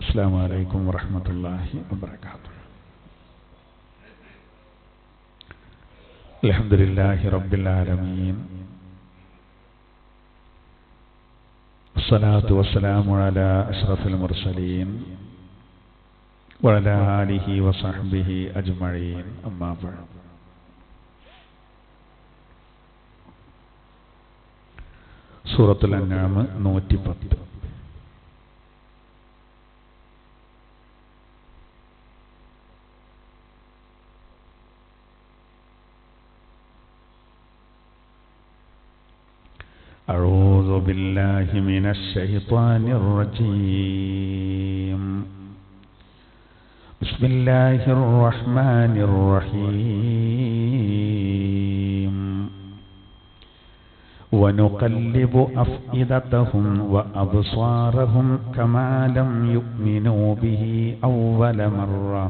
അസ്സലാമു അലൈക്കും വറഹ്മത്തുള്ളാഹി വബറകാതുഹു. അൽഹംദുലില്ലാഹി റബ്ബിൽ ആലമീൻ. വസ്സലാത്തു വസ്സലാമു അലാ അഷ്റഫിൽ മുർസലീൻ വഅലാ ആലിഹി വസഹ്ബിഹി അജ്മഈൻ. അമ്മാ ബഅദ്. സൂറത്തുൽ അൻആം 110. أعوذ بالله من الشيطان الرجيم. بسم الله الرحمن الرحيم. ونقلب أفئدتهم وأبصارهم كما لم يؤمنوا به أول مرة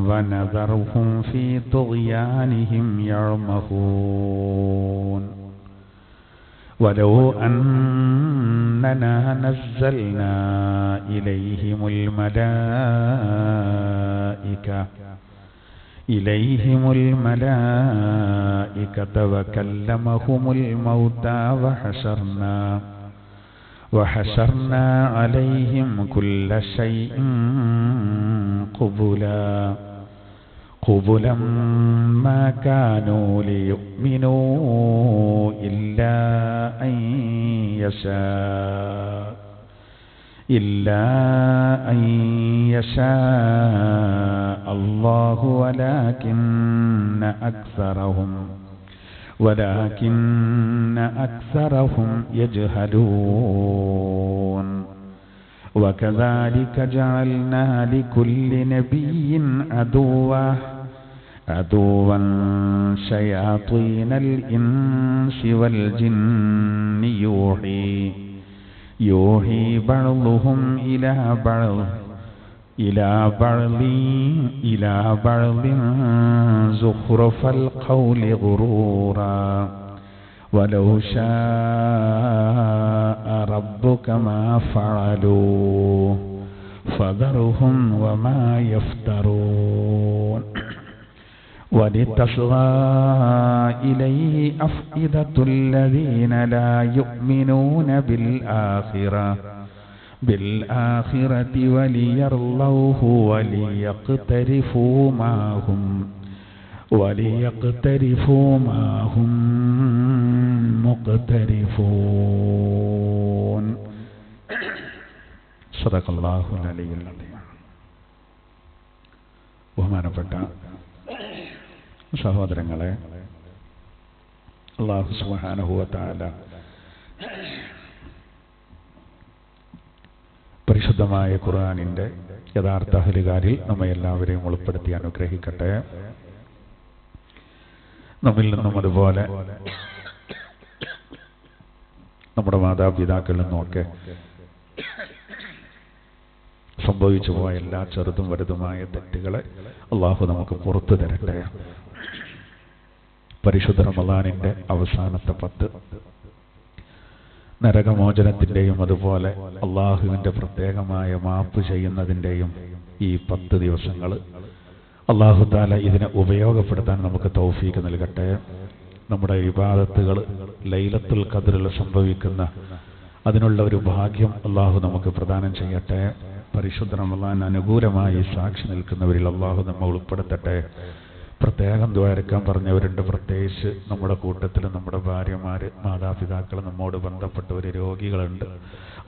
ونذرهم في طغيانهم يعمهون. ولو أننا نزلنا إليهم الملائكة وكلمهم الموتى وحشرنا عليهم كل شيء قبلا ما كانوا ليؤمنوا إلا أن يشاء الله ولكن أكثرهم يجهلون. وكذلك جعلنا لكل نبي عدوا شياطين الإنس والجن يوحي بعضهم إلى بعض زخرف القول غرورا. ولو شاء ربك ما فعلوه فذرهم وما يفترون. ولتصغى إليه أفئدة الذين لا يؤمنون بالآخرة وليرضوه وليقترفوا ما هم مقترفون. صدق الله العلي العظيم. ബഹുമാനപ്പെട്ട സഹോദരങ്ങളെ, അല്ലാഹു സുബ്ഹാനഹു വ തആല പരിശുദ്ധമായ ഖുർആനിന്റെ യഥാർത്ഥ അഹ്ലുകാരിൽ നമ്മെ എല്ലാവരെയും ഉൾപ്പെടുത്തി അനുഗ്രഹിക്കട്ടെ. നമ്മിൽ നിന്നും അതുപോലെ നമ്മുടെ മാതാപിതാക്കളിൽ നിന്നുമൊക്കെ സംഭവിച്ചു പോയ എല്ലാ ചെറുതും വലുതുമായ തെറ്റുകളെ അള്ളാഹു നമുക്ക് പുറത്തു തരട്ടെ. പരിശുദ്ധ റമളാനിന്റെ അവസാനത്തെ 10 നരകമോചനത്തിന്റെയും അതുപോലെ അള്ളാഹുവിന്റെ പ്രത്യേകമായ മാപ്പ് ചെയ്യുന്നതിന്റെയും ഈ 10 ദിവസങ്ങൾ അള്ളാഹു തആല ഇതിനെ ഉപയോഗപ്പെടുത്താൻ നമുക്ക് തൗഫീഖ് നൽകട്ടെ. നമ്മുടെ ഇബാദത്തുകൾ ലൈലത്തുൽ ഖദ്റിൽ സംഭവിക്കുന്ന അതിനുള്ള ഒരു ഭാഗ്യം അള്ളാഹു നമുക്ക് പ്രദാനം ചെയ്യട്ടെ. പരിശുദ്ധ റമളാൻ അനുകൂലമായി സാക്ഷി നിൽക്കുന്നവരിൽ അള്ളാഹു നമ്മെ ഉൾപ്പെടുത്തട്ടെ. പ്രത്യേകം ദ്വാരക്കാൻ പറഞ്ഞവരുണ്ട്. പ്രത്യേകിച്ച് നമ്മുടെ കൂട്ടത്തിൽ നമ്മുടെ ഭാര്യമാര്, മാതാപിതാക്കൾ, നമ്മോട് ബന്ധപ്പെട്ടവർ, രോഗികളുണ്ട്.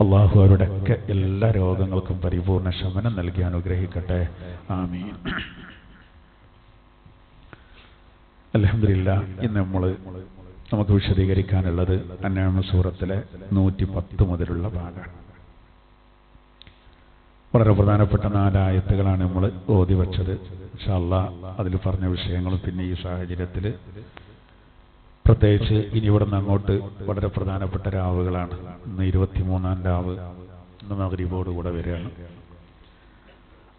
അള്ളാഹു അവരുടെയൊക്കെ എല്ലാ രോഗങ്ങൾക്കും പരിപൂർണ ശമനം നൽകി അനുഗ്രഹിക്കട്ടെ. ആമീൻ. അൽഹംദുലില്ലാഹ്. ഇന്ന് നമുക്ക് വിശദീകരിക്കാനുള്ളത് അൻആം സൂറത്തിലെ 110 മുതലുള്ള ഭാഗമാണ്. വളരെ പ്രധാനപ്പെട്ട 4 ആയത്തുകളാണ് നമ്മൾ ഓതി വച്ചത്. ഇൻഷാ അല്ലാഹ് അതിൽ പറഞ്ഞ വിഷയങ്ങളും പിന്നെ ഈ സാഹചര്യത്തിൽ പ്രത്യേകിച്ച് ഇനി ഇവിടെ നിന്ന് അങ്ങോട്ട് വളരെ പ്രധാനപ്പെട്ട രാവുകളാണ്. ഇന്ന് 23-ാം രാവ്, ഇന്ന് മഗ്രിബോടുകൂടെ വരികയാണ്.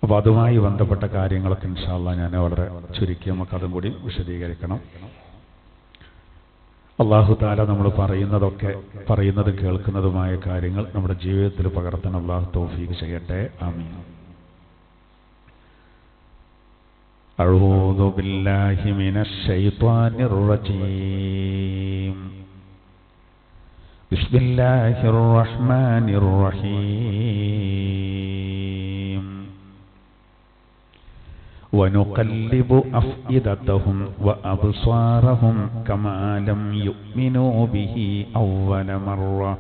അപ്പോൾ അതുമായി ബന്ധപ്പെട്ട കാര്യങ്ങളൊക്കെ ഇൻഷാ അല്ലാഹ് ഞാൻ വളരെ ചുരുക്കി നമുക്കതും കൂടി വിശദീകരിക്കണം. അല്ലാഹു തആല നമ്മൾ പറയുന്നതും കേൾക്കുന്നതുമായ കാര്യങ്ങൾ നമ്മുടെ ജീവിതത്തിൽ പകർത്താൻ അല്ലാഹു തൗഫീഖ് ചെയ്യട്ടെ. ആമീൻ. അഊദു ബില്ലാഹി മിനശ് ശൈത്വാനിർ റജീം. ബിസ്മില്ലാഹിർ റഹ്മാനിർ റഹീം. ونقلب أفئدتهم وأبصارهم كما لم يؤمنوا به أول مرة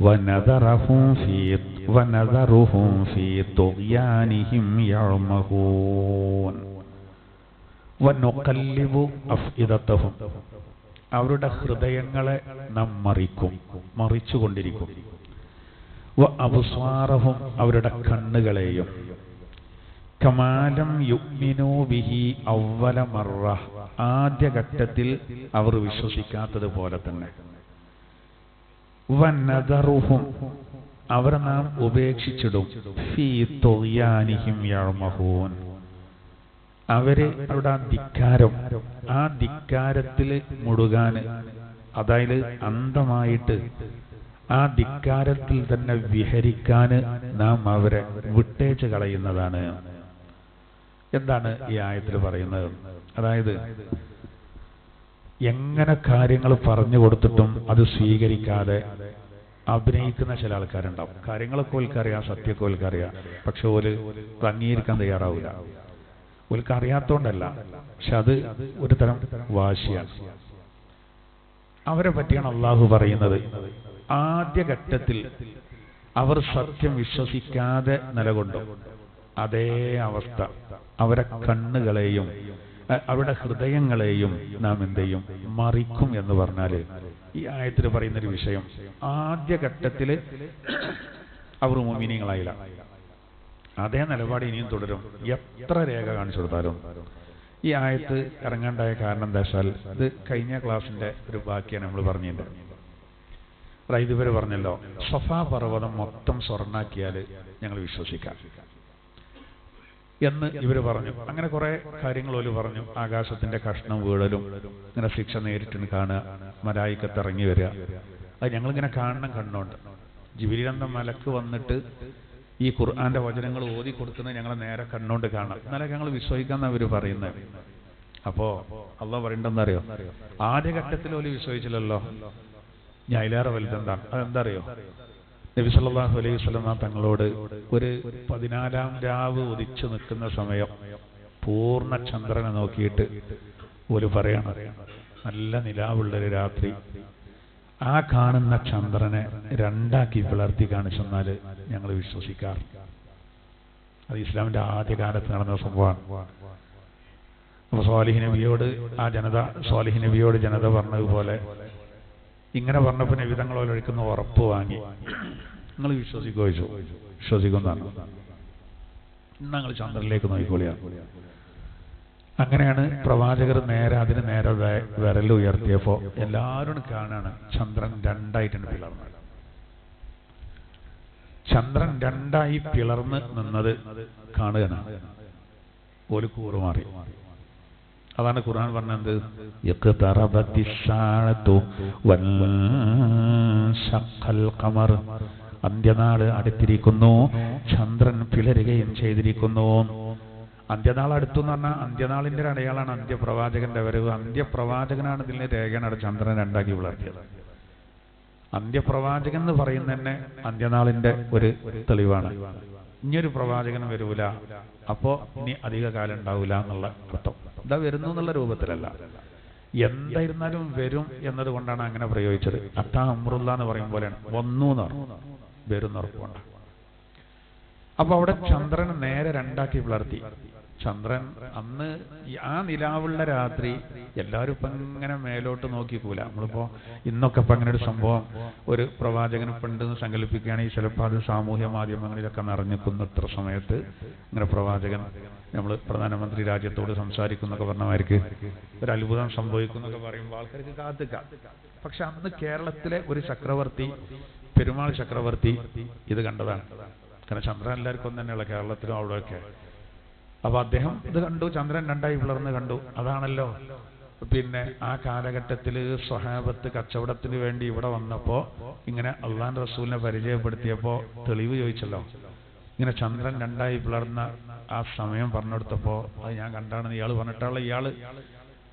ونذرهم في طغيانهم يعمهون. ونقلب أفئدتهم അവരുടെ ഹൃദയങ്ങളെ നാം മറിച്ചുകൊണ്ടിരിക്കും. വഅബ്സാറഹും അവരുടെ കണ്ണുകളെയും കമാലം യുഅ്മിനൂ ബിഹി അവ്വല മറ ആദ്യഘട്ടത്തിൽ അവർ വിശ്വസിക്കാത്തതുപോലെ തന്നെ. വനദറുഹും അവരെ നാം ഉപേക്ഷിച്ചിടും. ഫീ തുഗ്യാനിഹിം യഅ്മഹൂൻ അവരുടെ ആ ധിക്കാരത്തിൽ മുഴുകാൻ, അതായത് അന്ധമായിട്ട് ആ ധിക്കാരത്തിൽ തന്നെ വിഹരിക്കാൻ നാം അവരെ വിട്ടേച്ച് കളയുന്നതാണ്. എന്താണ് ഈ ആയത്തിൽ പറയുന്നത്? അതായത് എങ്ങനെ കാര്യങ്ങൾ പറഞ്ഞു കൊടുത്തിട്ടും അത് സ്വീകരിക്കാതെ അഭിനയിക്കുന്ന ചില ആൾക്കാരുണ്ടാവും. കാര്യങ്ങളൊക്കെ ഓൽക്കറിയാം, സത്യമൊക്കെ ഓൽക്കറിയാം, പക്ഷെ ഓല് അംഗീകരിക്കാൻ തയ്യാറാവില്ല. ഓൽക്ക് അറിയാത്തോണ്ടല്ല, പക്ഷെ അത് ഒരു തരം വാശിയാണ്. അവരെ പറ്റിയാണ് അള്ളാഹു പറയുന്നത്. ആദ്യഘട്ടത്തിൽ അവർ സത്യം വിശ്വസിക്കാതെ നിലകൊണ്ടു. അതേ അവസ്ഥ അവരെ കണ്ണുകളെയും അവരുടെ ഹൃദയങ്ങളെയും നാം എന്ത് ചെയ്യും? മറിക്കും എന്ന് പറഞ്ഞാല് ഈ ആയത്തിൽ പറയുന്നൊരു വിഷയം, ആദ്യഘട്ടത്തിൽ അവർ മുഅ്മിനീങ്ങളായില്ല. അതേ നിലപാട് ഇനിയും തുടരും. എത്ര രേഖ കാണിച്ചു കൊടുത്താലും. ഈ ആയത്ത് ഇറങ്ങാണ്ടായ കാരണം എന്താ വെച്ചാൽ, ഇത് കഴിഞ്ഞ ക്ലാസിന്റെ ഒരു ബാക്കിയാണ് നമ്മൾ പറഞ്ഞിട്ടുണ്ട്. അതായത് ഇവര് പറഞ്ഞല്ലോ, സഫാ പർവ്വതം മൊത്തം സ്വർണ്ണാക്കിയാൽ ഞങ്ങൾ വിശ്വസിക്കാം എന്ന് ഇവര് പറഞ്ഞു. അങ്ങനെ കുറെ കാര്യങ്ങൾ ഓല് പറഞ്ഞു. ആകാശത്തിന്റെ കഷ്ണം വീഴലും, ഇങ്ങനെ ശിക്ഷ നേരിട്ട് കാണുക, മലായിക്കത്ത് ഇറങ്ങി വരിക, അത് ഞങ്ങളിങ്ങനെ കാണണം. കണ്ണുണ്ട് ജിബ്രീൽ എന്ന മലക്ക് വന്നിട്ട് ഈ ഖുർആന്റെ വചനങ്ങൾ ഓതി കൊടുക്കുന്നത് ഞങ്ങൾ നേരെ കണ്ണുകൊണ്ട് കാണാം, എന്നാലും ഞങ്ങൾ വിശ്വസിക്കാന്ന് അവര് പറയുന്നത്. അപ്പോ അള്ളാഹ് പറയണ്ടെന്ന് അറിയോ? ആദ്യഘട്ടത്തിൽ ഓല് വിശ്വസിച്ചില്ലല്ലോ, ഞാൻ അതിലേറെ വലുതെന്താണ്? അതെന്താ അറിയോ? നബി സല്ലല്ലാഹു അലൈഹി വസല്ലം തങ്ങളോട് ഒരു 14-ാം രാവ് ഉദിച്ചു നിൽക്കുന്ന സമയം പൂർണ്ണ ചന്ദ്രനെ നോക്കിയിട്ട് ഒരു പറയണം, നല്ല നിലാവുള്ളൊരു രാത്രി, ആ കാണുന്ന ചന്ദ്രനെ രണ്ടാക്കി പിളർത്തി കാണിച്ചെന്നാൽ ഞങ്ങൾ വിശ്വസിക്കാറ്. അത് ഇസ്ലാമിന്റെ ആദ്യകാലത്ത് നടന്ന സംഭവമാണ്. അപ്പൊ സ്വാലിഹ് നബിയോട് ജനത പറഞ്ഞതുപോലെ ഇങ്ങനെ പറഞ്ഞപ്പോ നബി തങ്ങൾ ഒഴിക്കുന്ന ഉറപ്പ് വാങ്ങി, നിങ്ങൾ വിശ്വസിക്കുന്നതാണ്, ഞങ്ങൾ ചന്ദ്രനിലേക്ക് നോക്കിക്കോളിയാണ്. അങ്ങനെയാണ് പ്രവാചകർ അതിന് നേരെ വിരലുയർത്തിയപ്പോ എല്ലാവരും കാണാണ് ചന്ദ്രൻ രണ്ടായിട്ടാണ് പിളർന്നത്. ചന്ദ്രൻ രണ്ടായി പിളർന്ന് നിന്നത് കാണുകയാണ്. ഒരു കൂറുമാറി. അതാണ് ഖുർആൻ പറഞ്ഞത്, അന്ത്യനാള് അടുത്തിരിക്കുന്നു, ചന്ദ്രൻ പിളരുകയും ചെയ്തിരിക്കുന്നു. അന്ത്യനാൾ അടുത്തു എന്ന് പറഞ്ഞാൽ അന്ത്യനാളിന്റെ ഒരു അടയാളാണ് അന്ത്യപ്രവാചകന്റെ വരവ്. അന്ത്യപ്രവാചകനാണ് ഇതിന്റെ രേഖയാണ് ചന്ദ്രൻ രണ്ടാക്കി പിളർത്തിയത്. അന്ത്യപ്രവാചകൻ എന്ന് പറയുന്നത് തന്നെ അന്ത്യനാളിന്റെ ഒരു തെളിവാണ്. ഇനിയൊരു പ്രവാചകൻ വരൂല, അപ്പോ ഇനി അധിക കാലം ഉണ്ടാവില്ല എന്നുള്ള അർത്ഥം. ഇതാ വരുന്നു എന്നുള്ള രൂപത്തിലല്ല, എന്തായിരുന്നാലും വരും എന്നത് കൊണ്ടാണ് അങ്ങനെ പ്രയോഗിച്ചത്. അത്താ അമ്രുല്ല എന്ന് പറയും പോലെയാണ്, വന്നു എന്ന് പറഞ്ഞു, വരും ഉറപ്പുണ്ട്. അപ്പൊ അവിടെ ചന്ദ്രൻ നേരെ രണ്ടാക്കി പിളർത്തി. ചന്ദ്രൻ അന്ന് ആ നിലാവുള്ള രാത്രി എല്ലാവരും ഇപ്പൊ ഇങ്ങനെ മേലോട്ട് നോക്കിക്കൂല. നമ്മളിപ്പോ ഇന്നൊക്കെ ഇപ്പൊ അങ്ങനെ ഒരു സംഭവം ഒരു പ്രവാചകൻ പണ്ടെന്ന് സങ്കല്പിക്കുകയാണെങ്കിൽ ചിലപ്പോൾ അത് സാമൂഹ്യ മാധ്യമങ്ങളിലൊക്കെ നിറഞ്ഞിക്കുന്ന ഇത്ര സമയത്ത് ഇങ്ങനെ പ്രവാചകൻ നമ്മൾ പ്രധാനമന്ത്രി രാജ്യത്തോട് സംസാരിക്കുന്നൊക്കെ പറഞ്ഞമാർക്ക് ഒരു അത്ഭുതം സംഭവിക്കുന്നൊക്കെ പറയുമ്പോൾ ആൾക്കാർക്ക് കാത്തുക്കാം. പക്ഷെ അന്ന് കേരളത്തിലെ ഒരു ചക്രവർത്തി, പെരുമാൾ ചക്രവർത്തി ഇത് കണ്ടതാണ്. കാരണം ചന്ദ്രൻ എല്ലാവർക്കും ഒന്ന് തന്നെയുള്ള കേരളത്തിലും അവിടെയൊക്കെ. അപ്പൊ അദ്ദേഹം ഇത് കണ്ടു, ചന്ദ്രൻ രണ്ടായി പിളർന്ന് കണ്ടു. അതാണല്ലോ പിന്നെ ആ കാലഘട്ടത്തിൽ സ്വഹാബത്ത് കച്ചവടത്തിന് വേണ്ടി ഇവിടെ വന്നപ്പോൾ ഇങ്ങനെ അള്ളാഹുവിന്റെ റസൂലിനെ പരിചയപ്പെടുത്തിയപ്പോൾ തെളിവ് ചോദിച്ചല്ലോ. ഇങ്ങനെ ചന്ദ്രൻ രണ്ടായി പിളർന്ന ആ സമയം പറഞ്ഞെടുത്തപ്പോൾ അത് ഞാൻ കണ്ടാണെന്ന് ഇയാൾ പറഞ്ഞിട്ടുള്ള ഇയാള്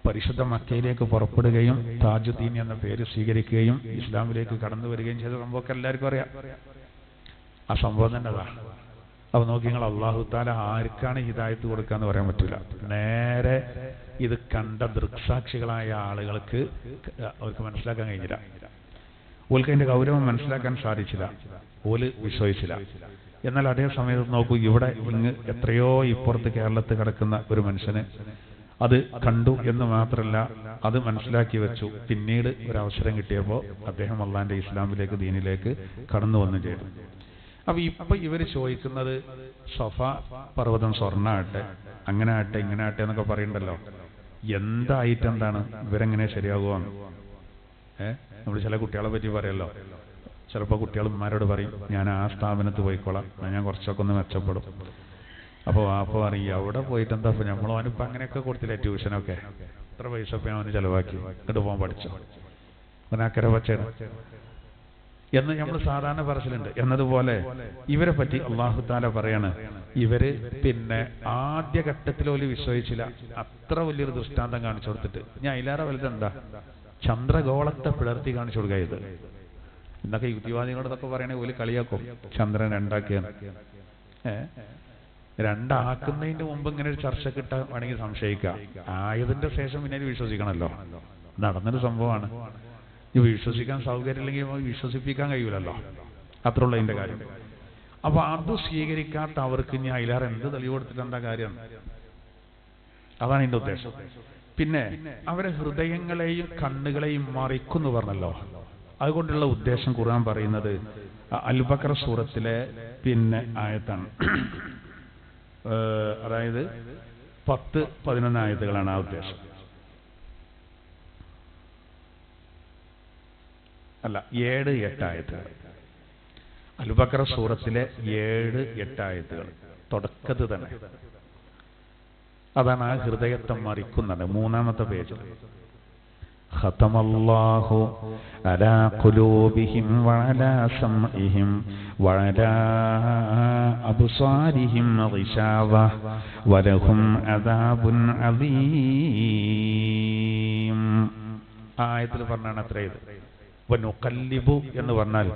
പരിശുദ്ധ മക്കയിലേക്ക് പുറപ്പെടുകയും താജുദ്ദീൻ എന്ന പേര് സ്വീകരിക്കുകയും ഇസ്ലാമിലേക്ക് കടന്നു വരികയും ചെയ്ത സംഭവമൊക്കെ എല്ലാവർക്കും അറിയാം. ആ സംഭവം തന്നെ അതാണ്. അപ്പൊ നോക്കി നിങ്ങൾ അള്ളാഹു താല ആർക്കാണ് ഹിദായത്ത് കൊടുക്കാന്ന് പറയാൻ പറ്റില്ല. നേരെ ഇത് കണ്ട ദൃക്സാക്ഷികളായ ആളുകൾക്ക് അവർക്ക് മനസ്സിലാക്കാൻ കഴിഞ്ഞില്ല. ഓൾക്ക് അതിന്റെ ഗൗരവം മനസ്സിലാക്കാൻ സാധിച്ചില്ല. ഓല് വിശ്വസിച്ചില്ല. എന്നാൽ അതേ സമയത്ത് നോക്കൂ, ഇവിടെ ഇങ്ങ് എത്രയോ ഇപ്പുറത്ത് കേരളത്തിൽ കിടക്കുന്ന ഒരു മനുഷ്യന് അത് കണ്ടു എന്ന് മാത്രമല്ല അത് മനസ്സിലാക്കി വെച്ചു. പിന്നീട് ഒരു അവസരം കിട്ടിയപ്പോൾ അദ്ദേഹം അള്ളാന്റെ ഇസ്ലാമിലേക്ക് ദീനിലേക്ക് കടന്നു വന്നു ചെയ്തു. അപ്പൊ ഇപ്പൊ ഇവര് ചോദിക്കുന്നത് സഫ പർവ്വതം സ്വർണ്ണാട്ടെ, അങ്ങനെ ആട്ടെ ഇങ്ങനെ ആട്ടെ എന്നൊക്കെ പറയണ്ടല്ലോ. എന്തായിട്ട് എന്താണ് ഇവരെങ്ങനെ ശരിയാകുവാന്ന്? നമ്മൾ ചില കുട്ടികളെ പറ്റി പറയല്ലോ. ചിലപ്പോൾ കുട്ടികൾമാരോട് പറയും, ഞാൻ ആ സ്ഥാപനത്ത് പോയിക്കോളാം, ഞാൻ കുറച്ചൊക്കെ ഒന്ന് മെച്ചപ്പെടും. അപ്പോൾ പറയും, അവിടെ പോയിട്ട് എന്താ നമ്മളോ അവനിപ്പോൾ അങ്ങനെയൊക്കെ കൊടുത്തില്ലേ ട്യൂഷനൊക്കെ, എത്ര പൈസ ഒക്കെ അവന് ചെലവാക്കി, എന്നിട്ട് പോകാൻ പഠിച്ചോ, അവനക്കരെ പച്ചയാണ് എന്ന് നമ്മൾ സാധാരണ പറച്ചിലുണ്ട്. എന്നതുപോലെ ഇവരെ പറ്റി അള്ളാഹു താല പറയാണ്, ഇവര് പിന്നെ ആദ്യഘട്ടത്തിൽ പോലും വിശ്വസിച്ചില്ല. അത്ര വലിയൊരു ദൃഷ്ടാന്തം കാണിച്ചു കൊടുത്തിട്ട് ഞാൻ അതിലേറെ വലുതെന്താ, ചന്ദ്രഗോളത്തെ പിളർത്തി കാണിച്ചു കൊടുക്കുക. ഇത് ഇന്നൊക്കെ യുക്തിവാദികളോടൊക്കെ പറയണേ പോലും കളിയാക്കും, ചന്ദ്രൻ രണ്ടാക്കിയാണ്. രണ്ടാക്കുന്നതിന്റെ മുമ്പ് ഇങ്ങനെ ഒരു ചർച്ച കിട്ടാൻ വേണമെങ്കിൽ സംശയിക്കാം. ആയതിന്റെ ശേഷം പിന്നെ വിശ്വസിക്കണമല്ലോ, നടന്നൊരു സംഭവമാണ്. ഇത് വിശ്വസിക്കാൻ സൗകര്യമില്ലെങ്കിൽ വിശ്വസിപ്പിക്കാൻ കഴിയൂലല്ലോ, അത്രയുള്ള അതിന്റെ കാര്യം. അപ്പൊ അത് സ്വീകരിക്കാത്ത അവർക്ക് ഇനി അതിലേറെ എന്ത് തെളിവ് കൊടുത്തിട്ട് എന്താ കാര്യം? അതാണ് എന്റെ ഉദ്ദേശം. പിന്നെ അവരെ ഹൃദയങ്ങളെയും കണ്ണുകളെയും മറിക്കുന്നു പറഞ്ഞല്ലോ. അതുകൊണ്ടുള്ള ഉദ്ദേശം ഖുർആൻ പറയുന്നത് അൽ-ബഖറ സൂറത്തിലെ പിന്നെ ആയത്താണ്. അതായത് 10-11 ആയത്തുകളാണ് ആ ഉദ്ദേശം. അല്ല, 7-8 ആയത്തുകൾ. അൽ-ബഖറ സൂറത്തിലെ 7-8 ആയത്തുകൾ തുടക്കത്തിൽ തന്നെ. അതാണ് ആ ഹൃദയത്തെ മറിക്കുന്നത്. 3-ാമത്തെ പേജ്. ഖതമല്ലാഹു അലാ ഖുലൂബിഹിം വഅലാ സമഇഹിം വഅലാ അബ്സാരിഹിം ഗിശാവ വലഹും അദാബുൻ അദീം. ആയത്തിൽ പറഞ്ഞാണ് അത്രയത്. വനുഖല്ലിബു എന്ന് പറഞ്ഞാൽ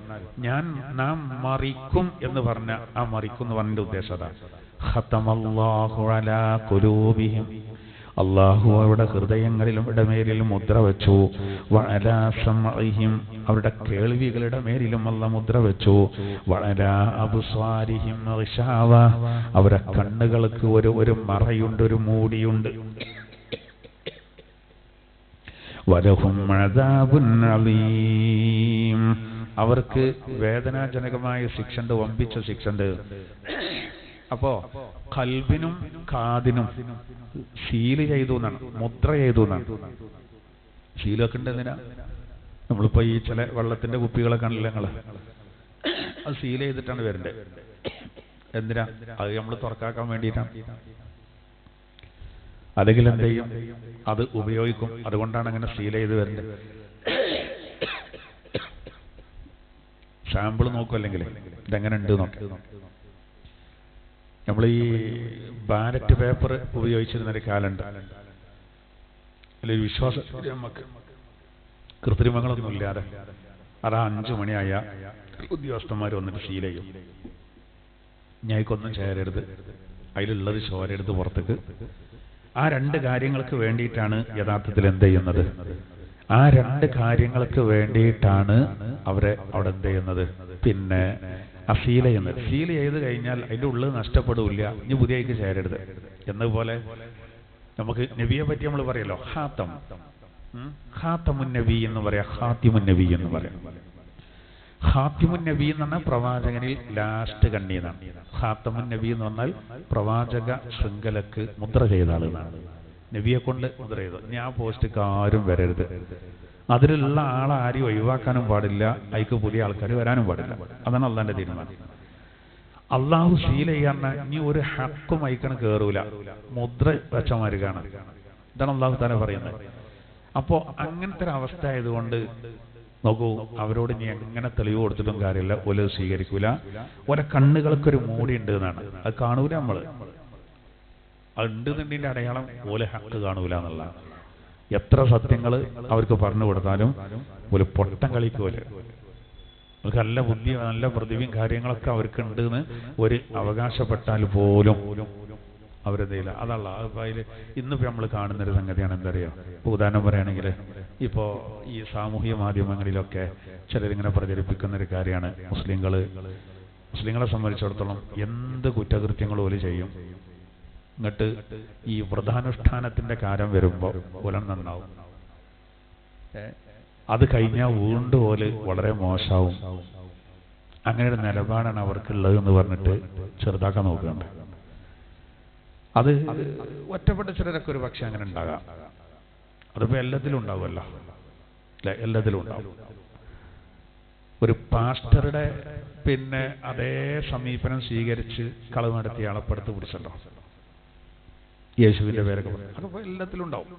നാം മറിക്കും എന്ന് പറഞ്ഞ ആ മറിക്കും എന്ന് പറഞ്ഞ ഉദ്ദേശം അതാ. ഖതമല്ലാഹു അലാ ഖുലൂബിഹിം, അള്ളാഹു അവരുടെ ഹൃദയങ്ങളിലും മേലിലും മുദ്ര വെച്ചു. വഅലാ സമഇഹിം, അവരുടെ കേൾവികളുടെ മേലിലും അല്ലാഹു മുദ്ര വെച്ചു. വഅലാ അബ്സാരിഹിം ഗിശാവ, അവരുടെ കണ്ണുകൾക്ക് ഒരു മറയുണ്ട്, ഒരു മൂടിയുണ്ട്. വലഹും അദാബുൻ അലീം, അവർക്ക് വേദനാജനകമായ ശിക്ഷണ്ട്, വമ്പിച്ച ശിക്ഷണ്ട്. അപ്പോ ഖൽബിനും കാതിനും സീല് ചെയ്തു എന്നാണ്, മുദ്ര ചെയ്തു എന്നാണ്. സീലൊക്കെ ഉണ്ട് എന്തിനാ? നമ്മളിപ്പോ ഈ ചില വെള്ളത്തിന്റെ കുപ്പികളൊക്കെ ആണല്ലോ ഞങ്ങള്, അത് സീൽ ചെയ്തിട്ടാണ് വരണ്ടേ. എന്തിനാ? അത് നമ്മൾ തുറക്കാക്കാൻ വേണ്ടിയിട്ടാണ്. അല്ലെങ്കിൽ എന്ത് ചെയ്യും? അത് ഉപയോഗിക്കും. അതുകൊണ്ടാണ് അങ്ങനെ സീൽ ചെയ്ത് വരേണ്ടത്. സാമ്പിൾ നോക്കും, അല്ലെങ്കിൽ ഇതെങ്ങനെ ഉണ്ട് നോക്കി. നമ്മൾ ഈ ബാലറ്റ് പേപ്പർ ഉപയോഗിച്ചിരുന്നൊരു കാലുണ്ട്. അല്ലെങ്കിൽ വിശ്വാസം നമുക്ക് കൃത്രിമങ്ങളൊന്നും ഇല്ലാതെ അതാ 5 മണിയായ ഉദ്യോഗസ്ഥന്മാർ വന്നിട്ട് സീൽ ചെയ്യും. ഞങ്ങൾക്കൊന്നും ചേരരുത്, അതിലുള്ളത് ചോരരുത് പുറത്തേക്ക്. ആ 2 കാര്യങ്ങൾക്ക് വേണ്ടിയിട്ടാണ് യഥാർത്ഥത്തിൽ എന്ത് ചെയ്യുന്നത്? ആ 2 കാര്യങ്ങൾക്ക് വേണ്ടിയിട്ടാണ് അവരെ അവിടെ എന്ത് ചെയ്യുന്നത്? പിന്നെ സീൽ ചെയ്യുന്നത്. സീൽ ചെയ്ത് കഴിഞ്ഞാൽ അതിൻ്റെ ഉള്ളിൽ നഷ്ടപ്പെടില്ല, ഇനി പുതിയക്ക് ചേരരുത്. എന്നതുപോലെ നമുക്ക് നബിയെ പറ്റി നമ്മൾ പറയല്ലോ, ഖാത്തമുൻ നബി എന്ന് പറയാം, ഖാത്തിമുൻ നബി എന്ന് പറയാം. ഖാത്തിമുൻ നബി എന്ന് പറഞ്ഞാൽ പ്രവാചകനിൽ ലാസ്റ്റ് കണ്ണീന്നാണ്. ഖാത്തമുൻ നബി എന്ന് പറഞ്ഞാൽ പ്രവാചക ശൃംഖലക്ക് മുദ്ര ചെയ്ത ആളെന്നാണ്. നബിയെ കൊണ്ട് മുദ്ര ചെയ്തു. ഇനി ആ പോസ്റ്റ്ക്ക് ആരും വരരുത്. അതിലുള്ള ആളെ ആരും ഒഴിവാക്കാനും പാടില്ല, അതിക്ക് പുതിയ ആൾക്കാർ വരാനും പാടില്ല. അതാണ് അള്ളാന്റെ തീരുമാനം. അള്ളാഹു സീൽ ചെയ്യാൻ ഇനി ഒരു ഹക്കും അയക്കണ് കയറൂല, മുദ്ര വെച്ച മാരുകയാണ്. ഇതാണ് അള്ളാഹു താല പറയുന്നത്. അപ്പോൾ അങ്ങനത്തെ ഒരു അവസ്ഥ ആയതുകൊണ്ട് നോക്കൂ, അവരോട് ഇനി എങ്ങനെ തെളിവ് കൊടുത്തിട്ടും കാര്യമില്ല, ഓല് സ്വീകരിക്കൂല. ഓരോ കണ്ണുകൾക്കൊരു മൂടി ഉണ്ട് എന്നാണ്, അത് കാണൂല നമ്മൾ. അത് ഉണ്ടെന്നുണ്ടെങ്കിൽ അടയാളം ഓല് ഹക്ക് കാണൂല എന്നുള്ള. എത്ര സത്യങ്ങൾ അവർക്ക് പറഞ്ഞു കൊടുത്താലും ഒരു പൊട്ടം കളിക്കൂല. അവർക്ക് നല്ല ബുദ്ധി, നല്ല പ്രതിഭയും കാര്യങ്ങളൊക്കെ അവർക്ക് ഉണ്ടെന്ന് ഒരു അവകാശപ്പെട്ടാൽ പോലും അവരെന്തെയില്ല. അതല്ല, അതിൽ ഇന്നിപ്പോൾ നമ്മൾ കാണുന്നൊരു സംഗതിയാണ്. എന്തറിയോ, ഉദാഹരണം പറയുകയാണെങ്കിൽ ഇപ്പോൾ ഈ സാമൂഹിക മാധ്യമങ്ങളിലൊക്കെ ചിലരിങ്ങനെ പ്രചരിപ്പിക്കുന്നൊരു കാര്യമാണ്, മുസ്ലിങ്ങളെ സംബന്ധിച്ചിടത്തോളം എന്ത് കുറ്റകൃത്യങ്ങൾ പോലും ചെയ്യും, എന്നിട്ട് ഈ വ്രതാനുഷ്ഠാനത്തിന്റെ കാര്യം വരുമ്പോൾ പോലും നന്നാവും, അത് കഴിഞ്ഞാൽ വീണ്ടും പോലെ വളരെ മോശമാവും. അങ്ങനെ ഒരു നിലപാടാണ് അവർക്കുള്ളത് എന്ന് പറഞ്ഞിട്ട് ചെറുതാക്കാൻ നോക്കുന്നുണ്ട്. അത് ഒറ്റപ്പെട്ട ചിലരൊക്കെ ഒരു പക്ഷെ അങ്ങനെ ഉണ്ടാകാം. അതിപ്പോ എല്ലാത്തിലും ഉണ്ടാവുമല്ലോ, അല്ലെ? എല്ലാത്തിലും ഉണ്ടാവും. ഒരു പാസ്റ്ററുടെ പിന്നെ അതേ സമീപനം സ്വീകരിച്ച് കളവ് നടത്തിയ ആളെ പെടുത്ത് പിടിച്ചല്ലോ, യേശുവിന്റെ പേരൊക്കെ അതൊക്കെ എല്ലാത്തിലും ഉണ്ടാവും.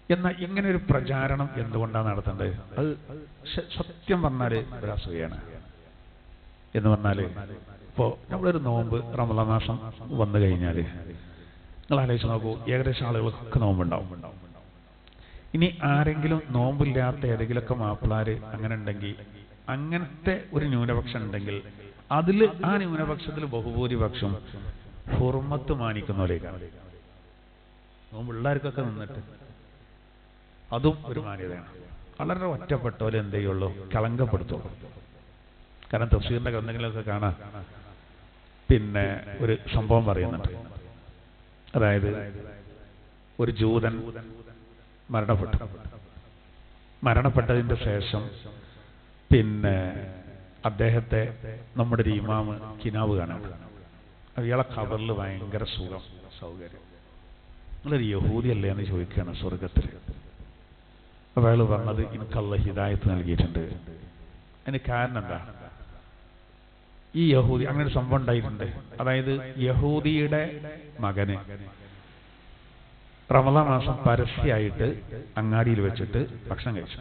എന്നാൽ ഇങ്ങനെ ഒരു പ്രചാരണം എന്തുകൊണ്ടാണ് നടത്തേണ്ടത്? അത് സത്യം പറഞ്ഞാല് ഒരു അസൂയാണ്. എന്ന് പറഞ്ഞാല് ഇപ്പോൾ നമ്മളൊരു നോമ്പ് റമളാൻ മാസം വന്നു കഴിഞ്ഞാൽ നിങ്ങൾ ആലോചിച്ച് നോക്കൂ, ഏകദേശം ആളുകൾക്കൊക്കെ നോമ്പുണ്ടാവും. ഇനി ആരെങ്കിലും നോമ്പില്ലാത്ത ഏതെങ്കിലുമൊക്കെ മാപ്പിളാര് അങ്ങനെ ഉണ്ടെങ്കിൽ, അങ്ങനത്തെ ഒരു ന്യൂനപക്ഷം ഉണ്ടെങ്കിൽ അതിൽ ആ ന്യൂനപക്ഷത്തിൽ ബഹുഭൂരിപക്ഷം ഹുർമത്ത് മാനിക്കുന്നവരേക്കാണ്. നോമ്പുള്ളവർക്കൊക്കെ നിന്നിട്ട് അതും ഒരു മാന്യതയാണ്. വളരെ ഒറ്റപ്പെട്ടവരെ എന്ത് ചെയ്യുള്ളൂ, കളങ്കപ്പെടുത്തുള്ളൂ. കാരണം തഫ്സീറിന്റെ ഗ്രന്ഥങ്ങളിലൊക്കെ കാണാം, പിന്നെ ഒരു സംഭവം പറയുന്നുണ്ട്. അതായത് ഒരു ജൂതൻ മരണപ്പെട്ടതിന്റെ ശേഷം പിന്നെ അദ്ദേഹത്തെ നമ്മുടെ ഒരു ഇമാമ് കിനാവ് കാണാൻ, അയാളെ ഖബറിൽ ഭയങ്കര സുഖം സൗകര്യം. നിങ്ങളൊരു യഹൂദിയല്ലേ എന്ന് ചോദിക്കുകയാണ് സ്വർഗത്തിൽ. അപ്പോൾ അയാൾ പറഞ്ഞത് എനിക്കല്ല ഹിദായത്ത് നൽകിയിട്ടുണ്ട്. അതിന് കാരണം എന്താ? ഈ യഹൂദി അങ്ങനെ ഒരു സംഭവം ഉണ്ടായിട്ടുണ്ട്. അതായത് യഹൂദിയുടെ മകന് റമളാൻ മാസം പരസ്യമായിട്ട് അങ്ങാടിയിൽ വെച്ചിട്ട് ഭക്ഷണം കഴിച്ചു.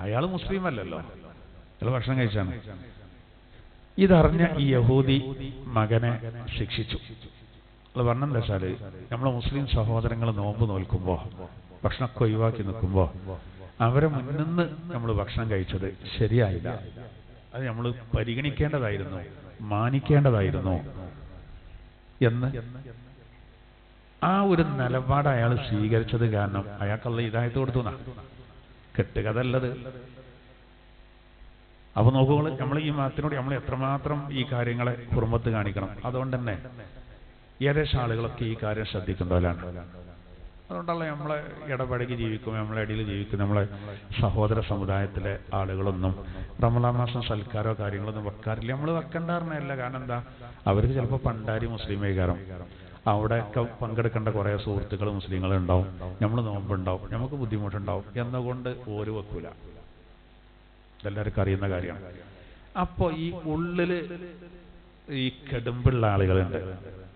അയാൾ മുസ്ലിം അല്ലല്ലോ, അയാൾ ഭക്ഷണം കഴിച്ചാണ്. ഇതറിഞ്ഞ ഈ യഹൂദി മകനെ ശിക്ഷിച്ചു. അത് പറഞ്ഞെന്താ വെച്ചാല്, നമ്മളെ മുസ്ലിം സഹോദരങ്ങൾ നോമ്പ് നോൽക്കുമ്പോൾ ഭക്ഷണമൊക്കെ ഒഴിവാക്കി നിൽക്കുമ്പോൾ അവരെ മുന്നിന്ന് നമ്മൾ ഭക്ഷണം കഴിച്ചത് ശരിയായില്ല, അത് നമ്മൾ പരിഗണിക്കേണ്ടതായിരുന്നു, മാനിക്കേണ്ടതായിരുന്നു എന്ന് ആ ഒരു നിലപാട് അയാൾ സ്വീകരിച്ചത് കാരണം അയാൾക്കുള്ള ഹിദായത്ത് കൊടുത്തു എന്നാ കെട്ടുകഥല്ലത്. അപ്പൊ നോക്കുമ്പോൾ നമ്മൾ ഈ മതത്തിനോട് നമ്മൾ എത്രമാത്രം ഈ കാര്യങ്ങളെ ഹുർമത്ത് കാണിക്കണം. അതുകൊണ്ട് തന്നെ ഏകദേശം ആളുകളൊക്കെ ഈ കാര്യം ശ്രദ്ധിക്കുന്നവരാണ്. അതുകൊണ്ടുള്ള നമ്മളെ ഇടപഴകി ജീവിക്കും, നമ്മളെ ഇടയിൽ ജീവിക്കും നമ്മളെ സഹോദര സമുദായത്തിലെ ആളുകളൊന്നും റമളാൻ മാസം സൽക്കാരോ കാര്യങ്ങളൊന്നും വെക്കാറില്ല. നമ്മൾ വെക്കണ്ടാറില്ല. കാരണം എന്താ, അവർക്ക് ചിലപ്പോൾ പണ്ടാരി മുസ്ലിം വികാരം, അവിടെയൊക്കെ പങ്കെടുക്കേണ്ട കുറേ സുഹൃത്തുക്കൾ മുസ്ലിങ്ങളുണ്ടാവും, നമ്മൾ നോമ്പുണ്ടാവും, നമുക്ക് ബുദ്ധിമുട്ടുണ്ടാവും എന്നുകൊണ്ട് ഓര് വെക്കൂല. ഇതെല്ലാവർക്കും അറിയുന്ന കാര്യമാണ്. അപ്പോൾ ഈ ഉള്ളില് ഈ കെടുമ്പുള്ള ആളുകളുണ്ട്,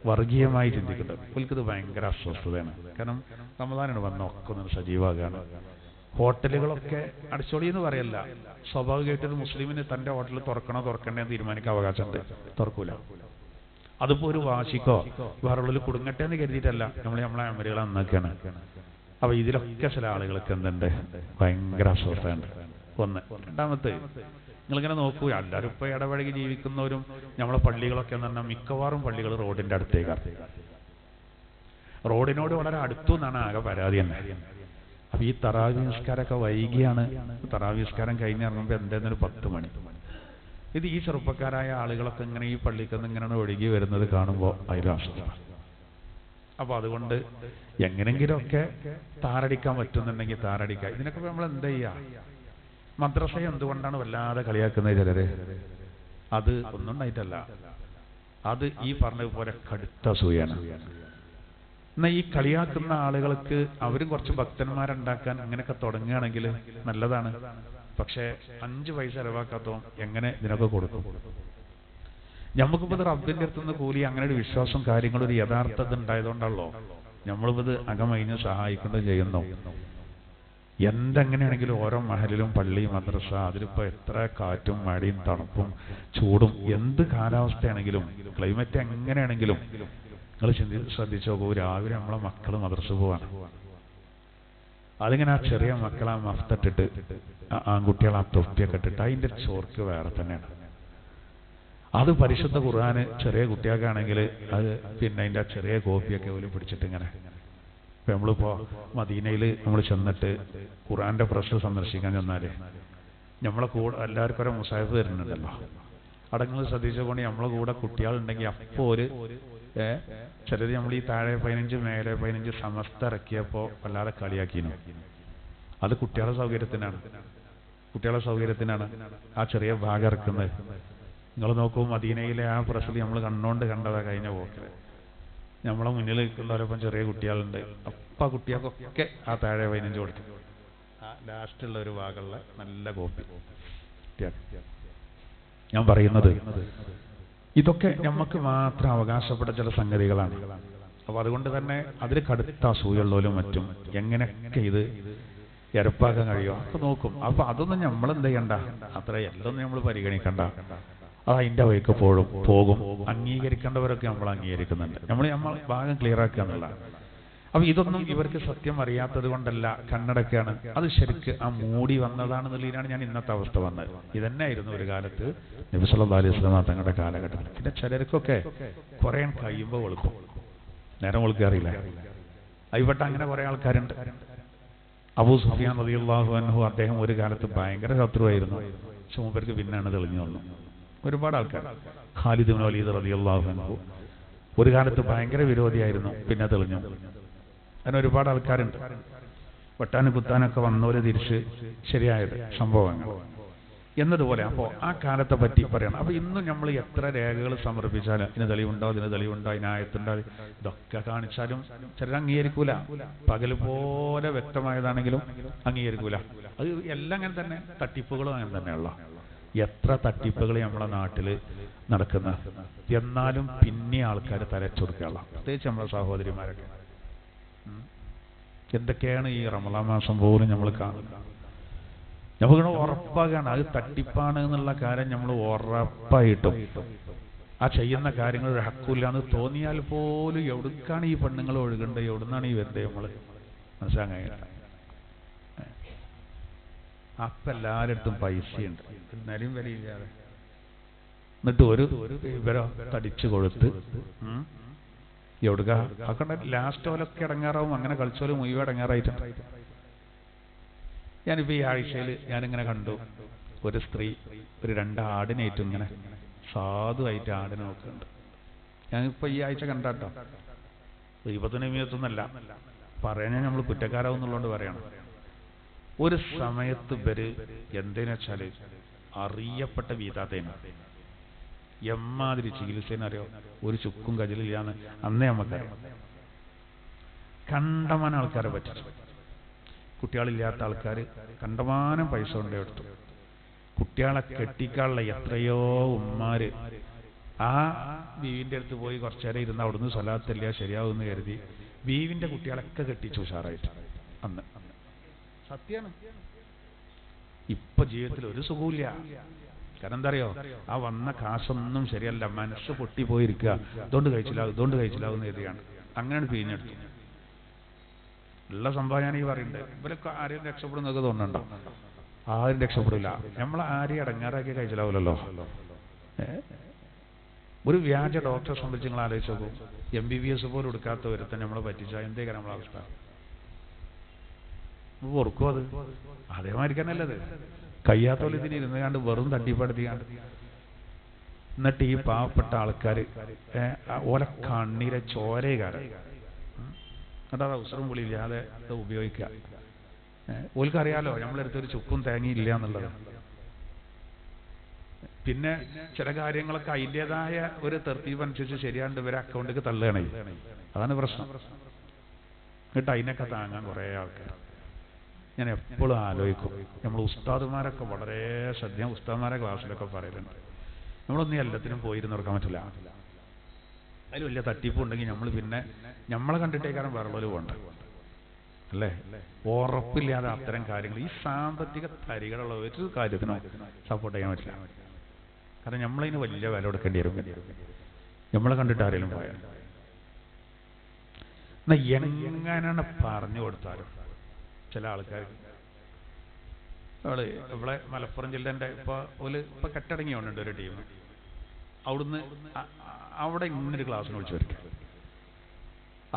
വർഗീയമായി ചിന്തിക്കുന്നുണ്ട്. അവർക്കിത് ഭയങ്കര അസ്വസ്ഥതയാണ്. കാരണം റമളാനാണ് വന്ന ഒക്കെ ഒന്ന് സജീവാകാണ്. ഹോട്ടലുകളൊക്കെ അടിച്ചോളി എന്ന് പറയല്ല, സ്വാഭാവികമായിട്ടൊരു മുസ്ലിമിന് തന്റെ ഹോട്ടൽ തുറക്കണോ തുറക്കണ്ടേ എന്ന് തീരുമാനിക്കാൻ അവകാശമുണ്ട്. തുറക്കൂല. അതിപ്പോ ഒരു വാശിക്കോ വേറുള്ളിൽ കുടുങ്ങട്ടെ എന്ന് കരുതിയിട്ടല്ല, നമ്മളെ അമലുകളെ നന്നാക്കുകയാണ്. അപ്പൊ ഇതിലൊക്കെ ചില ആളുകൾക്ക് എന്തുണ്ട്, ഭയങ്കര അസ്വസ്ഥതയുണ്ട്. ഒന്ന്. രണ്ടാമത്തെ, നിങ്ങളിങ്ങനെ നോക്കൂ, എല്ലാവരും ഇപ്പൊ ഇടപഴകി ജീവിക്കുന്നവരും നമ്മളെ പള്ളികളൊക്കെ എന്ന് പറഞ്ഞാൽ മിക്കവാറും പള്ളികൾ റോഡിന്റെ അടുത്തേക്കാണ്. റോഡിനോട് വളരെ അടുത്തു എന്നാണ് ആകെ പരാതി തന്നെ. അപ്പൊ ഈ തറാവി നിസ്കാരമൊക്കെ വൈകിയാണ്. തറാവി നിസ്കാരം കഴിഞ്ഞിറങ്ങുമ്പോൾ എന്തായാലും 10 മണി. ഇത് ഈ ചെറുപ്പക്കാരായ ആളുകളൊക്കെ ഇങ്ങനെ ഈ പള്ളിക്കൊന്ന് ഇങ്ങനെ ഒഴുകി വരുന്നത് കാണുമ്പോൾ അതിലും അസ്വസ്ഥ. അപ്പൊ അതുകൊണ്ട് എങ്ങനെങ്കിലുമൊക്കെ താറടിക്കാൻ പറ്റുന്നുണ്ടെങ്കിൽ താറടിക്കുക. ഇതിനൊക്കെ നമ്മൾ എന്താ ചെയ്യാ? മദ്രസയെ എന്തുകൊണ്ടാണ് വല്ലാതെ കളിയാക്കുന്നത് ചിലര്? അത് ഒന്നും ഉണ്ടായിട്ടല്ല, അത് ഈ പറഞ്ഞതുപോലെ കടുത്ത അസൂയാണ്. എന്നാൽ ഈ കളിയാക്കുന്ന ആളുകൾക്ക് അവരും കുറച്ച് ഭക്തന്മാരുണ്ടാക്കാൻ അങ്ങനെയൊക്കെ തുടങ്ങുകയാണെങ്കിൽ നല്ലതാണ്. പക്ഷേ 5 പൈസ ചെലവാക്കാത്തോ എങ്ങനെ ഇതിനൊക്കെ കൊടുക്കും? നമുക്കിപ്പോൾ റബ്ബിന്റെ അടുത്തുനിന്ന് കൂലി അങ്ങനെ ഒരു വിശ്വാസം കാര്യങ്ങളും ഒരു യഥാർത്ഥത ഉണ്ടായതുകൊണ്ടല്ലോ നമ്മളിത് അകമഴിഞ്ഞ് സഹായിക്കേണ്ടത് ചെയ്യുന്നു. എന്തെങ്ങനെയാണെങ്കിലും ഓരോ മഹലിലും പള്ളി മദ്രസ, അതിലിപ്പോൾ എത്ര കാറ്റും മഴയും തണുപ്പും ചൂടും എന്ത് കാലാവസ്ഥയാണെങ്കിലും ക്ലൈമറ്റ് എങ്ങനെയാണെങ്കിലും നിങ്ങൾ ശ്രദ്ധിച്ചു നോക്കൂ, രാവിലെ നമ്മളെ മക്കൾ മദ്രസ പോവാണ്. അതിങ്ങനെ ആ ചെറിയ മക്കൾ ആ മഫ്തിട്ടിട്ട് ആൺകുട്ടികൾ ആ തൊപ്പിയൊക്കെ ഇട്ടിട്ട് അതിൻ്റെ ചോർക്ക് വേറെ തന്നെയാണ്. അത് പരിശുദ്ധ ഖുർആന് ചെറിയ കുട്ടികൾക്കാണെങ്കിൽ അത് പിന്നെ അതിൻ്റെ ചെറിയ കോപ്പിയൊക്കെ പോലും പിടിച്ചിട്ട് ഇങ്ങനെ. ഇപ്പം നമ്മളിപ്പോൾ മദീനയിൽ നമ്മൾ ചെന്നിട്ട് ഖുർആന്റെ പ്രസ് സന്ദർശിക്കാൻ ചെന്നാൽ നമ്മളെ കൂടെ എല്ലാവർക്കും ഒരു മുസാഹിഫ് തരുന്നുണ്ടല്ലോ. അടങ്ങൾ ശ്രദ്ധിച്ചുകൊണ്ട് നമ്മളെ കൂടെ കുട്ടികളുണ്ടെങ്കിൽ അപ്പോൾ ഒരു ചിലത് നമ്മൾ ഈ താഴെ 15 മേലെ 15 സമസ്ത ഇറക്കിയപ്പോൾ വല്ലാതെ കളിയാക്കിയിരുന്നു. അത് കുട്ടികളുടെ സൗകര്യത്തിനാണ് ആ ചെറിയ ഭാഗം ഇറക്കുന്നത്. നിങ്ങൾ നോക്കൂ, മദീനയിലെ ആ പ്രസിൽ നമ്മൾ കണ്ണുകൊണ്ട് കണ്ടതാ കഴിഞ്ഞ പോക്കില്. നമ്മളെ മുന്നിൽ ഉള്ളവരൊപ്പം ചെറിയ കുട്ടികളുണ്ട്. അപ്പം കുട്ടികൾക്കൊക്കെ ആ താഴെ 15 കൊടുത്തു. ആ ലാസ്റ്റുള്ള ഒരു ഭാഗമുള്ള നല്ല കോപ്പി. ഞാൻ പറയുന്നത് ഇതൊക്കെ നമുക്ക് മാത്രം അവകാശപ്പെട്ട ചില സംഗതികളാണ്. അപ്പൊ അതുകൊണ്ട് തന്നെ അതിൽ കടുത്ത അസൂയുള്ളവരും മറ്റും എങ്ങനെയൊക്കെ ഇത് എരപ്പാക്കാൻ കഴിയുമോ ഒക്കെ നോക്കും. അപ്പൊ അതൊന്നും നമ്മൾ എന്ത് ചെയ്യണ്ട, അത്ര എല്ലാം നമ്മൾ പരിഗണിക്കണ്ട. അത് അതിൻ്റെ വഴിക്ക് പോകും. അംഗീകരിക്കേണ്ടവരൊക്കെ നമ്മൾ അംഗീകരിക്കുന്നുണ്ട്. നമ്മൾ ഭാഗം ക്ലിയർ ആക്കുക എന്നുള്ള. അപ്പൊ ഇതൊന്നും ഇവർക്ക് സത്യം അറിയാത്തത് കൊണ്ടല്ല, കണ്ണടക്കാണ്. അത് ശരിക്ക് ആ മൂടി വന്നതാണെന്നുള്ളതിനാണ് ഞാൻ ഇന്നത്തെ അവസ്ഥ വന്നത്. ഇതന്നെയായിരുന്നു ഒരു കാലത്ത് നബി സല്ലല്ലാഹു അലൈഹി വസല്ലം തങ്ങളുടെ കാലഘട്ടത്തിൽ. പിന്നെ ചിലർക്കൊക്കെ കുറെ കഴിയുമ്പോൾ വെളുക്കും, നേരം വെളുക്കാറില്ല. ഇവിടെ അങ്ങനെ കുറെ ആൾക്കാരുണ്ട്. അബൂ സുഫിയാൻ റളിയല്ലാഹു അൻഹു അദ്ദേഹം ഒരു കാലത്ത് ഭയങ്കര ശത്രുവായിരുന്നു. പക്ഷെ മൂപ്പർക്ക് പിന്നാണ് തെളിഞ്ഞു വന്നു. ഒരുപാട് ആൾക്കാർ. ഖാലിദ് ഇബ്നു വലീദ് റളിയല്ലാഹു അൻഹു ഒരു കാലത്ത് ഭയങ്കര വിരോധിയായിരുന്നു, പിന്നെ തെളിഞ്ഞു. അങ്ങനെ ഒരുപാട് ആൾക്കാരുണ്ട്. വെട്ടാനും കുത്താനൊക്കെ വന്നവര് തിരിച്ച് ശരിയായത് സംഭവങ്ങൾ എന്നതുപോലെ. അപ്പോൾ ആ കാലത്തെ പറ്റി പറയണം. അപ്പൊ ഇന്നും നമ്മൾ എത്ര രേഖകൾ സമർപ്പിച്ചാലും ഇതിന് തെളിവുണ്ടോ, അതിനായത്തുണ്ടോ, ഇതൊക്കെ കാണിച്ചാലും ചിലർ അംഗീകരിക്കൂല. പകൽ പോലെ വ്യക്തമായതാണെങ്കിലും അംഗീകരിക്കൂല. അത് എല്ലാം അങ്ങനെ തന്നെ, തട്ടിപ്പുകളും അങ്ങനെ തന്നെയുള്ള എത്ര തട്ടിപ്പുകൾ നമ്മളെ നാട്ടിൽ നടക്കുന്ന. എന്നാലും പിന്നെ ആൾക്കാർ തലച്ചൊടുക്കുകയുള്ള, പ്രത്യേകിച്ച് നമ്മളെ സഹോദരിമാരൊക്കെ. എന്തൊക്കെയാണ് ഈ റമളാൻ മാസം പോലും നമ്മൾ കാണുന്നത്. നമുക്ക് ഉറപ്പാകാണ് അത് തട്ടിപ്പാണ് എന്നുള്ള കാര്യം നമ്മൾ ഉറപ്പായിട്ടും. ആ ചെയ്യുന്ന കാര്യങ്ങൾ ഒരു ഹക്കില്ല എന്ന് തോന്നിയാൽ പോലും എവിടുക്കാണ് ഈ പെണ്ണുങ്ങൾ ഒഴുകേണ്ടത്, എവിടുന്നാണ് ഈ വരുന്നത് നമ്മൾ മനസ്സിലാക്കാൻ. അപ്പം എല്ലാവരുടെ പൈസയുണ്ട്, നിലയും വിലയില്ലാതെ. എന്നിട്ട് ഒരു ഇവരോ തടിച്ചു കൊടുത്ത് എവിടുക ആക്കണ്ട. ലാസ്റ്റ് ഓലൊക്കെ ഇടങ്ങാറാവും. അങ്ങനെ കളിച്ചോല് മുഴുവൻ ഇടങ്ങാറായിട്ടുണ്ട്. ഞാനിപ്പോൾ ഈ ആഴ്ചയിൽ ഞാനിങ്ങനെ കണ്ടു, ഒരു സ്ത്രീ ഒരു 2 ആടിനേറ്റും ഇങ്ങനെ സാധുവായിട്ട് ആടിനെ നോക്കുന്നുണ്ട്. ഞാനിപ്പോൾ ഈ ആഴ്ച കണ്ടാട്ടോ. ദൈവത്തിനൊന്നല്ല പറയാൻ നമ്മൾ കുറ്റക്കാരാവുന്നുള്ളതുകൊണ്ട് പറയണം. ഒരു സമയത്ത് ഇവര് എന്തെന്ന് വെച്ചാല് അറിയപ്പെട്ട വീതാത്തേന എമ്മാതിരി ചികിത്സേനറിയോ, ഒരു ചുക്കും കജലില്ലാന്ന് അന്നേ നമുക്കറിയാം. കണ്ടമാനം ആൾക്കാരെ പറ്റിച്ചു. കുട്ടികളില്ലാത്ത ആൾക്കാർ കണ്ടമാനം പൈസ കൊണ്ടേ എടുത്തു. കുട്ടികളെ കെട്ടിക്കാനുള്ള എത്രയോ ഉമ്മാര് ആ ബീവിന്റെ അടുത്ത് പോയി കുറച്ചേരം ഇരുന്ന് അവിടുന്ന് സ്വലാത്തില്ല ശരിയാവുമെന്ന് കരുതി ബീവിന്റെ കുട്ടികളൊക്കെ കെട്ടിച്ചു ഉഷാറായിട്ട്. അന്ന് സത്യമാണ്. ഇപ്പൊ ജീവിതത്തിൽ ഒരു സുഖമില്ല. കാരണം എന്താ അറിയോ, ആ വന്ന കാശൊന്നും ശരിയല്ല, മനസ്സ് പൊട്ടിപ്പോയിരിക്കുക. ഇതുകൊണ്ട് കഴിച്ചില്ലാവും എന്ന് കരുതിയാണ് അങ്ങനെ പിഴിഞ്ഞെടുത്തു. ഉള്ള സംഭവം ഞാൻ ഈ പറയുന്നുണ്ട്. ഇവരൊക്കെ ആരെയും രക്ഷപ്പെടുന്നൊക്കെ തോന്നുന്നുണ്ടോ? ആരും രക്ഷപ്പെടില്ല. നമ്മൾ ആരെയും അടങ്ങാറാക്കി കഴിച്ചിലാവില്ലല്ലോ. ഒരു വ്യാജ ഡോക്ടറെ സംബന്ധിച്ച് നിങ്ങൾ ആലോചിച്ച് നോക്കൂ. MBBS പോലും എടുക്കാത്ത ഒരുത്തൻ നമ്മളെ പറ്റിച്ചാൽ എന്തേക്കാണ് നമ്മളെ അവസ്ഥ? ഓർക്കും അത് അതേമാതിരിക്കാനല്ലത്. കയ്യാത്തോലെ ഇതിന് ഇരുന്ന് കണ്ട് വെറും തട്ടിപ്പെടുത്തിക്കാണ്ട് എന്നിട്ട് ഈ പാവപ്പെട്ട ആൾക്കാർ ഓല കണ്ണീരെ ചോരകാരം എന്നിട്ട് അത് അവസരം പുളിയില്ലാതെ അത് ഉപയോഗിക്കുക. ഓൽക്കറിയാലോ നമ്മളെടുത്തൊരു ചുക്കും തേങ്ങയില്ല എന്നുള്ളത്. പിന്നെ ചില കാര്യങ്ങളൊക്കെ അതിൻ്റെതായ ഒരു തെർത്തീവ് അനുസരിച്ച് ശരിയാണ്ട് ഇവരെ അക്കൗണ്ടിലേക്ക് തള്ളുകയാണ്. അതാണ് പ്രശ്നം. എന്നിട്ട് അതിനൊക്കെ താങ്ങാൻ കുറേ ആൾക്കാർ. ഞാൻ എപ്പോഴും ആലോചിക്കും, നമ്മൾ ഉസ്താദുമാരൊക്കെ വളരെ ശ്രദ്ധ, ഉസ്താദുമാരെ ക്ലാസ്സിലൊക്കെ പറയലുണ്ട്, നമ്മളൊന്നും എല്ലാത്തിനും പോയിരുന്ന് നോക്കാൻ പറ്റില്ല. അതിൽ വലിയ തട്ടിപ്പുണ്ടെങ്കിൽ നമ്മൾ പിന്നെ നമ്മളെ കണ്ടിട്ടേക്കാരം വേറുള്ളവർ പോകണ്ട അല്ലേ? ഉറപ്പില്ലാതെ അത്തരം കാര്യങ്ങൾ ഈ സാമ്പത്തിക തരികളുള്ള ഒരു കാര്യത്തിനും സപ്പോർട്ട് ചെയ്യാൻ പറ്റില്ല. കാരണം നമ്മളതിന് വലിയ വില കൊടുക്കേണ്ടി വരും. നമ്മളെ കണ്ടിട്ട് ആരെങ്കിലും പോയാൽ എന്നാൽ എങ്ങനെയാണ് പറഞ്ഞു കൊടുത്താലും ചില ആൾക്കാർ ഇവിടെ മലപ്പുറം ജില്ലേൻ്റെ ഇപ്പൊ കെട്ടടങ്ങിയോണ്ട് ഒരു ടീം അവിടുന്ന് അവിടെ ഇങ്ങനൊരു ക്ലാസ്സിന് വിളിച്ചു വരയ്ക്കും.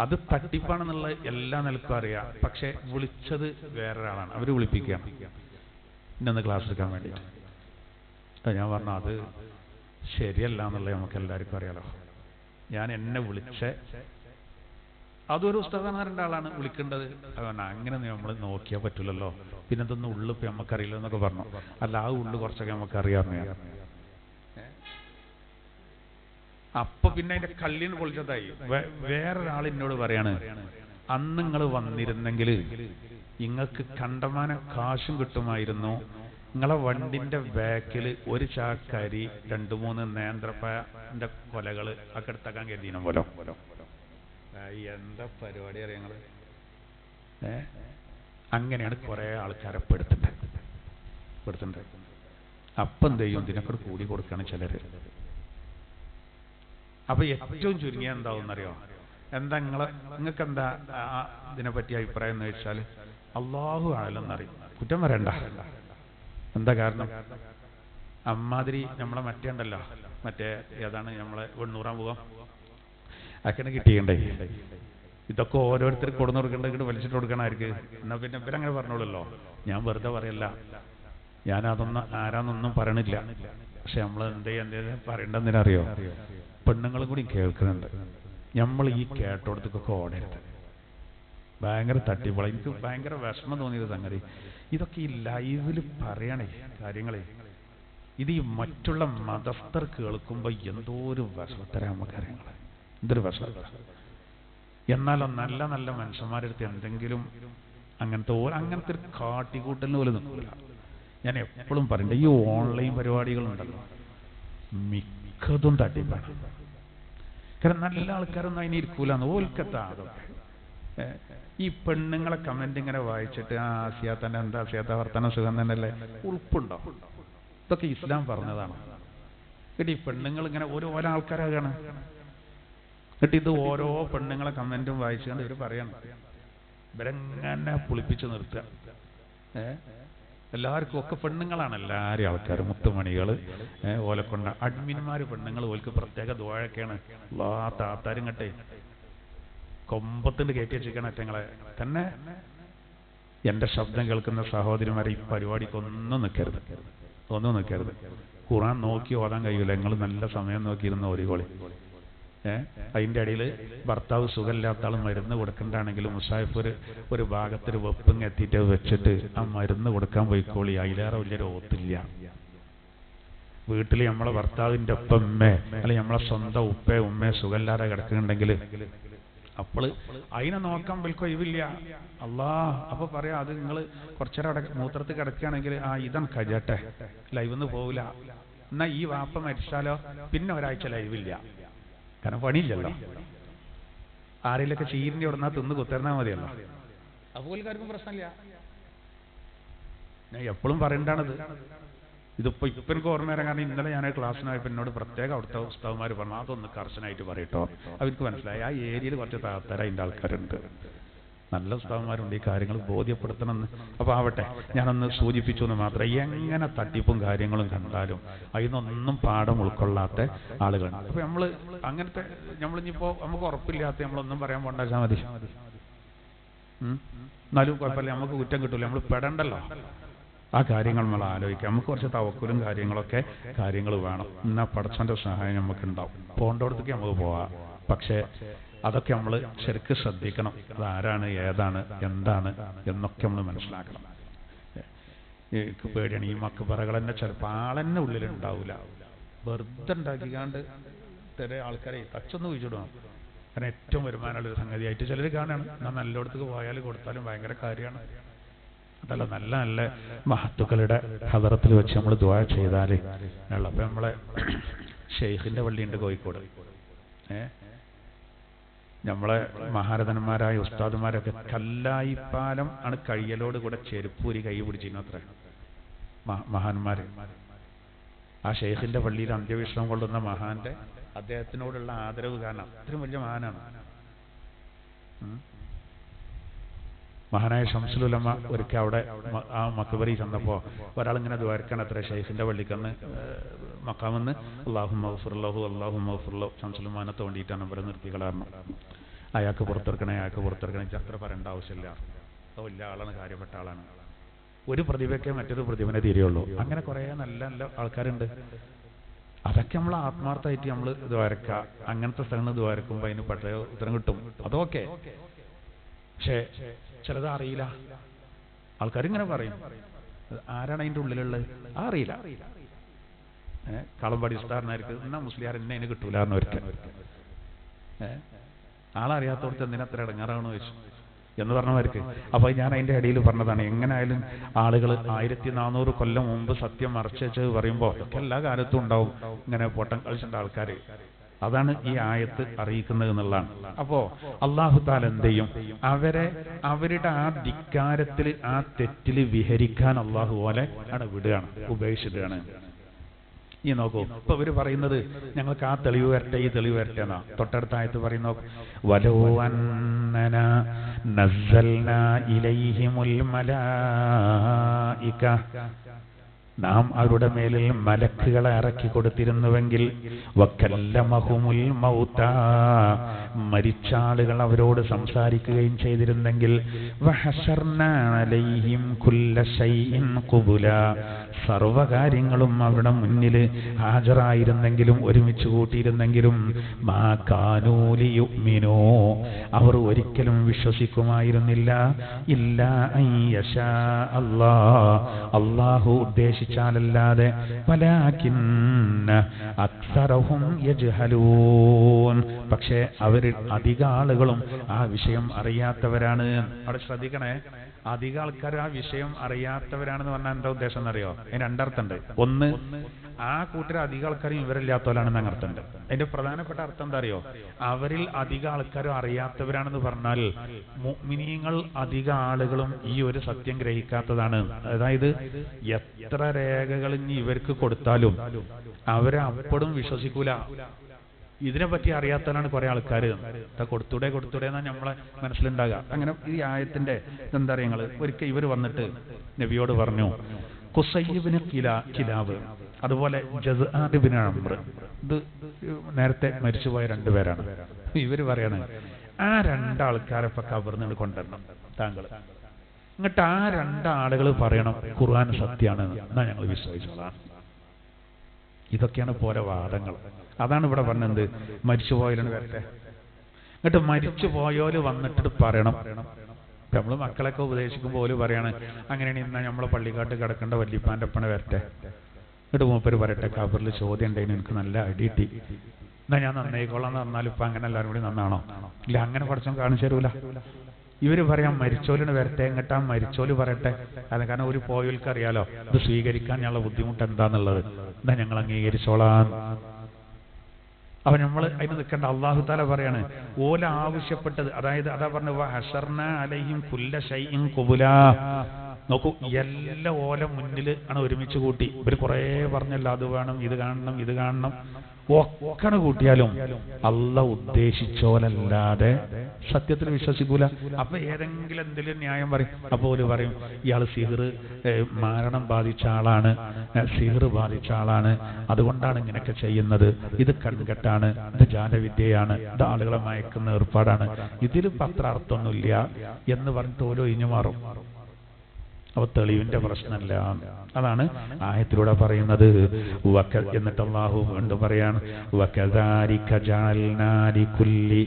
അത് തട്ടിപ്പാണെന്നുള്ള എല്ലാ നിലക്കും അറിയാം. പക്ഷെ വിളിച്ചത് വേറൊരാളാണ്, അവർ വിളിപ്പിക്കുകയാണ് ഇന്നൊന്ന് ക്ലാസ് എടുക്കാൻ വേണ്ടിയിട്ട്. ഞാൻ പറഞ്ഞു അത് ശരിയല്ല എന്നുള്ളത് നമുക്ക് എല്ലാവർക്കും അറിയാലോ. ഞാൻ എന്നെ വിളിച്ച അതൊരു ഉസ്താദാണ്, രണ്ടാളാണ് വിളിക്കേണ്ടത്. അതുകൊണ്ട് അങ്ങനെ നമ്മൾ നോക്കിയാൽ പറ്റില്ലല്ലോ. പിന്നെ ഇതൊന്നും ഉള്ളിപ്പോൾ നമുക്കറിയില്ല എന്നൊക്കെ പറഞ്ഞു. അല്ല, ആ ഉള്ളു കുറച്ചൊക്കെ നമുക്കറിയാമെന്ന്. അപ്പൊ പിന്നെ അതിന്റെ കള്ളിന് പൊളിച്ചതായി. വേറൊരാൾ എന്നോട് പറയാണ്, അന്ന് നിങ്ങൾ വന്നിരുന്നെങ്കിൽ നിങ്ങൾക്ക് കണ്ടമാനം കാശും കിട്ടുമായിരുന്നു. നിങ്ങളെ വണ്ടിന്റെ ബാക്കിൽ ഒരു ചാക്കരി 2-3 നേന്ത്രപ്പഴന്റെ കൊലകള് ഒക്കെ എടുത്താക്കാൻ കരുതിനം പോലെ. എന്താ പരിപാടി അറിയാം നിങ്ങള്? അങ്ങനെയാണ് കുറെ ആൾക്കാരെ പെടുത്തുന്നത്. അപ്പം എന്ത് ചെയ്യും? ഇതിനൊക്കെ കൂടി കൊടുക്കാണ് ചിലര്. അപ്പൊ ഏറ്റവും ചുരുങ്ങിയ എന്താവുന്നറിയോ? എന്താ നിങ്ങൾക്ക് എന്താ ഇതിനെപ്പറ്റി അഭിപ്രായം എന്ന് വെച്ചാൽ അള്ളാഹു ആണെന്നറിയും, കുറ്റം വരണ്ട. എന്താ കാരണം? അമ്മാതിരി നമ്മളെ മറ്റേ ഉണ്ടല്ലോ, മറ്റേ ഏതാണ് നമ്മളെ വെണ്ണൂറാൻ പോകാം അക്കനെ കിട്ടിയണ്ടേ. ഇതൊക്കെ ഓരോരുത്തർക്ക് കൊടുന്നു കൊടുക്കേണ്ട വലിച്ചിട്ട് കൊടുക്കണമായിരിക്ക്. എന്നാ പിന്നെ ഇവരങ്ങനെ പറഞ്ഞോളല്ലോ. ഞാൻ വെറുതെ പറയല്ല, ഞാനതൊന്നും ആരാന്നൊന്നും പറയണില്ല. പക്ഷെ നമ്മൾ എന്തേ പറയണ്ടെന്നറിയോ? പെണ്ണുങ്ങളും കൂടി കേൾക്കുന്നുണ്ട്. നമ്മൾ ഈ കേട്ടോടത്തേക്കൊക്കെ ഓടരുത്. ഭയങ്കര തട്ടിപ്പോള. എനിക്ക് ഭയങ്കര വിഷമം തോന്നിയത് സംഗതി ഇതൊക്കെ ഈ ലൈവിൽ പറയണേ കാര്യങ്ങളെ. ഇത് ഈ മറ്റുള്ള മതസ്ഥർ കേൾക്കുമ്പോൾ എന്തോ ഒരു വിഷമത്തരാ നമുക്കറിയങ്ങൾ, എന്തൊരു വിഷമ. എന്നാലോ നല്ല നല്ല മനുഷ്യന്മാരെടുത്ത് എന്തെങ്കിലും അങ്ങനത്തെ ഒരു കാട്ടിക്കൂട്ടലിന് പോലും നിൽക്കില്ല. ഞാൻ എപ്പോഴും പറയണ്ട, ഈ ഓൺലൈൻ പരിപാടികളുണ്ടല്ലോ മിക്കതും തട്ടിപ്പാണ്. കാരണം നല്ല ആൾക്കാരൊന്നും അതിന് ഇരിക്കൂലെന്ന് ഓൽക്കത്താകും. ഈ പെണ്ണുങ്ങളെ കമന്റ് ഇങ്ങനെ വായിച്ചിട്ട് ആസിയാത്തന്നെ എന്താ ആസിയാത്ത വർത്തനം സുഖം തന്നെയല്ലേ, ഉൾപ്പുണ്ടോ? ഇതൊക്കെ ഇസ്ലാം പറഞ്ഞതാണ്. എന്നിട്ട് ഈ പെണ്ണുങ്ങൾ ഇങ്ങനെ ഓരോ ആൾക്കാരാകാണ്. എന്നിട്ട് ഇത് ഓരോ പെണ്ണുങ്ങളെ കമന്റും വായിച്ചുകൊണ്ട് ഇവർ പറയണം, ഇവരെങ്ങനെ പുളിപ്പിച്ച് നിർത്തുക. എല്ലാവർക്കും ഒക്കെ പെണ്ണുങ്ങളാണ്, എല്ലാവരും ആൾക്കാർ മുത്തുമണികൾ ഓലെ കൊണ്ട അഡ്മിന്മാർ പെണ്ണുങ്ങൾ. ഓൽക്ക് പ്രത്യേക ദുആയൊക്കെയാണ്. താത്താരും കട്ടെ കൊമ്പത്തിന്റെ കയറ്റി വെച്ചിരിക്കണ അറ്റങ്ങളെ തന്നെ. എന്റെ ശബ്ദം കേൾക്കുന്ന സഹോദരിമാരെ ഈ പരിപാടിക്ക് ഒന്നും നിൽക്കരുത്. ഖുർആൻ നോക്കി ഓതാൻ കഴിയൂല. നിങ്ങൾ നല്ല സമയം നോക്കിയിരുന്ന ഓരികോളി. അതിൻ്റെ ഇടയിൽ ഭർത്താവ് സുഖമില്ലാത്ത ആൾ മരുന്ന് കൊടുക്കണ്ടാണെങ്കിൽ മുസാഫിർ ഒരു ഭാഗത്തൊരു വെപ്പിങ് എത്തിയിട്ട് വെച്ചിട്ട് ആ മരുന്ന് കൊടുക്കാൻ പോയിക്കോളി. അതിലേറെ വലിയൊരു ഓത്തില്ല. വീട്ടിൽ നമ്മളെ ഭർത്താവിൻ്റെ ഒപ്പം അല്ലെങ്കിൽ നമ്മളെ സ്വന്തം ഉമ്മയെ സുഖമില്ലാതെ കിടക്കുന്നുണ്ടെങ്കിൽ അപ്പോൾ അതിനെ നോക്കാൻ വലിയ ഒഴിവില്ല. അപ്പൊ പറയാം, അത് നിങ്ങൾ കുറച്ചേരം അവിടെ മൂത്രത്തിൽ കിടക്കുകയാണെങ്കിൽ ഇതാണ് കഴിയട്ടെ, ലൈവൊന്നും പോവില്ല. എന്നാ ഈ വാപ്പ മരിച്ചാലോ പിന്നെ ഒരാഴ്ച ലൈവില്ല. കാരണം പണിയില്ലല്ലോ. ആരെങ്കിലൊക്കെ ചീരിന്റെ ഉടനാ തിന്ന് കുത്തരുന്നാൽ മതിയല്ലോ. അപ്പോൽക്കാർക്കും പ്രശ്നമില്ല. ഞാൻ എപ്പോഴും പറയേണ്ടതാണത്. ഇതിപ്പോ എനിക്ക് ഓർമ്മ വരാൻ കാരണം ഇന്നലെ ഞാൻ ക്ലാസ്സിനായപ്പോൾ എന്നോട് പ്രത്യേകം അവിടുത്തെ ഉസ്താദുമാർ പറഞ്ഞു, അതൊന്ന് കർശനമായിട്ട് പറയട്ടോ. അവർക്ക് മനസ്സിലായി ആ ഏരിയയിൽ കുറച്ച് താത്തര അതിൻ്റെ ആൾക്കാരുണ്ട്, നല്ല ഉസ്താദുമാരുണ്ട്, ഈ കാര്യങ്ങൾ ബോധ്യപ്പെടുത്തണമെന്ന്. അപ്പോൾ ആവട്ടെ, ഞാനൊന്ന് സൂചിപ്പിച്ചു എന്ന് മാത്രം. എങ്ങനെ തട്ടിപ്പും കാര്യങ്ങളും കണ്ടാലും അതിനൊന്നും പാഠം ഉൾക്കൊള്ളാത്ത ആളുകളാണ്. അപ്പോൾ നമ്മൾ അങ്ങനത്തെ നമ്മളിപ്പോൾ നമുക്ക് ഉറപ്പില്ലാത്ത നമ്മളൊന്നും പറയാൻ പോണ്ടാച്ചാൽ മതി. എന്നാലും കുഴപ്പമില്ല, നമുക്ക് കുറ്റം കിട്ടില്ല. നമ്മൾ പെടണ്ടല്ലോ. ആ കാര്യങ്ങൾ നമ്മൾ ആലോചിക്കാം. നമുക്ക് കുറച്ച് തവക്കുലും കാര്യങ്ങൾ വേണം. എന്നാൽ പടച്ചവന്റെ സഹായം നമുക്ക് ഉണ്ടാവും. പോകേണ്ടടത്തേക്ക് നമുക്ക് പോവാം. പക്ഷേ അതൊക്കെ നമ്മൾ ശരിക്കും ശ്രദ്ധിക്കണം. അതാരാണ്, ഏതാണ്, എന്താണ് എന്നൊക്കെ നമ്മൾ മനസ്സിലാക്കണം. എനിക്ക് പേടിയാണ് ഈ മക്ബറകൾ തന്നെ. ചിലപ്പോൾ ആളെന്നെ ഉള്ളിലുണ്ടാവില്ല, വെറുതെ ഉണ്ടാക്കിക്കാണ്ട് ചില ആൾക്കാരെ തച്ചൊന്ന് കുഴിച്ചിടണം. കാരണം ഏറ്റവും വരുമാനമുള്ളൊരു സംഗതിയായിട്ട് ചിലർ കാണുകയാണ്. എന്നാൽ നല്ലോടത്തേക്ക് പോയാൽ കൊടുത്താലും ഭയങ്കര കാര്യമാണ്. അതല്ല, നല്ല നല്ല മഹത്തുക്കളുടെ ഹദറത്തിൽ വെച്ച് നമ്മൾ ദുആ ചെയ്താൽ. അപ്പോൾ നമ്മളെ ഷെയ്ഖിന്റെ പള്ളിയുണ്ട് കോഴിക്കോട്. നമ്മളെ മഹാരഥന്മാരായ ഉസ്താദുമാരൊക്കെ കല്ലായിപ്പാലം ആണ് കഴിയലോട് കൂടെ ചെരുപ്പൂരി കൈ പിടിച്ചിരുന്നു അത്ര മഹാന്മാര്. ആ ഷെയ്ഖിന്റെ പള്ളിയിൽ അന്ത്യവിശ്രമം കൊള്ളുന്ന മഹാന്റെ അദ്ദേഹത്തിനോടുള്ള ആദരവ് കാരണം അത്രയും വലിയ മഹാനാണ്. മഹാനായ ശംസുൽ ഉലമ ഒരിക്കൽ അവിടെ ആ മക്ബറി ചെന്നപ്പോ ഒരാളിങ്ങനെ ദ്വാരക്കാണ് അത്ര ഷെയ്ഖിന്റെ പള്ളിക്കന്ന് മക്കാമെന്ന് അല്ലാഹുമ്മ ഗഫിർലഹു അല്ലാഹുമ്മ ഗഫിർലഹു ശംസുൽ ഉലമാനെ തോണ്ടിയിട്ടാണ് ഇവിടെ നിർത്തി കളാറുണ്ട്. അയാൾക്ക് പുറത്തിറക്കണേ അത്ര പറയേണ്ട ആവശ്യമില്ല. അത് വലിയ ആളാണ്, കാര്യപ്പെട്ട ആളാണ്. ഒരു പ്രതിഭയ്ക്ക് മറ്റൊരു പ്രതിഭനെ തീരെയുള്ളൂ. അങ്ങനെ കുറെ നല്ല നല്ല ആൾക്കാരുണ്ട്. അതൊക്കെ നമ്മൾ ആത്മാർത്ഥമായിട്ട് നമ്മൾ ദ്വാരക്ക, അങ്ങനത്തെ സ്ഥലങ്ങൾ ദ്വാരക്കുമ്പോൾ അതിന് പട്ടയ ഉത്തരം കിട്ടും. അതൊക്കെ പക്ഷേ ചിലത് അറിയില്ല. ആൾക്കാരിങ്ങനെ പറയും, ആരാണ് അതിൻ്റെ ഉള്ളിലുള്ളത് അറിയില്ല. കളമ്പാടി ഉസ്താദിനായിരിക്കും എന്നാ മുസ്ലിയാർ എന്നെ അതിന് കിട്ടൂല എന്ന് ഒരിക്കൽ ആളറിയാത്തോടത്ത് എന്തിനത്ര ഇടങ്ങാറാണെന്ന് ചോദിച്ചു എന്ന് പറഞ്ഞവർക്ക്. അപ്പൊ ഞാൻ അതിന്റെ ഇടയിൽ പറഞ്ഞതാണ്, എങ്ങനെയായാലും ആളുകൾ 1400 കൊല്ലം മുമ്പ് സത്യം മറച്ചു വെച്ച് പറയുമ്പോൾ എല്ലാ കാലത്തും ഉണ്ടാവും ഇങ്ങനെ പൊട്ടം കളിച്ചിട്ട ആൾക്കാർ. അതാണ് ഈ ആയത്ത് അറിയിക്കുന്നത് എന്നുള്ളതാണ്. അപ്പോ അല്ലാഹു തആല എന്ത് ചെയ്യും? അവരുടെ ആ ധിക്കാരത്തിൽ, ആ തെറ്റിൽ വിഹരിക്കാൻ അല്ലാഹു പോലെ ആണ് വിടുകയാണ്, ഉപേക്ഷിക്കുകയാണ്. ഈ നോക്കൂ, ഇപ്പൊ ഇവര് പറയുന്നത് ഞങ്ങൾക്ക് ആ തെളിവ് വരട്ടെ, ഈ തെളിവ് വരട്ടെ എന്നാ. തൊട്ടടുത്ത ആയത്ത് പറയുന്നു, വലൗ അന്നനാ നസ്സൽനാ ഇലൈഹിമുൽ മലായിക, നാം അവരുടെ മേലിൽ മലക്കുകളെ ഇറക്കി കൊടുത്തിരുന്നുവെങ്കിൽ, വക്കല്ലമഹുമുൽ മൗതാ, മരിച്ച ആളുകൾ അവരോട് സംസാരിക്കുകയും ചെയ്തിരുന്നെങ്കിൽ, വഹശർനാ അലൈഹിം കുല്ല ശൈഇൻ ഖുബുലാ, സർവകാര്യങ്ങളും അവരുടെ മുന്നിൽ ഹാജരായിരുന്നെങ്കിലും ഒരുമിച്ച് കൂട്ടിയിരുന്നെങ്കിലും, മാ കാനൂ ലിയുഅ്മിനൂ, അവർ ഒരിക്കലും വിശ്വസിക്കുമായിരുന്നില്ല, ഇല്ലാ അൻ യശാ അല്ലാഹ്, അല്ലാഹു ഉദ്ദേശിച്ചാലല്ലാതെ, വലാകിന്ന അക്സറഹും യജ്ഹലൂൻ, പക്ഷേ അവരിൽ അധിക ആളുകളും ആ വിഷയം അറിയാത്തവരാണ്. അവിടെ ശ്രദ്ധിക്കണേ, അധിക ആൾക്കാർ ആ വിഷയം അറിയാത്തവരാണെന്ന് പറഞ്ഞാൽ എന്താ ഉദ്ദേശം എന്നറിയോ? അതിന് രണ്ടർത്ഥമുണ്ട്. ഒന്ന്, ആ കൂട്ടർ അധിക ആൾക്കാരും ഇവരില്ലാത്തവരാണെന്ന് അർത്ഥമുണ്ട്. അതിന്റെ പ്രധാനപ്പെട്ട അർത്ഥം എന്താ അറിയോ? അവരിൽ അധിക ആൾക്കാരും അറിയാത്തവരാണെന്ന് പറഞ്ഞാൽ മുഅ്മിനീങ്ങൾ അധിക ആളുകളും ഈ ഒരു സത്യം ഗ്രഹിക്കാത്തതാണ്. അതായത് എത്ര രേഖകൾ ഇനി ഇവർക്ക് കൊടുത്താലും അവരെ അപ്പോഴും വിശ്വസിക്കൂല. ഇതിനെപ്പറ്റി അറിയാത്തവരാണ് കുറെ ആൾക്കാർ. കൊടുത്തൂടെ എന്നാ നമ്മളെ മനസ്സിലുണ്ടാകുക. അങ്ങനെ ഈ ആയത്തിന്റെ എന്താ പറയുക, ഒരിക്കൽ ഇവർ വന്നിട്ട് നബിയോട് പറഞ്ഞു, ഖുസൈബിന് കിലാബ്, അതുപോലെ ജസ്ആദ് ഇബ്നു അംർ, ഇത് നേരത്തെ മരിച്ചുപോയ രണ്ടുപേരാണ്. ഇവര് പറയാണ്, ആ രണ്ടാൾക്കാരെ ഇപ്പൊ ഖബറിൽ നിന്ന് കൊണ്ടുവരണം താങ്കൾ. എന്നിട്ട് ആ രണ്ടാളുകൾ പറയണം ഖുർആൻ സത്യമാണ്, എന്നാ ഞങ്ങൾ വിശ്വസിച്ചോളാം. ഇതൊക്കെയാണ് പോലെ വാദങ്ങൾ. അതാണ് ഇവിടെ പറഞ്ഞത്, മരിച്ചുപോയവരാണ് വരട്ടെ. എന്നിട്ട് മരിച്ചുപോയോല് വന്നിട്ട് പറയണം. നമ്മൾ മക്കളൊക്കെ ഉപദേശിക്കുമ്പോൾ ഓല് പറയാണ്, അങ്ങനെയാണ് ഇന്നാ നമ്മളെ പള്ളിക്കാട്ട് കിടക്കേണ്ട വല്യപ്പാന്റെ ഒപ്പന വരട്ടെ. എന്നിട്ട് മൂപ്പര് പറയട്ടെ, ഖബറിൽ ചോദ്യം ഉണ്ടെങ്കിൽ എനിക്ക് നല്ല അടി കിട്ടി, എന്നാ ഞാൻ നന്നായിക്കോളാം എന്ന് പറഞ്ഞാൽ ഇപ്പൊ അങ്ങനെ എല്ലാവരും കൂടി നന്നാണോ? ഇല്ല, അങ്ങനെ പഠിച്ചോ കാണിച്ചു തരൂല. ഇവര് പറയാം മരിച്ചോലിന് വരട്ടെ, എങ്ങട്ടാ മരിച്ചോല് പറയട്ടെ. അത് കാരണം ഒരു പോയവർക്ക് അറിയാലോ ഇത് സ്വീകരിക്കാൻ ഞങ്ങളുടെ ബുദ്ധിമുട്ട് എന്താന്നുള്ളത്. എന്നാ ഞങ്ങൾ അംഗീകരിച്ചോളാം. അപ്പൊ നമ്മൾ അതിന് നിൽക്കേണ്ട. അല്ലാഹു തആല പറയാണ്, ഓല ആവശ്യപ്പെട്ടത്, അതായത് അതാ പറഞ്ഞു, വഹശർനാ അലൈഹിം കുല്ല ശൈഇൻ ഖുബുലാ. നോക്കൂ, എല്ലാ ഓല മുന്നിൽ ആണ് ഒരുമിച്ച് കൂട്ടി. ഇവർ കുറെ പറഞ്ഞല്ലോ, അത് വേണം, ഇത് കാണണം, ഇത് കാണണം, ഒക്കണ് കൂട്ടിയാലും അല്ലാഹു ഉദ്ദേശിച്ചോലല്ലാതെ സത്യത്തിൽ വിശ്വസിക്കൂല. അപ്പൊ ഏതെങ്കിലും എന്തെങ്കിലും ന്യായം പറയും. അപ്പോൾ ഓല് പറയും, ഇയാൾ സിഹിർ മാരണം ബാധിച്ച ആളാണ്, സിഹിർ ബാധിച്ച ആളാണ്, അതുകൊണ്ടാണ് ഇങ്ങനെയൊക്കെ ചെയ്യുന്നത്, ഇത് കൺകെട്ടാണ്, ഇത് ജാലവിദ്യയാണ്, ഇത് ആളുകളെ മയക്കുന്ന ഏർപ്പാടാണ്, ഇതിലിപ്പോ അത്ര അർത്ഥമൊന്നുമില്ല എന്ന് പറഞ്ഞിട്ട് ഓരോ ഇഞ്ഞു മാറും. അപ്പൊ തെളിവിന്റെ പ്രശ്നമല്ല. അതാണ് ആയത്തിലൂടെ പറയുന്നത്. എന്നിട്ട് അല്ലാഹു വീണ്ടും പറയാണ്, വകദാലിക ജഅൽനാ ലികുല്ലി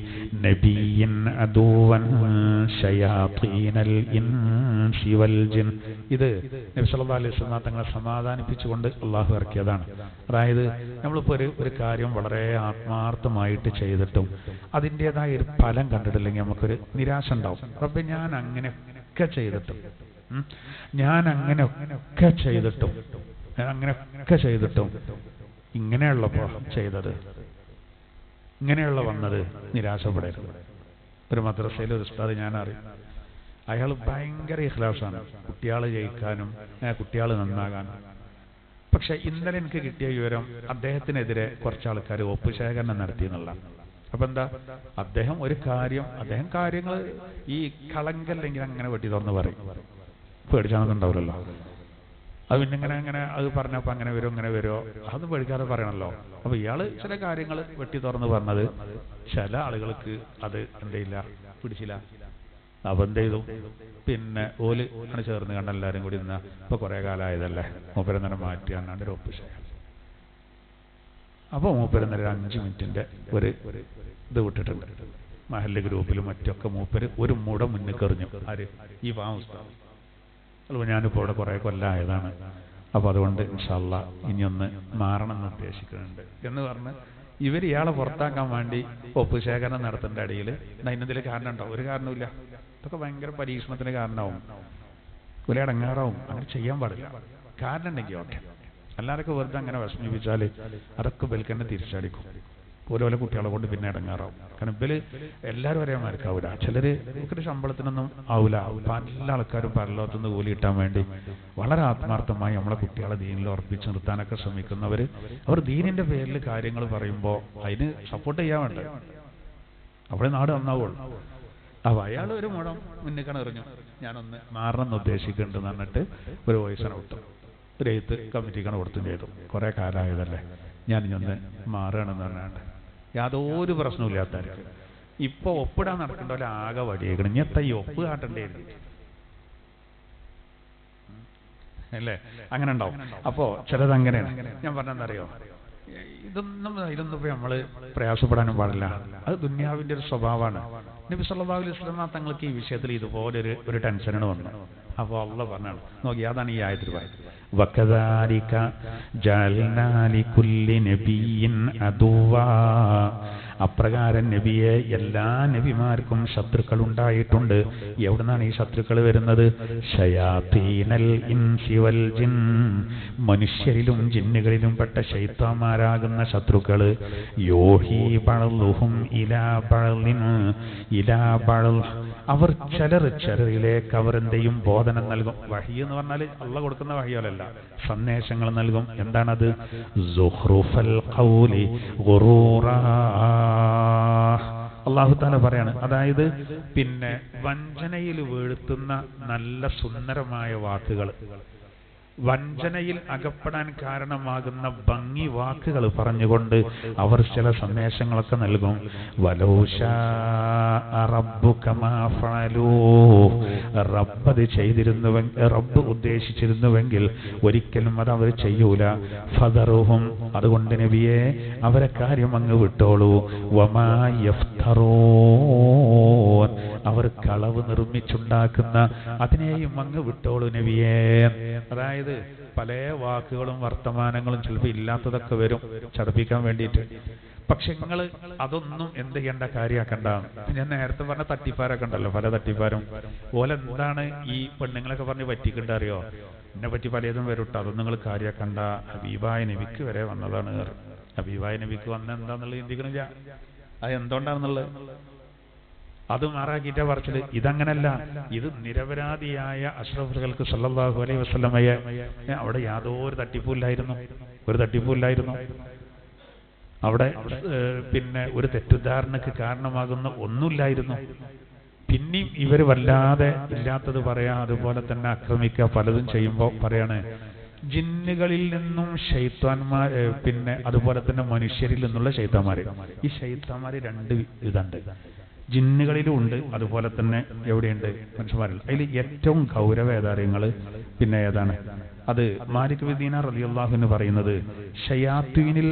നബിയ്യിൻ അദുവൻ ശയാതീനൽ ഇൻസി വൽ ജിൻ. ഇത് നബി സല്ലല്ലാഹു അലൈഹി വസല്ലം തങ്ങളെ സമാധാനിപ്പിച്ചുകൊണ്ട് അല്ലാഹു ഇറക്കിയതാണ്. അതായത് നമ്മളിപ്പോ ഒരു കാര്യം വളരെ ആത്മാർത്ഥമായിട്ട് ചെയ്തിട്ടും അതിൻ്റെതായ ഒരു ഫലം കണ്ടിട്ടില്ലെങ്കിൽ നമുക്കൊരു നിരാശ ഉണ്ടാവും. റബ്ബേ, ഞാൻ അങ്ങനെയൊക്കെ ചെയ്തിട്ടും, ഞാൻ അങ്ങനെയൊക്കെ ചെയ്തിട്ടും ഇങ്ങനെയുള്ളപ്പോ ചെയ്തത്, ഇങ്ങനെയുള്ള വന്നത്, നിരാശപ്പെടരുത്. ഒരു മദ്രസയിൽ ഒരു ഉസ്താദ് ഞാൻ അറിയാം. അയാൾ ഭയങ്കര ഇഖ്ലാസാണ് കുട്ടികൾ ജയിക്കാനും കുട്ടികൾ നന്നാകാനും. പക്ഷെ ഇന്നലെ എനിക്ക് കിട്ടിയ വിവരം അദ്ദേഹത്തിനെതിരെ കുറച്ച് ആൾക്കാർ ഒപ്പ് ശേഖരണം നടത്തി എന്നുള്ള. അപ്പൊ എന്താ, അദ്ദേഹം കാര്യങ്ങൾ ഈ കളങ്കല്ലെങ്കിൽ അങ്ങനെ വെട്ടി തുറന്ന് പറയും. പേടിച്ചാണെന്ന് ഉണ്ടാവില്ലല്ലോ. അത് പിന്നെ ഇങ്ങനെ അത് പറഞ്ഞപ്പോ അങ്ങനെ വരുമോ അത് പേടിക്കാതെ പറയണല്ലോ. അപ്പൊ ഇയാള് ചില കാര്യങ്ങൾ വെട്ടി തുറന്ന് പറഞ്ഞത് ചില ആളുകൾക്ക് അത് എന്തെയില്ല, പിടിച്ചില്ല. അപ്പൊ എന്ത് ചെയ്തു, പിന്നെ ഓല് ആണ് ചേർന്ന് കണ്ട എല്ലാവരും കൂടി നിന്നാ ഇപ്പൊ കുറെ കാലമായതല്ലേ, മൂപ്പരെന്നെ മാറ്റിയാണ്ട് ഒരു ഒപ്പ് ശേഖരം. അപ്പൊ മൂപ്പരെന്നെ ഒരു 5 മിനിറ്റിന്റെ ഒരു ഇത് വിട്ടിട്ടുണ്ട് മഹല്ല് ഗ്രൂപ്പിലും മറ്റൊക്കെ. മൂപ്പര് ഒരു മുട മുന്നിൽ എറിഞ്ഞു. ആര്? ഈ പാവസ്ഥ. അല്ല, ഞാനിപ്പോൾ ഇവിടെ കുറെ കൊല്ലമായതാണ്, അപ്പൊ അതുകൊണ്ട് ഇൻഷാ അല്ലാഹ് ഇനിയൊന്ന് മാറണം എന്ന് ഉദ്ദേശിക്കുന്നുണ്ട് എന്ന് പറഞ്ഞ് ഇയാളെ പുറത്താക്കാൻ വേണ്ടി ഒപ്പ് ശേഖരണം നടത്തേണ്ട ഇടയിൽ അതിനെന്തെങ്കിലും കാരണം ഉണ്ടാവും? ഒരു കാരണമില്ല. ഇതൊക്കെ ഭയങ്കര പരീക്ഷണത്തിന് കാരണമാവും, വലിയ അടങ്ങാറാവും. അങ്ങനെ ചെയ്യാൻ പാടില്ല. കാരണം ഉണ്ടെങ്കിൽ ഓക്കെ, എല്ലാവരൊക്കെ വെറുതെ അങ്ങനെ വിഷമിപ്പിച്ചാൽ അതൊക്കെ ബൽക്കന്നെ തിരിച്ചടിക്കും. ഓരോ കുട്ടികളെ കൊണ്ട് പിന്നെ ഇടങ്ങാറാവും. കാരണം ഇവര് എല്ലാവരും ഒരേ മാർക്കാവൂല. ചിലര് ഒരു ശമ്പളത്തിനൊന്നും ആവൂല. പല ആൾക്കാരും പരലോകത്തുനിന്ന് കൂലി കിട്ടാൻ വേണ്ടി വളരെ ആത്മാർത്ഥമായി നമ്മളെ കുട്ടികളെ ദീനിൽ ഉറപ്പിച്ച് നിർത്താനൊക്കെ ശ്രമിക്കുന്നവര് അവർ ദീനിന്റെ പേരിൽ കാര്യങ്ങൾ പറയുമ്പോൾ അതിന് സപ്പോർട്ട് ചെയ്യാൻ വേണ്ടേ, അവിടെ നാട് നന്നാവുള്ളൂ. അപ്പൊ അയാൾ ഒരു മുടം മുന്നിൽ എറിഞ്ഞു, ഞാനൊന്ന് മാറണമെന്ന് ഉദ്ദേശിക്കുന്നുണ്ടെന്ന് പറഞ്ഞിട്ട് ഒരു വോയിസിനെ വിട്ടു. ഒരു എഴുത്ത് കമ്മിറ്റിക്കാണ് കൊടുത്തും ചെയ്തു. കുറെ കാലമായതല്ലേ, ഞാനിഞ്ഞൊന്ന് മാറുകയാണെന്ന് പറഞ്ഞാണ്ട് യാതൊരു പ്രശ്നവും ഇല്ലാത്തവർക്ക് ഇപ്പൊ ഒപ്പിടാൻ നടക്കേണ്ട പോലെ ആകെ വടിയേക്കണം. ഇനി എത്ര ഈ ഒപ്പ് കാട്ടേണ്ടിയിരുന്നു അല്ലേ? അങ്ങനെ ഉണ്ടാവും. അപ്പോ ചിലത് അങ്ങനെയാണ്. ഞാൻ പറഞ്ഞെന്നറിയോ, ഇതൊന്നും ഇപ്പൊ നമ്മള് പ്രയാസപ്പെടാനും പാടില്ല. അത് ദുന്യാവിന്റെ ഒരു സ്വഭാവമാണ്. നബി സല്ലല്ലാഹു അലൈഹി വസല്ലം തങ്ങൾക്ക് ഈ വിഷയത്തിൽ ഇതുപോലെ ഒരു ടെൻഷനാണ് വന്നത്. അപ്പോൾ അള്ളാഹ് പറഞ്ഞാണ്, നോക്കി അതാണ് ഈ ആയത്തിൽ പറയുന്നത്, വകദാലിക ജഅൽനാ ലികുല്ലി നബിയ്യിൻ അദുവാ. അപ്രകാരം നബിയെ എല്ലാ നബിമാർക്കും ശത്രുക്കൾ ഉണ്ടായിട്ടുണ്ട്. എവിടുന്നാണ് ഈ ശത്രുക്കൾ വരുന്നത്? ശയാതീനൽ ഇൻസി വൽ ജിൻ, മനുഷ്യരിലും ജിന്നുകളിലും പെട്ട ശൈത്താന്മാരാകുന്ന ശത്രുക്കൾ. യോഹി ബഅ്ളുഹും ഇലാ ബഅ്ളിൻ ഇലാ ബഅ്ൾ, അവർ ചിലരിലേക്ക് അവർ എന്തെയും ബോധനം നൽകും. വഹി എന്ന് പറഞ്ഞാൽ അള്ളാഹ് കൊടുക്കുന്ന വഹിയല്ല, സന്ദേശങ്ങൾ നൽകും. എന്താണത്? സുഖ്റുഫൽ ഖൗലി ഗുറൂറാ. അല്ലാഹു തആല പറയാണ്, അതായത് പിന്നെ വഞ്ചനയിൽ വീഴ്ത്തുന്ന നല്ല സുന്ദരമായ വാക്കുകൾ, വഞ്ചനയിൽ അകപ്പെടാൻ കാരണമാകുന്ന ഭംഗി വാക്കുകൾ പറഞ്ഞുകൊണ്ട് അവർ ചില സന്ദേശങ്ങളൊക്കെ നൽകും. വലൗശാ റബ്ബുക മാ ഫഅലൂ, റബ്ബ് ചെയ്തിരുന്നുവെങ്കിൽ, റബ്ബ് ഉദ്ദേശിച്ചിരുന്നുവെങ്കിൽ ഒരിക്കലും അത് അവർ ചെയ്യൂല. ഫദറുഹും, അതുകൊണ്ട് നബിയെ അവരെ കാര്യം അങ്ങ് വിട്ടോളൂ. വമാ യഫ്തറൂൻ, അവർ കളവ് നിർമ്മിച്ചുണ്ടാക്കുന്ന അതിനെയും അങ്ങ് വിട്ടോളൂ നബിയെ. അതായത് പല വാക്കുകളും വർത്തമാനങ്ങളും ചിലപ്പോൾ ഇല്ലാത്തതൊക്കെ വരും ചടപ്പിക്കാൻ വേണ്ടിയിട്ട്. പക്ഷെ നിങ്ങൾ അതൊന്നും എന്ത് ചെയ്യേണ്ട കാര്യമാക്കണ്ട. ഞാൻ നേരത്തെ പറഞ്ഞ തട്ടിപ്പാരൊക്കെ ഉണ്ടല്ലോ, പല തട്ടിപ്പാരും ഓലെന്താണ് ഈ പെണ്ണുങ്ങളൊക്കെ പറഞ്ഞ് പറ്റിക്കണ്ട അറിയോ, എന്നെ പറ്റി പലതും വരൂട്ടോ, അതൊന്നും നിങ്ങൾ കാര്യമാക്കണ്ട. ഹബീബായ നബിക്ക് വരെ വന്നതാണ്. ഹബീബായ നബിക്ക് വന്ന എന്താന്നുള്ളത് ചിന്തിക്കണില്ല. അത് എന്തുകൊണ്ടാണെന്നുള്ളത് അത് മാറാക്കിയിട്ടാ പറച്ചത്. ഇതങ്ങനല്ല, ഇത് നിരപരാധിയായ അഷ്റഫുകൾക്ക് സല്ലല്ലാഹു അലൈഹി വസല്ലമയെ അവിടെ യാതൊരു തട്ടിപ്പുമില്ലായിരുന്നു, ഒരു തട്ടിപ്പുമില്ലായിരുന്നു. അവിടെ പിന്നെ ഒരു തെറ്റിദ്ധാരണക്ക് കാരണമാകുന്ന ഒന്നുമില്ലായിരുന്നു. പിന്നെയും ഇവർ വല്ലാതെ ഇല്ലാത്തത് പറയാ, അതുപോലെ തന്നെ ആക്രമിക്കുക, പലതും ചെയ്യുമ്പോൾ പറയാണ് ജിന്നുകളിൽ നിന്നും ശൈത്താന്മാർ, പിന്നെ അതുപോലെ തന്നെ മനുഷ്യരിൽ നിന്നുള്ള ശൈത്താന്മാര്. ഈ ശൈത്താന്മാര് രണ്ട് ഇതുണ്ട്, ജിന്നുകളിലും ഉണ്ട്, അതുപോലെ തന്നെ എവിടെയുണ്ട് മനുഷ്യന്മാരിൽ. അതിൽ ഏറ്റവും ഗൗരവേദാര്യങ്ങൾ പിന്നെ ഏതാണ്? അത് മാലിക് ബിൻ ദീനാർ റളിയല്ലാഹു അൻഹു പറയുന്നത്, ശയാത്തീനിൽ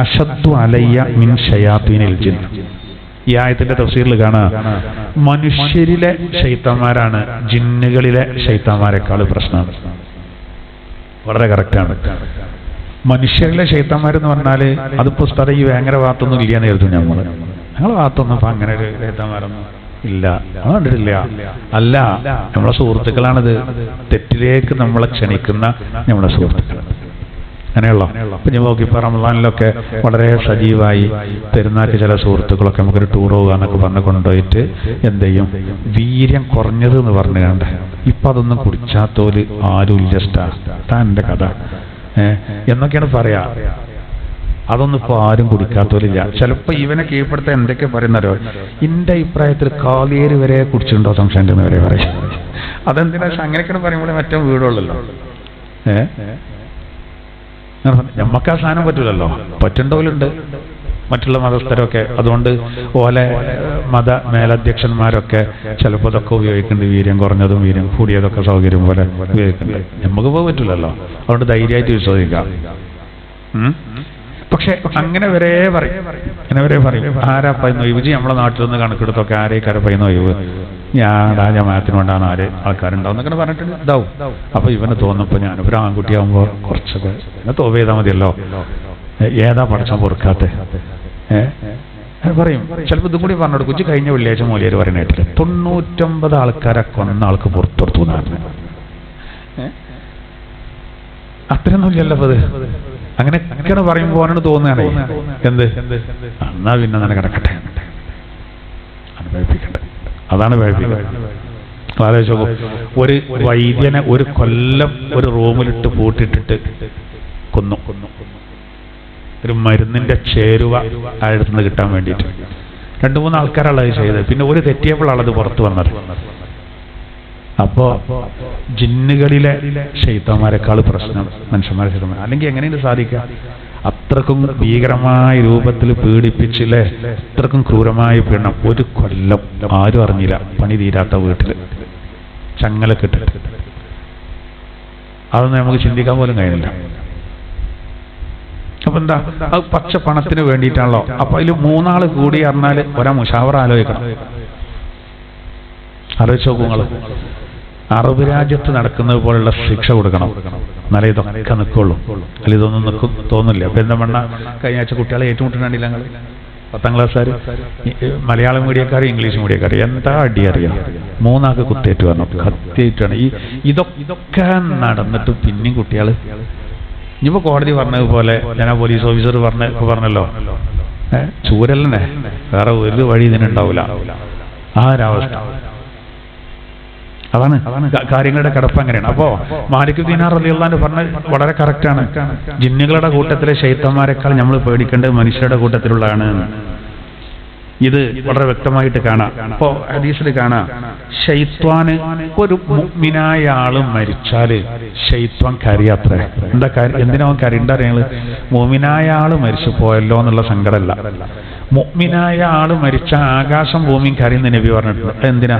അശദ്ദു അലയ്യ മിൻ ശയാത്തീനിൽ ജിൻ. ഈ ആയത്തിന്റെ തഫ്സീറിൽ കാണാം, മനുഷ്യരിലെ ശൈത്താന്മാരാണ് ജിന്നുകളിലെ ശൈത്താന്മാരെക്കാൾ പ്രശ്നമാണ്. വളരെ കറക്റ്റാണ്. മനുഷ്യരിലെ ശൈത്താന്മാരെന്ന് പറഞ്ഞാല് അതിപ്പോ ഉസ്താദേ ഈ വേങ്ങര ഭാഗത്തൊന്നും ഇല്ലാന്ന് കരുതും ഞങ്ങള്. ഞങ്ങളെ ഭാഗത്തൊന്നും ഇപ്പൊ അങ്ങനെ ഒരു ശൈത്താന്മാരൊന്നും ഇല്ല, അത് കണ്ടിട്ടില്ല. അല്ല, നമ്മളെ സുഹൃത്തുക്കളാണിത്. തെറ്റിലേക്ക് നമ്മളെ ക്ഷണിക്കുന്ന നമ്മളെ സുഹൃത്തുക്കൾ. അങ്ങനെയുള്ള ഇപ്പം ഞാൻ നോക്കി ഇപ്പോൾ റമദാനിലൊക്കെ വളരെ സജീവമായി പെരുന്നാൾക്ക് ചില സുഹൃത്തുക്കളൊക്കെ നമുക്കൊരു ടൂർ പോകുക എന്നൊക്കെ പറഞ്ഞ് കൊണ്ടുപോയിട്ട് എന്ത് ചെയ്യും, വീര്യം കുറഞ്ഞത് എന്ന് പറഞ്ഞു കണ്ട് ഇപ്പം അതൊന്നും കുടിച്ചാത്തോല് ആരും ഇല്ല താൻ എൻ്റെ കഥ എന്നൊക്കെയാണ് പറയാ. അതൊന്നും ഇപ്പോൾ ആരും കുടിക്കാത്തോലില്ല. ചിലപ്പോൾ ഇവനെ കീഴ്പ്പെടുത്താൻ എന്തൊക്കെ പറയുന്നവരോ, എൻ്റെ അഭിപ്രായത്തിൽ കാലിയേര് വരെ കുടിച്ചിട്ടുണ്ടോ സംശയം ഉണ്ടെന്ന് വരെ പറയും. അതെന്തിനാ അങ്ങനെയൊക്കെയാണ് പറയുമ്പോൾ മറ്റേ വീടുള്ളല്ലോ. ഞമ്മക്ക് ആ സാധനം പറ്റൂലല്ലോ, പറ്റുണ്ടോലുണ്ട് മറ്റുള്ള മതസ്ഥരൊക്കെ. അതുകൊണ്ട് ഓലെ മത മേലധ്യക്ഷന്മാരൊക്കെ ചിലപ്പോൾ അതൊക്കെ ഉപയോഗിക്കുന്നുണ്ട്, വീര്യം കുറഞ്ഞതും വീര്യം കൂടിയതൊക്കെ സൗകര്യം പോലെ ഉപയോഗിക്കുന്നുണ്ട്. നമുക്ക് പോകാൻ പറ്റൂലല്ലോ, അതുകൊണ്ട് ധൈര്യമായിട്ട് വിശ്വസിക്കാം. പക്ഷെ അങ്ങനെ വരെ പറയും ആരാ പൈന്ന് ഒഴിവ് നമ്മളെ നാട്ടിൽ നിന്ന് കണക്കെടുത്തൊക്കെ ആരേക്കാരെ പൈന്ന് ഒഴിവ്, ഞാൻ ജമാഅത്തിന് കൊണ്ടാണ് ആര് ആൾക്കാരുണ്ടാവും എന്നൊക്കെ പറഞ്ഞിട്ട് ഇതാവും. അപ്പൊ ഇവന് തോന്നുമ്പോൾ ഞാനിപ്പോൾ ആൺകുട്ടിയാകുമ്പോൾ കുറച്ചൊക്കെ പിന്നെ തോപ ചെയ്താൽ മതിയല്ലോ, ഏതാ പഠിച്ചാൽ പൊറുക്കാത്ത പറയും. ചിലപ്പോൾ ഇതും കൂടി പറഞ്ഞു കൊടുക്കും. കഴിഞ്ഞ വെള്ളിയാഴ്ച മൂലിയർ പറയാനായിട്ടില്ല 99 ആൾക്കാരെ കൊന്ന ആൾക്ക് പുറത്തെടുത്തു എന്നാണ്. അത്രയൊന്നും ഇല്ലല്ലോ അത്. അങ്ങനെയൊക്കെയാണ് പറയുമ്പോൾ അവനാണ് തോന്നുകയാണ് എന്ത് എന്നാ പിന്നെ തന്നെ കിടക്കട്ടെ, അനുഭവിപ്പിക്കട്ടെ. അതാണ് ഭയപ്പിക്കുന്നത്. ആലോചിച്ച് നോക്കും, ഒരു വൈദ്യനെ ഒരു കൊല്ലം ഒരു റൂമിലിട്ട് പൂട്ടിട്ടിട്ട് കൊന്നു. ഒരു മരുന്നിന്റെ ചേരുവ അയാളുടെ കിട്ടാൻ വേണ്ടിയിട്ട് 2-3 ആൾക്കാരാണ് അത് ചെയ്തത്. പിന്നെ ഒരു തെറ്റിയപ്പോഴാണ് അത് പുറത്തു വന്നത്. അപ്പോ ജിന്നുകളിലെ ശൈത്താന്മാരെക്കാൾ പ്രശ്നം മനുഷ്യന്മാരെ ശൈത്താന്മാർ. അല്ലെങ്കിൽ എങ്ങനെയാണ് സാധിക്കുക? അത്രക്കും ഭീകരമായ രൂപത്തിൽ പീഡിപ്പിച്ചില്ലേ, അത്രക്കും ക്രൂരമായ പീഡനം. ഒരു കൊല്ലം ആരും അറിഞ്ഞില്ല, പണി തീരാത്ത വീട്ടിൽ ചങ്ങലക്കിട്ടിട്ട്. അതൊന്നും നമുക്ക് ചിന്തിക്കാൻ പോലും കഴിയുന്നില്ല. അപ്പൊ എന്താ, അത് പച്ച പണത്തിന് വേണ്ടിയിട്ടാണല്ലോ. അപ്പൊ അതിൽ 3 ആള് കൂടി അറിഞ്ഞാൽ ഒരാ മുഷാവറ ആലോചിക്കണം. ആലോചിച്ച് നോക്കൂ നിങ്ങൾ. അറബ് രാജ്യത്ത് നടക്കുന്നത് പോലുള്ള ശിക്ഷ കൊടുക്കണം, എന്നാലേ ഇതൊക്കെ നിൽക്കുള്ളൂ. അല്ല ഇതൊന്നും നിൽക്കും തോന്നില്ല. അപ്പൊ എന്താ വേണ്ട, കഴിഞ്ഞ ആഴ്ച കുട്ടികളെ ഏറ്റുമുട്ടുന്നുണ്ടില്ല ഞങ്ങൾ 10ാം ക്ലാസ്സുകാർ, മലയാളം മീഡിയക്കാർ, ഇംഗ്ലീഷ് മീഡിയക്കാർ. എന്താ അടി അറിയാം, 3 ആൾക്ക് കുത്തേറ്റ് വരണം, കത്തിയേറ്റാണ്. ഇതൊക്കെ നടന്നിട്ട് പിന്നെയും കുട്ടികൾ ഇനിയിപ്പോ കോടതി പറഞ്ഞതുപോലെ ഞാൻ ആ പോലീസ് ഓഫീസർ പറഞ്ഞല്ലോ, ചൂരല്ലേ, വേറെ ഒരു വഴി ഇതിനുണ്ടാവില്ല. ആ ഒരവസ്ഥ. അതാണ് കാര്യങ്ങളുടെ കിടപ്പ് അങ്ങനെയാണ്. അപ്പോ മാലിക് ദീനാർ റളിയല്ലാഹു അൻഹു പറഞ്ഞ വളരെ കറക്റ്റാണ്. ജിന്നുകളുടെ കൂട്ടത്തിലെ ശൈത്താന്മാരെക്കാൾ നമ്മൾ പേടിക്കേണ്ടത് മനുഷ്യരുടെ കൂട്ടത്തിലുള്ളതാണ്. ഇത് വളരെ വ്യക്തമായിട്ട് കാണാം. അപ്പോ ഹദീസിൽ കാണാം, ശൈത്വാന് ഒരു മുഅ്മിനായ ആള് മരിച്ചാല് ശൈത്വാൻ കരയാത്രേ. എന്താ എന്തിനാ കരയണ്ട അറിയാങ്ങള്? മുഅ്മിനായ ആള് മരിച്ചു പോയല്ലോ എന്നുള്ള സങ്കടമല്ല. മുഅ്മിനായ ആള് മരിച്ച ആകാശം ഭൂമിയും കരയുന്ന നബി പറഞ്ഞിട്ടുണ്ട്. എന്തിനാ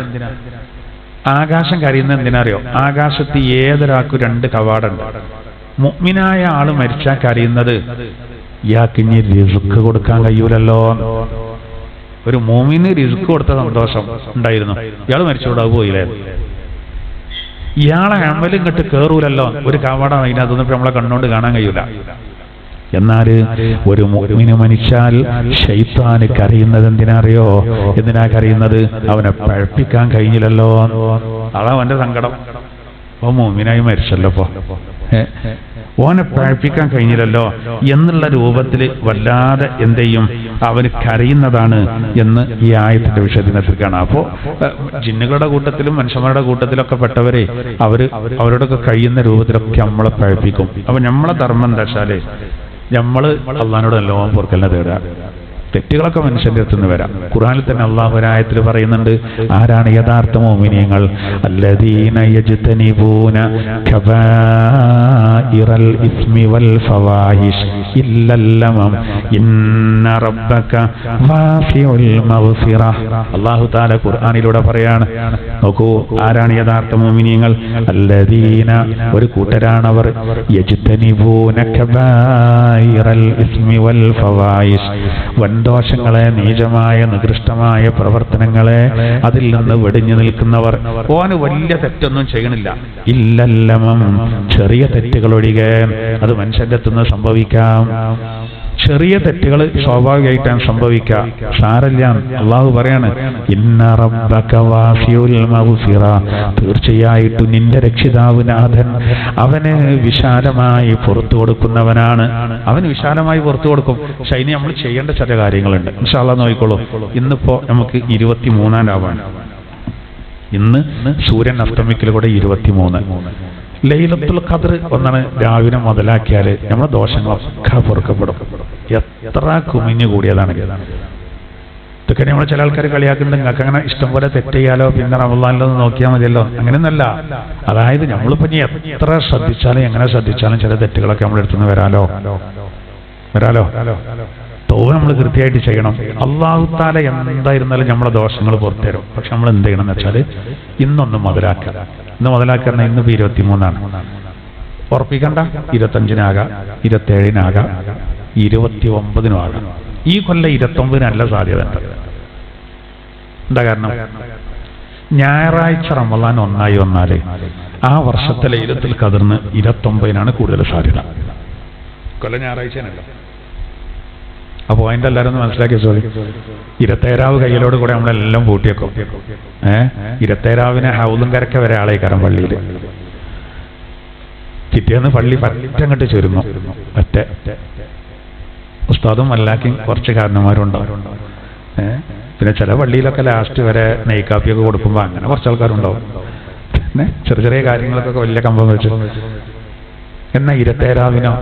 ആകാശം കരയുന്നത്? എന്തിനാ അറിയോ? ആകാശത്ത് ഏതൊരാൾക്കും 2 കവാടമുണ്ട്. മുഅ്മിനായ ആള് മരിച്ചാൽ കരയുന്നത് ഇയാൾക്ക് ഇനി റിസ്ക് കൊടുക്കാൻ കഴിയൂലല്ലോ. ഒരു മോമിന് റിസ്ക് കൊടുത്ത സന്തോഷം ഉണ്ടായിരുന്നു, ഇയാൾ മരിച്ചോട് അത് പോയില്ലേ. ഇയാളെ അമൽ ഇങ്ങോട്ട് കേറൂലല്ലോ, ഒരു കവാടം അതിനകത്തൊന്നും ഇപ്പൊ നമ്മളെ കണ്ണുകൊണ്ട് കാണാൻ കഴിയൂല. എന്നാൽ ഒരു മുഅ്മിന് മരിച്ചാൽ ശൈത്താന് കരയുന്നത് എന്തിനറിയോ? എന്തിനാ കരയുന്നത്? അവനെ പഴപ്പിക്കാൻ കഴിഞ്ഞില്ലല്ലോ, അതാ അവന്റെ സങ്കടം. അപ്പൊ മുഅ്മിനായി മരിച്ചല്ലോ, അപ്പൊ ഓനെ പഴപ്പിക്കാൻ കഴിഞ്ഞില്ലല്ലോ എന്നുള്ള രൂപത്തിൽ വല്ലാതെ എന്ത് ചെയ്യും, അവന് കരയുന്നതാണ് എന്ന് ഈ ആയത്തിന്റെ വിശദീകരണത്തിൽ കാണാം. അപ്പോ ജിന്നുകളുടെ കൂട്ടത്തിലും മനുഷ്യന്മാരുടെ കൂട്ടത്തിലൊക്കെ പെട്ടവരെ അവരോടൊക്കെ കഴിയുന്ന രൂപത്തിലൊക്കെ നമ്മളെ പഴപ്പിക്കും. അപ്പൊ നമ്മളെ ധർമ്മം എന്താ വെച്ചാല് നമ്മള് അള്ളാഹിനോട് നല്ലോണം പൊറുക്കലിനെ തേടുക. തെറ്റുകളൊക്കെ മനുഷ്യന്റെ അടുത്ത് നിന്ന് വരാം. ഖുർആനിൽ തന്നെ അള്ളാഹു ഒരായത്തിൽ പറയുന്നുണ്ട്, ആരാണ് യഥാർത്ഥ മുഅ്മിനീങ്ങൾ? അല്ലദീന യജ്തനിബൂന കബായിറൽ ഇസ്മി വൽ ഫവാഹിഷ് ഇല്ലൽ ലമം ഇന്ന റബ്ബക വാസിഉൽ മഗ്ഫിറ. അല്ലാഹു തആല ഖുർആനിലൂടെ പറയാണ്, നോക്കൂ ആരാണ് യഥാർത്ഥ മുഅ്മിനീങ്ങൾ? അല്ലദീന ഒരു കൂട്ടരാണവർ, യജ്തനിബൂന കബായിറൽ ഇസ്മി വൽ ഫവാഹിഷ് ദോഷങ്ങളെ, നീചമായ നികൃഷ്ടമായ പ്രവർത്തനങ്ങളെ അതിൽ നിന്ന് വെടിഞ്ഞു നിൽക്കുന്നവർ. ഓന് വലിയ തെറ്റൊന്നും ചെയ്യണില്ല, ഇല്ലല്ലമം ചെറിയ തെറ്റുകളൊഴികെ അത് മനുഷ്യന്റെ അടുത്തുനിന്ന് സംഭവിക്കാം. ചെറിയ തെറ്റുകൾ സ്വാഭാവികമായിട്ടാണ് സംഭവിക്കുക, സാരല്ല. അള്ളാഹു പറയാണ്, ഇന്ന റബ്ബക വാസിഉൽ മഗ്ഫിറ, തീർച്ചയായിട്ടും നിന്റെ രക്ഷിതാവ് നാഥൻ അവന് വിശാലമായി പുറത്തു കൊടുക്കുന്നവനാണ്. അവന് വിശാലമായി പുറത്തു കൊടുക്കും. പക്ഷെ അതിന് നമ്മൾ ചെയ്യേണ്ട ചില കാര്യങ്ങളുണ്ട്. ഇൻഷാ അല്ലാഹ് നോക്കിക്കോളൂ. ഇന്നിപ്പോ നമുക്ക് 23-ാം രാവാണ്. ഇന്ന് സൂര്യൻ അസ്തമിക്കൽ കൂടെ 23. ലൈലത്തുൽ ഖദ്ർ ഒന്നാണ് രാവിലെ മുതലാക്കിയാൽ നമ്മുടെ ദോഷങ്ങളൊക്കെ പൊറുക്കപ്പെടും. എത്ര കുമിഞ്ഞു കൂടിയതാണ് ഇതൊക്കെ. നമ്മൾ ചില ആൾക്കാർ കളിയാക്കുന്നുണ്ട്, നിങ്ങൾക്ക് അങ്ങനെ ഇഷ്ടം പോലെ തെറ്റ് ചെയ്യാലോ, പിന്നെ റമളാനിലൊന്ന് നോക്കിയാൽ മതിയല്ലോ. അങ്ങനെയൊന്നല്ല. അതായത് നമ്മളിപ്പോ ഇനി എത്ര ശ്രദ്ധിച്ചാലും എങ്ങനെ ശ്രദ്ധിച്ചാലും ചില തെറ്റുകളൊക്കെ നമ്മുടെ അടുത്തുനിന്ന് വരാലോ. തൗബ നമ്മൾ കൃത്യമായിട്ട് ചെയ്യണം. അല്ലാഹു തആല എന്തായിരുന്നാലും നമ്മളെ ദോഷങ്ങൾ പുറത്തുതരും. പക്ഷെ നമ്മൾ എന്ത് ചെയ്യണം എന്ന് വെച്ചാൽ ഇന്നൊന്ന് മുതലാക്കുക. ഇന്ന് മുതലാക്കുന്ന ഇന്നിപ്പോ 23-ആണ്. ഉറപ്പിക്കണ്ട, 25-നാകാം, 27-നാകാം, 29-നും ആകാം. ഈ കൊല്ലം 29-നല്ല സാധ്യത ഉണ്ട്. എന്താ കാരണം? ഞായറാഴ്ച റമളാൻ 1-ആയി വന്നാല് ആ വർഷത്തെ ലൈലത്തുൽ ഖദ്റിന് 29-നാണ് കൂടുതൽ സാധ്യത. കൊല്ലം ഞായറാഴ്ചയാണല്ലോ. അപ്പൊ അതിന്റെ എല്ലാവരും ഒന്ന് മനസ്സിലാക്കിയ സോറി. 27-ാവ് കയ്യിലോട് കൂടെ നമ്മളെല്ലാം പൂട്ടിയേക്കും. 27-ാവിനെ ഹൗലും കരക്ക വരെ ആളേക്കാരം പള്ളിയിൽ. പിറ്റേന്ന് പള്ളി പറ്റങ്ങട്ട് ചുരുങ്ങും. ഉസ്താദും അല്ലാക്കും കുറച്ച് കാരണന്മാരുണ്ടാവും. പിന്നെ ചില പള്ളിയിലൊക്കെ ലാസ്റ്റ് വരെ നെയ്ക്കാപ്പിയൊക്കെ കൊടുക്കുമ്പോൾ അങ്ങനെ കുറച്ച് ആൾക്കാരുണ്ടാവും. പിന്നെ ചെറിയ ചെറിയ കാര്യങ്ങൾക്കൊക്കെ വലിയ കമ്പം വെച്ചു. എന്നാൽ 27-ാവിനോ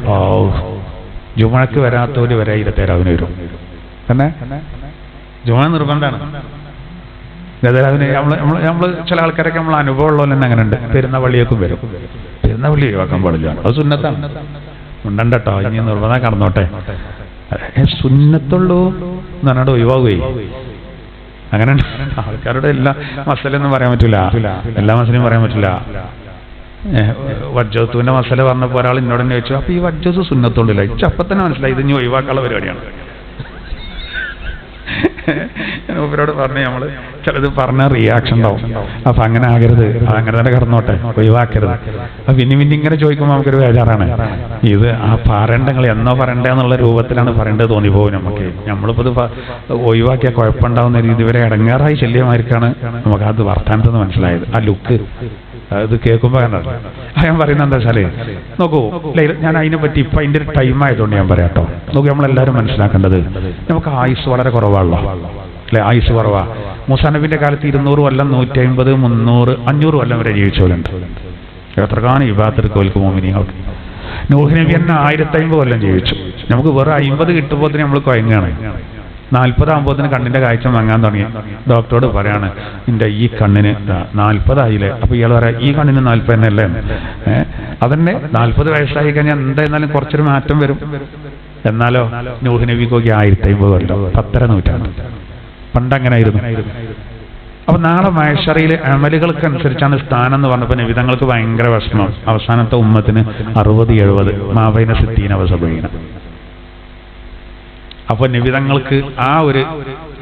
ജുമഅക്ക് വരാത്തവര് വരെ 27-ാവിന് വരും. തന്നെ ജുമഅ നിർബന്ധമാണ്. 27-ാവിന് നമ്മള് ചില ആൾക്കാരൊക്കെ നമ്മൾ അനുഭവം ഉള്ളവർ തന്നെ അങ്ങനെ ഉണ്ട്. പെരുന്ന പള്ളിയേക്കും വരും. പെരുന്ന പള്ളി ഒഴിവാക്കാൻ പാടില്ല, അത് സുന്നത്താണ്. ഉണ്ടണ്ടോ, ഇനി നിർബന്ധം കടന്നോട്ടെ. സുന്നത്തുള്ളൂ എന്ന് പറഞ്ഞാൽ ഒഴിവാകുകയും അങ്ങനെ ആൾക്കാരുടെ എല്ലാ മസലൊന്നും പറയാൻ പറ്റില്ല. എല്ലാ മസലയും പറയാൻ പറ്റില്ല. വജ്ജത്തുവിന്റെ മസല പറഞ്ഞപ്പോൾ ഒരാൾ എന്നോട് തന്നെ ചോദിച്ചു, അപ്പൊ ഈ വജ്ജത്ത് സുന്നത്തുണ്ടല്ലോ. അപ്പൊ തന്നെ മനസ്സിലായി ഇത് ഇനി ഒഴിവാക്കാനുള്ള പരിപാടിയാണ്. ഞാൻ ഇവരോട് പറഞ്ഞു, നമ്മള് ചിലത് പറഞ്ഞ റിയാക്ഷൻ ഉണ്ടാവും. അപ്പൊ അങ്ങനെ ആകരുത്, അങ്ങനെ തന്നെ കിടന്നോട്ടെ, ഒഴിവാക്കരുത്. അപ്പൊ പിന്നെ ഇങ്ങനെ ചോദിക്കുമ്പോൾ നമുക്കൊരു ബേജാറാണ്. ഇത് ആ പറയണ്ടങ്ങൾ എന്നോ പറയണ്ടേ എന്നുള്ള രൂപത്തിലാണ് പറയേണ്ടത് തോന്നിപ്പോകും നമുക്ക്. നമ്മളിപ്പോ ഇത് ഒഴിവാക്കിയ കുഴപ്പമുണ്ടാവുന്ന രീതി വരെ ഇടങ്ങേറായി ശല്യമായിരിക്കാണ് നമുക്ക് അത് വർത്താനത്തെന്ന് മനസ്സിലായത്. ആ ലുക്ക് അത് കേൾക്കുമ്പോ കണ്ടത്. ഞാൻ പറയുന്നത് എന്താ വെച്ചാല്, നോക്കൂ, ഞാൻ അതിനെ പറ്റി ഇപ്പൊ അതിന്റെ ഒരു ടൈം ആയതുകൊണ്ട് ഞാൻ പറയാം കേട്ടോ. നോക്കൂ, നമ്മളെല്ലാവരും മനസ്സിലാക്കേണ്ടത് നമുക്ക് ആയുസ് വളരെ കുറവാണല്ലോ, അല്ലെ? ആയുസ് കുറവാ. മൂസാ നബിന്റെ കാലത്ത് 200 കൊല്ലം, 150, 300, 500 കൊല്ലം വരെ ജീവിച്ചവരുണ്ട്. എത്രക്കാണ് ഇബാദത്ത് കോൽക്ക് മോമിനിങ്ങൾക്ക്. നൂഹ് നബി തന്നെ 1050 കൊല്ലം ജീവിച്ചു. നമുക്ക് വെറും 50 കിട്ടുമ്പോൾ നമ്മൾ കുഴങ്ങാണ്. 40 ആകുമ്പോഴത്തേന് കണ്ണിന്റെ കാഴ്ച വാങ്ങാൻ തുടങ്ങി. ഡോക്ടറോട് പറയാണ്, നിന്റെ ഈ കണ്ണിന് 40 ആയില്ലേ. അപ്പൊ ഇയാൾ പറയാം, ഈ കണ്ണിന് 40 തന്നെ അല്ലേ? അതന്നെ 40 വയസ്സായി കഴിഞ്ഞാൽ എന്തായിരുന്നാലും കുറച്ചൊരു മാറ്റം വരും. എന്നാലോ നൂഹ് നബിക്കൊക്കെ 1050 കൊല്ലം, 10ര നൂറ്റാണ്ട്. പണ്ടങ്ങനെ ആയിരുന്നു. അപ്പൊ നാളെ മഹ്ശറിൽ അമലുകൾക്കനുസരിച്ചാണ് സ്ഥാനം എന്ന് പറഞ്ഞപ്പോ നബിതങ്ങൾക്ക് ഭയങ്കര വിഷമം. അവസാനത്തെ ഉമ്മത്തിന് 60-70 മാബൈന 60 വസബീന. അപ്പൊ നബിതങ്ങൾക്ക് ആ ഒരു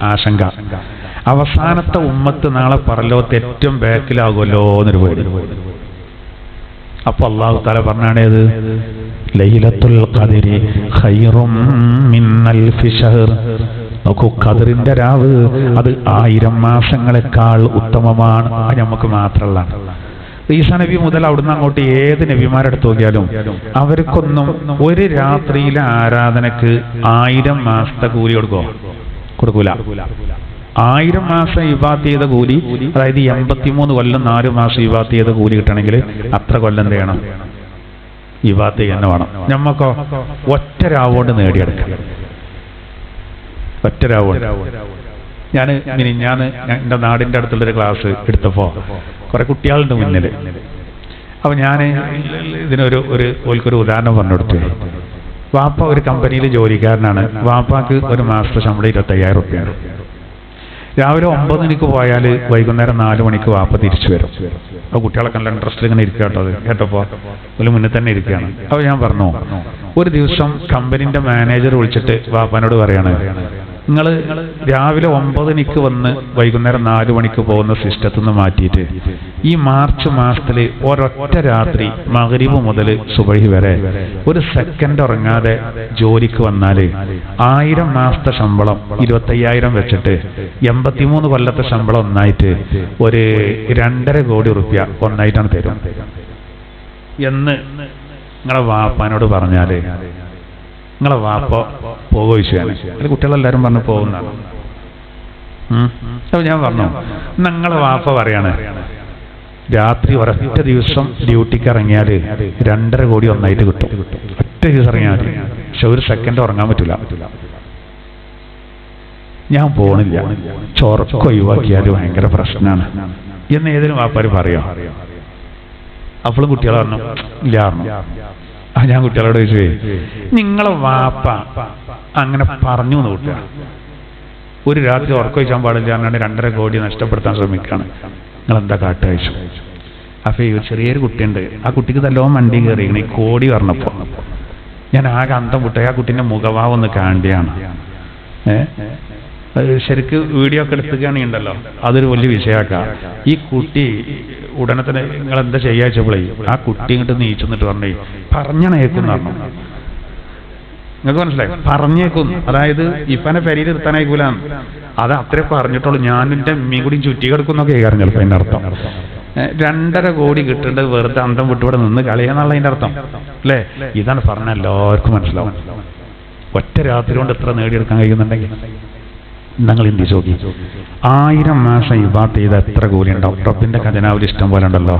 ആശങ്ക, അവസാനത്തെ ഉമ്മത്ത് നാളെ പരലോകത്ത് ഏറ്റവും ബാക്കിലാകുമല്ലോ എന്നൊരു പേടി. അപ്പൊ അല്ലാഹു തആല പറഞ്ഞാണേത്, ലൈലത്തുൽ ഖദ്രി ഖൈറും മിൻ അൽഫി ശഹർ. നോക്കൂ, ഖദ്റിന്റെ രാവ് അത് 1000 മാസങ്ങളെക്കാൾ ഉത്തമമാണ്. അത് നമുക്ക് മാത്രമല്ല, ഈസാ നബി മുതൽ അവിടുന്ന് അങ്ങോട്ട് ഏത് നബിമാരെടുത്ത് നോക്കിയാലും അവർക്കൊന്നും ഒരു രാത്രിയിലെ ആരാധനക്ക് 1000 മാസത്തെ കൂലി കൊടുക്കൂല. 1000 മാസം ഇബാദത്ത് ചെയ്ത കൂലി, അതായത് 83 കൊല്ലം 4 മാസം ഇബാദത്ത് ചെയ്ത കൂലി കിട്ടണമെങ്കിൽ അത്ര കൊല്ലം എന്ത് ചെയ്യണം? ഇബാദത്ത് ചെയ്യാൻ വേണം. നമ്മക്കോ ഒറ്റ രാവോണ്ട് നേടിയെടുക്കാം. ഒറ്റ രാവോണ്ട്. ഞാൻ എൻ്റെ നാടിൻ്റെ അടുത്തുള്ളൊരു ക്ലാസ് എടുത്തപ്പോൾ കുറെ കുട്ടികളുണ്ട് മുന്നിൽ. അപ്പൊ ഞാൻ ഓൽക്കൊരു ഉദാഹരണം പറഞ്ഞു കൊടുത്തു. വാപ്പ ഒരു കമ്പനിയിൽ ജോലിക്കാരനാണ്. വാപ്പാക്ക് ഒരു മാസത്തെ ശമ്പളം 25,000 റുപ്യാണ്. രാവിലെ 9 മണിക്ക് പോയാൽ വൈകുന്നേരം 4 മണിക്ക് വാപ്പ തിരിച്ചു വരും. അപ്പൊ കുട്ടികളൊക്കെ നല്ല ഇൻട്രസ്റ്റിൽ ഇങ്ങനെ ഇരിക്കുക കേട്ടോ. അത് കേട്ടപ്പോ ഒരു മുന്നിൽ തന്നെ ഇരിക്കുകയാണ്. അപ്പൊ ഞാൻ പറഞ്ഞു, ഒരു ദിവസം കമ്പനിന്റെ മാനേജർ വിളിച്ചിട്ട് വാപ്പാനോട് പറയാണ്, നിങ്ങൾ രാവിലെ 9 മണിക്ക് വന്ന് വൈകുന്നേരം 4 മണിക്ക് പോകുന്ന സിസ്റ്റത്തിൽ നിന്ന് മാറ്റിയിട്ട് ഈ മാർച്ച് മാസത്തിൽ ഒരൊറ്റ രാത്രി മഗ്രിബ് മുതൽ സുബഹി വരെ ഒരു സെക്കൻഡ് ഉറങ്ങാതെ ജോലിക്ക് വന്നാൽ 1000 മാസത്തെ ശമ്പളം 25,000 വെച്ചിട്ട് 83 കൊല്ലത്തെ ശമ്പളം ഒന്നായിട്ട് ഒരു 2.5 കോടി റുപ്യ ഒന്നായിട്ടാണ് തരും എന്ന് നിങ്ങളെ വാപ്പാനോട് പറഞ്ഞാല് നിങ്ങളെ വാപ്പ പോകുക വിഷയമാണ്. അത് കുട്ടികളെല്ലാവരും പറഞ്ഞു പോകുന്നതാണ്. അപ്പൊ ഞാൻ പറഞ്ഞു, നിങ്ങളെ വാപ്പ പറയാണ് രാത്രി ഒരൊറ്റ ദിവസം ഡ്യൂട്ടിക്ക് ഇറങ്ങിയാൽ 2.5 കോടി ഒന്നായിട്ട് കിട്ടും. ഒറ്റ ദിവസം ഇറങ്ങിയാൽ മതി, പക്ഷെ ഒരു സെക്കൻഡ് ഉറങ്ങാൻ പറ്റില്ല. ഞാൻ പോണില്ല, ചോറൊക്കെ ഒഴിവാക്കിയാൽ ഭയങ്കര പ്രശ്നമാണ് എന്ന് ഏതൊരു വാപ്പാര് പറയാം. അപ്പോഴും കുട്ടികൾ പറഞ്ഞു ഇല്ല പറഞ്ഞു. ഞാൻ കുട്ടികളോട് ചോദിച്ചേ, നിങ്ങളെ വാപ്പ അങ്ങനെ പറഞ്ഞു എന്ന് കൂട്ടുക, ഒരു രാത്രി ഉറക്കം വെച്ചാൻ പാടില്ല എന്നാണ് 2.5 കോടി നഷ്ടപ്പെടുത്താൻ ശ്രമിക്കുകയാണ്, നിങ്ങൾ എന്താ കാട്ടുക ചോദിച്ചു. അപ്പൊ ഈ ചെറിയൊരു കുട്ടിയുണ്ട്, ആ കുട്ടിക്ക് നല്ലോണം വണ്ടി കയറിയിരിക്കണം. ഈ കോടി പറഞ്ഞപ്പോ ഞാൻ ആകെ അന്തം വിട്ടു. ആ കുട്ടീൻ്റെ മുഖഭാവം ഒന്ന് കാണണ്ടിയാണ്. ശരിക്ക് വീഡിയോ ഒക്കെ എടുത്തുകയാണെങ്കിൽ ഉണ്ടല്ലോ, അതൊരു വലിയ വിഷയമാക്കാം. ഈ കുട്ടി ഉടനെ തന്നെ നിങ്ങൾ എന്താ ചെയ്യാച്ചപ്പോളേ ആ കുട്ടി ഇങ്ങോട്ട് നീച്ചെന്നിട്ട് പറഞ്ഞേ പറഞ്ഞേക്കും പറഞ്ഞു. നിങ്ങൾക്ക് മനസ്സിലായി? പറഞ്ഞേക്കും, അതായത് ഇപ്പനെ പെരയിൽ നിർത്താനായിക്കൂലാണ്. അത് അത്രേ പറഞ്ഞിട്ടുള്ളൂ. ഞാനും എൻ്റെ അമ്മയും കൂടി ചുറ്റി കിടക്കുന്നൊക്കെ കേൾക്കാം ചിലപ്പോൾ. അതിൻ്റെ അർത്ഥം 2.5 കോടി കിട്ടേണ്ടത് വെറുതെ അന്തം വിട്ടുവിടെ നിന്ന് കളയാന്നുള്ള അതിൻ്റെ അർത്ഥം അല്ലേ? ഇതാണ് പറഞ്ഞ എല്ലാവർക്കും മനസ്സിലാവും. ഒറ്റ രാത്രി കൊണ്ട് എത്ര നേടിയെടുക്കാൻ കഴിയുന്നുണ്ടെങ്കിൽ നിങ്ങൾ എന്ത് ചോദി. 1000 മാസം ഇബാദത്ത് ചെയ്ത എത്ര കൂലി ഉണ്ടാവും? റബ്ബിന്റെ ഖജനാവിൽ ഇഷ്ടം പോലെ ഉണ്ടല്ലോ.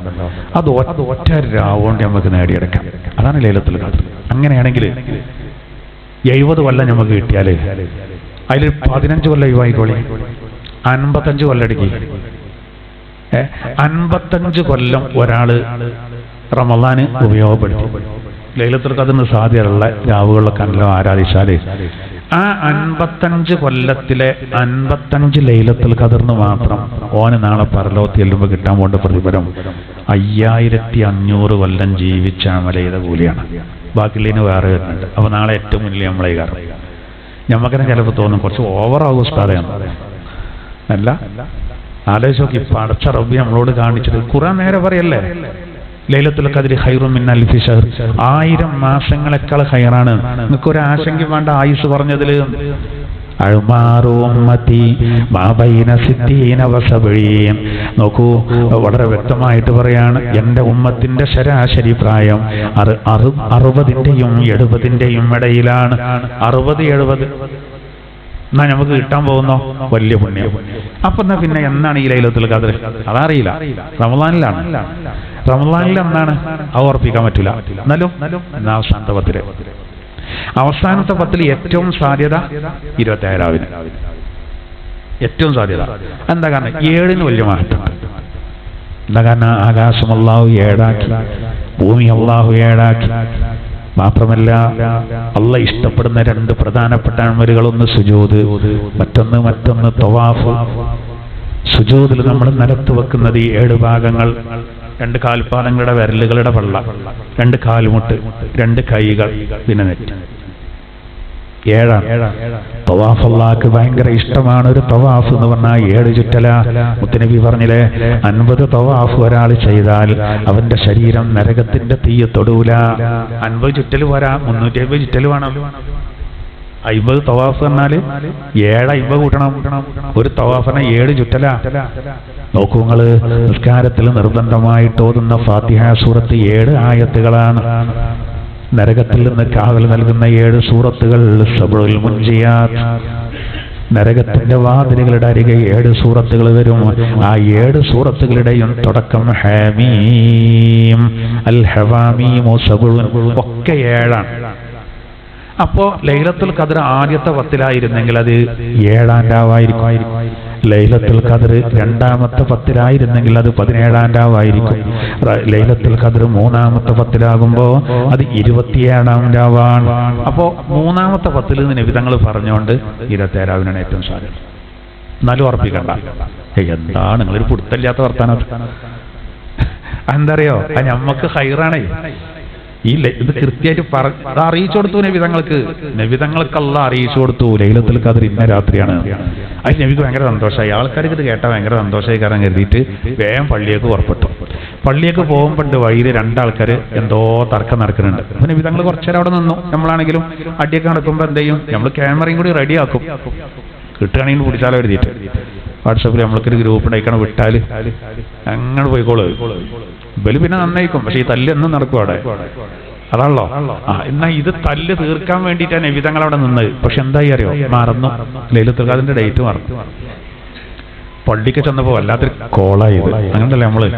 അത് ഒറ്റ രാവുകൊണ്ട് നമുക്ക് നേടിയെടുക്കാം. അതാണ് ലൈലത്തുൽ ഖദ്ർ. അങ്ങനെയാണെങ്കിൽ 70 കൊല്ലം നമുക്ക് കിട്ടിയാൽ അതിൽ 15 കൊല്ലം ഒഴിവായിക്കോളി, 55 കൊല്ലം എടുക്കി. 55 കൊല്ലം ഒരാള് റമളാന് ഉപയോഗപ്പെടുത്തി ലൈലത്തുൽ ഖദ്റിന് സാധ്യതയുള്ള രാവുകളിലൊക്കെ നല്ല ആരാധിച്ചാല് ആ 55 കൊല്ലത്തിലെ 55 ലൈലത്തുൽ ഖദ്റിന് മാത്രം ഓന് നാളെ പരലോകത്ത് ചെല്ലുമ്പോൾ കിട്ടാൻ പോണ്ട പ്രതിഫലം 5500 കൊല്ലം ജീവിച്ച അമൽ ചെയ്ത കൂലിയാണ്. ബാക്കിയുള്ളതിന് വേറെ വരുന്നുണ്ട്. അപ്പൊ നാളെ ഏറ്റവും മുന്നിൽ നമ്മളെ കാരണം ഞമ്മക്കന്നെ ചിലപ്പോൾ തോന്നും കുറച്ച് ഓവറാകും ഉസ്താദയാണ്. അല്ല, ആലോചിച്ച് നോക്കി, പടച്ച റബ്ബി നമ്മളോട് കാണിച്ചത് ഖുർആൻ നേരെ പറയല്ലേ, ലൈലത്തുൽ ഖദ്രി ഖൈറും മിൻ അൽഫി ശഹർ, 1000 മാസങ്ങളെക്കാൾ ഖൈറാണ്. നിങ്ങൾക്ക് ഒരു ആശങ്ക വേണ്ട ആയുസ് പറഞ്ഞതിൽ. നോക്കൂ, വളരെ വ്യക്തമായിട്ട് പറയാണ്, എന്റെ ഉമ്മത്തിന്റെ ശരാശരി പ്രായം 60-ന്റെയും 70-ന്റെയും ഇടയിലാണ്. 60-70 എന്നാ നമുക്ക് കിട്ടാൻ പോകുന്നോ വലിയ പുണ്യം. അപ്പൊ എന്നാ പിന്നെ എന്നാണ് ഈ ലൈലത്തുൽ ഖദ്ർ? അതറിയില്ല. റമളാനിലാണ്. റമളാനിൽ എന്നാണ് അത് ഉറപ്പിക്കാൻ പറ്റില്ല. എന്നാലും അവസാനത്തെ 10 അവസാനത്തെ 10 ഏറ്റവും സാധ്യത 27-ന്. ഏറ്റവും സാധ്യത എന്താ? കാരണം 7-ന് വലിയ മാറ്റം. എന്താ കാരണം? ആകാശം അല്ലാഹു 7ആക്കി, ഭൂമി അല്ലാഹു 7ആക്കി. മാത്രമല്ല, അള്ളാഹ് ഇഷ്ടപ്പെടുന്ന 2 പ്രധാനപ്പെട്ട അമലുകൾ, ഒന്ന് സുജൂദ്, മറ്റൊന്ന് തവാഫ്. സുജൂദിൽ നമ്മൾ നിലത്ത് വെക്കുന്നത് ഈ 7 ഭാഗങ്ങൾ: 2 കാൽപാദങ്ങളുടെ വിരലുകളുടെ പള്ള, 2 കാൽമുട്ട്, 2 കൈകൾ, പിന്നെ നെറ്റ്. 7 തവാഫ് അല്ലാഹ്ക്ക് ഭയങ്കര ഇഷ്ടമാണ്. ഒരു തവാഫ് എന്ന് പറഞ്ഞാൽ 7 ചുറ്റല. മുത്തുനബി പറഞ്ഞില്ലേ, 50 തവാഫ് ഒരാൾ ചെയ്താൽ അവന്റെ ശരീരം നരകത്തിന്റെ തീയെ തൊടൂല. 50 ചുറ്റൽ പോരാ, 350 ചുറ്റൽ വേണം. 50 തവാഫ് പറഞ്ഞാല് 7 50 കൂട്ടണം. ഒരു തവാഫിനെ 7 ചുറ്റല. നോക്കൂ നിങ്ങള്, നിസ്കാരത്തിൽ നിർബന്ധമായിട്ട് ഓതുന്ന ഫാത്തിഹ സൂറത്ത് 7 ആയത്തുകളാണ്. നരകത്തിൽ നിന്ന് കാവൽ നൽകുന്ന 7 സൂറത്തുകൾ സബ്റുൽ മുൻജിയാത്ത്. നരകത്തിന്റെ വാതിലുകളുടെ അരികെ 7 സൂറത്തുകൾ വരും. ആ 7 സൂറത്തുകളുടെയും തുടക്കം ഹാമീം, അൽ ഹവാമീം, സബ്റുൻ ഒക്കെ 7ആണ്. അപ്പോ ലൈലത്തുൽ ഖദ്ർ ആദ്യത്തെ 10-ലായിരുന്നെങ്കിൽ അത് 7-ാം രാവായിരിക്കും. ലൈലത്തുൽ ഖദ്ർ രണ്ടാമത്തെ 10-ലായിരുന്നെങ്കിൽ അത് 17-ാം രാവായിരിക്കും. ലൈലത്തുൽ ഖദ്ർ 3-ാമത്തെ 10-ലാകുമ്പോ അത് 27-ാം രാവാണ്. അപ്പോ 3-ാമത്തെ 10-ൽ നബി തങ്ങൾ പറഞ്ഞുകൊണ്ട് 27-ാവിനാണ് ഏറ്റവും സാധ്യത. എന്നാലും ഉറപ്പിക്കണ്ട. എന്താണ് നിങ്ങളൊരു പുടുത്തല്ലാത്ത വർത്താനം? എന്താ അറിയോ, അത് ഞമ്മക്ക് ഹൈറാണേ. ഇത് കൃത്യമായിട്ട് അറിയിച്ചു കൊടുത്തു നബിതങ്ങൾക്ക്. നബിതങ്ങൾക്കല്ല അറിയിച്ചു കൊടുത്തു ലൈലത്തുൽ ഖദ്ർ ഇന്ന രാത്രിയാണ്. അത് നബിക്ക് ഭയങ്കര സന്തോഷമായി. ആൾക്കാർക്ക് ഇത് കേട്ടാൽ ഭയങ്കര സന്തോഷമായി കാരണം കരുതിയിട്ട് വേഗം പള്ളിയേക്ക് പുറപ്പെട്ടു. പള്ളിയേക്ക് പോകുമ്പോണ്ട് വഴിയിൽ രണ്ടാൾക്കാർ എന്തോ തർക്കം നടക്കുന്നുണ്ട്. അപ്പൊ നബിതങ്ങൾ കുറച്ചേരം അവിടെ നിന്നു. നമ്മളാണെങ്കിലും അടിയൊക്കെ നടക്കുമ്പോൾ എന്ത് ചെയ്യും, നമ്മൾ ക്യാമറയും കൂടി റെഡിയാക്കും, കിട്ടുകയാണെങ്കിൽ പിടിച്ചാലോ എഴുതിയിട്ട്. വാട്സാപ്പിൽ നമ്മൾക്കൊരു ഗ്രൂപ്പ് ഉണ്ടായിക്കണം, വിട്ടാൽ അങ്ങനെ പോയിക്കോളൂ. ഇവര് പിന്നെ നന്നായിക്കും, പക്ഷെ ഈ തല്ല് എന്നും നടക്കും അവിടെ. അതാണല്ലോ. എന്നാ ഇത് തല്ല് തീർക്കാൻ വേണ്ടിയിട്ടാണ് നബിതങ്ങൾ അവിടെ നിന്നത്. പക്ഷെ എന്തായി അറിയോ, മറന്നു. ലൈലത്തുൽ ഖദ്റിന്റെ ഡേറ്റ് മറന്നു. പള്ളിക്ക് ചെന്നപ്പോ വല്ലാത്തൊരു കോളായത്. അങ്ങനല്ലേ നമ്മള്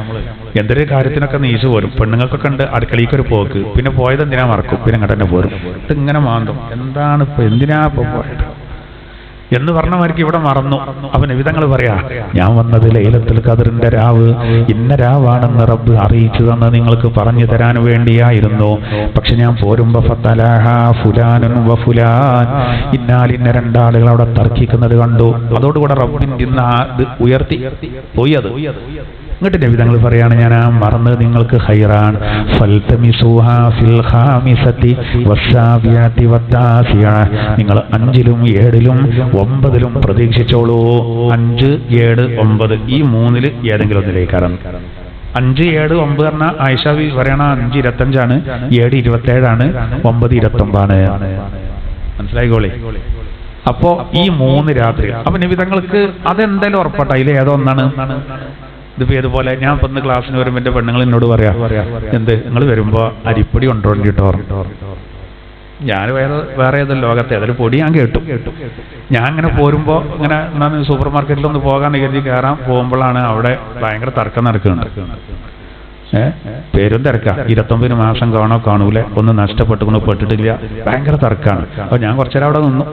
എന്തൊരു കാര്യത്തിനൊക്കെ നീച്ചു പോരും. പെണ്ണുങ്ങൾക്കൊക്കെ ഉണ്ട് അടുക്കളയ്ക്ക് ഒരു പോക്ക്, പിന്നെ പോയത് എന്തിനാ മറക്കും, പിന്നെ അങ്ങോട്ട് തന്നെ പോരും. ഇതിങ്ങനെ മാന്തും, എന്താണ് ഇപ്പൊ, എന്തിനാ ഇപ്പൊ പോയത് എന്ന് പറഞ്ഞവർക്ക് ഇവിടെ മറന്നു. അപ്പൊ നബിതങ്ങൾ പറയാ, ഞാൻ വന്നത് ലൈലത്തുൽ ഖദ്റിന്റെ രാവ് ഇന്ന രാവാണെന്ന് റബ്ബ് അറിയിച്ചു തന്ന് നിങ്ങൾക്ക് പറഞ്ഞു തരാൻ വേണ്ടിയായിരുന്നു. പക്ഷെ ഞാൻ പോരുമ്പോ ഫതലഹ ഫുലാനുൻ വ ഫുലാൻ, ഇന്നാലിന്ന രണ്ടാളുകൾ അവിടെ തർക്കിക്കുന്നത് കണ്ടു. അതോടുകൂടെ റബ്ബിന്റെ ഇന്ന് ഉയർത്തി പോയി. അത് എന്നിട്ട് നബിതങ്ങൾ പറയാണ്, ഞാൻ ആ മറന്നത് നിങ്ങൾക്ക് ഖൈറാൻ. ഫൽതമിസുഹാ ഫിൽ ഖാമിസതി വസ്സാബിയതി വത്താസിയ, നിങ്ങൾ 5ലും 7ലും 9ലും പ്രതീക്ഷിച്ചോളൂ. 5, 7, 9 ഈ 3ൽ ഏതെങ്കിലും ഒന്നിലേക്കാരം. 5, 7, 9 പറഞ്ഞാൽ ആയിഷ പറയണ 5 25 7 27 9 29. മനസ്സിലായിക്കോളെ. അപ്പോ ഈ 3 രാത്രി. അപ്പൊ നബിതങ്ങൾക്ക് അതെന്തായാലും ഉറപ്പാട്ട, അതിൽ ഏതോ ഒന്നാണ്. ഇതിപ്പോ ഏതുപോലെ ഞാൻ ഇപ്പൊ ഇന്ന് ക്ലാസ്സിന് വരുമ്പോ എന്റെ പെണ്ണുങ്ങൾ എന്നോട് പറയാ, എന്ത് നിങ്ങൾ വരുമ്പോ അരിപ്പൊടി കൊണ്ടുപോണ്ടിട്ടോ. ഞാൻ വേറെ ഏതോ ലോകത്തെ ഏതൊരു പൊടി ഞാൻ കേട്ടു. ഞാൻ ഇങ്ങനെ പോരുമ്പോ ഇങ്ങനെ എന്താണ് സൂപ്പർ മാർക്കറ്റിലൊന്ന് പോകാൻ കരുതി കയറാൻ പോകുമ്പോഴാണ് അവിടെ ഭയങ്കര തർക്കം നടക്കുന്നുണ്ട്. പേരും തിരക്കാം. 29 മാസം കാണൂല, ഒന്ന് പെട്ടിട്ടില്ല, ഭയങ്കര തർക്കമാണ്. അപ്പൊ ഞാൻ കുറച്ചേരം അവിടെ നിന്നു.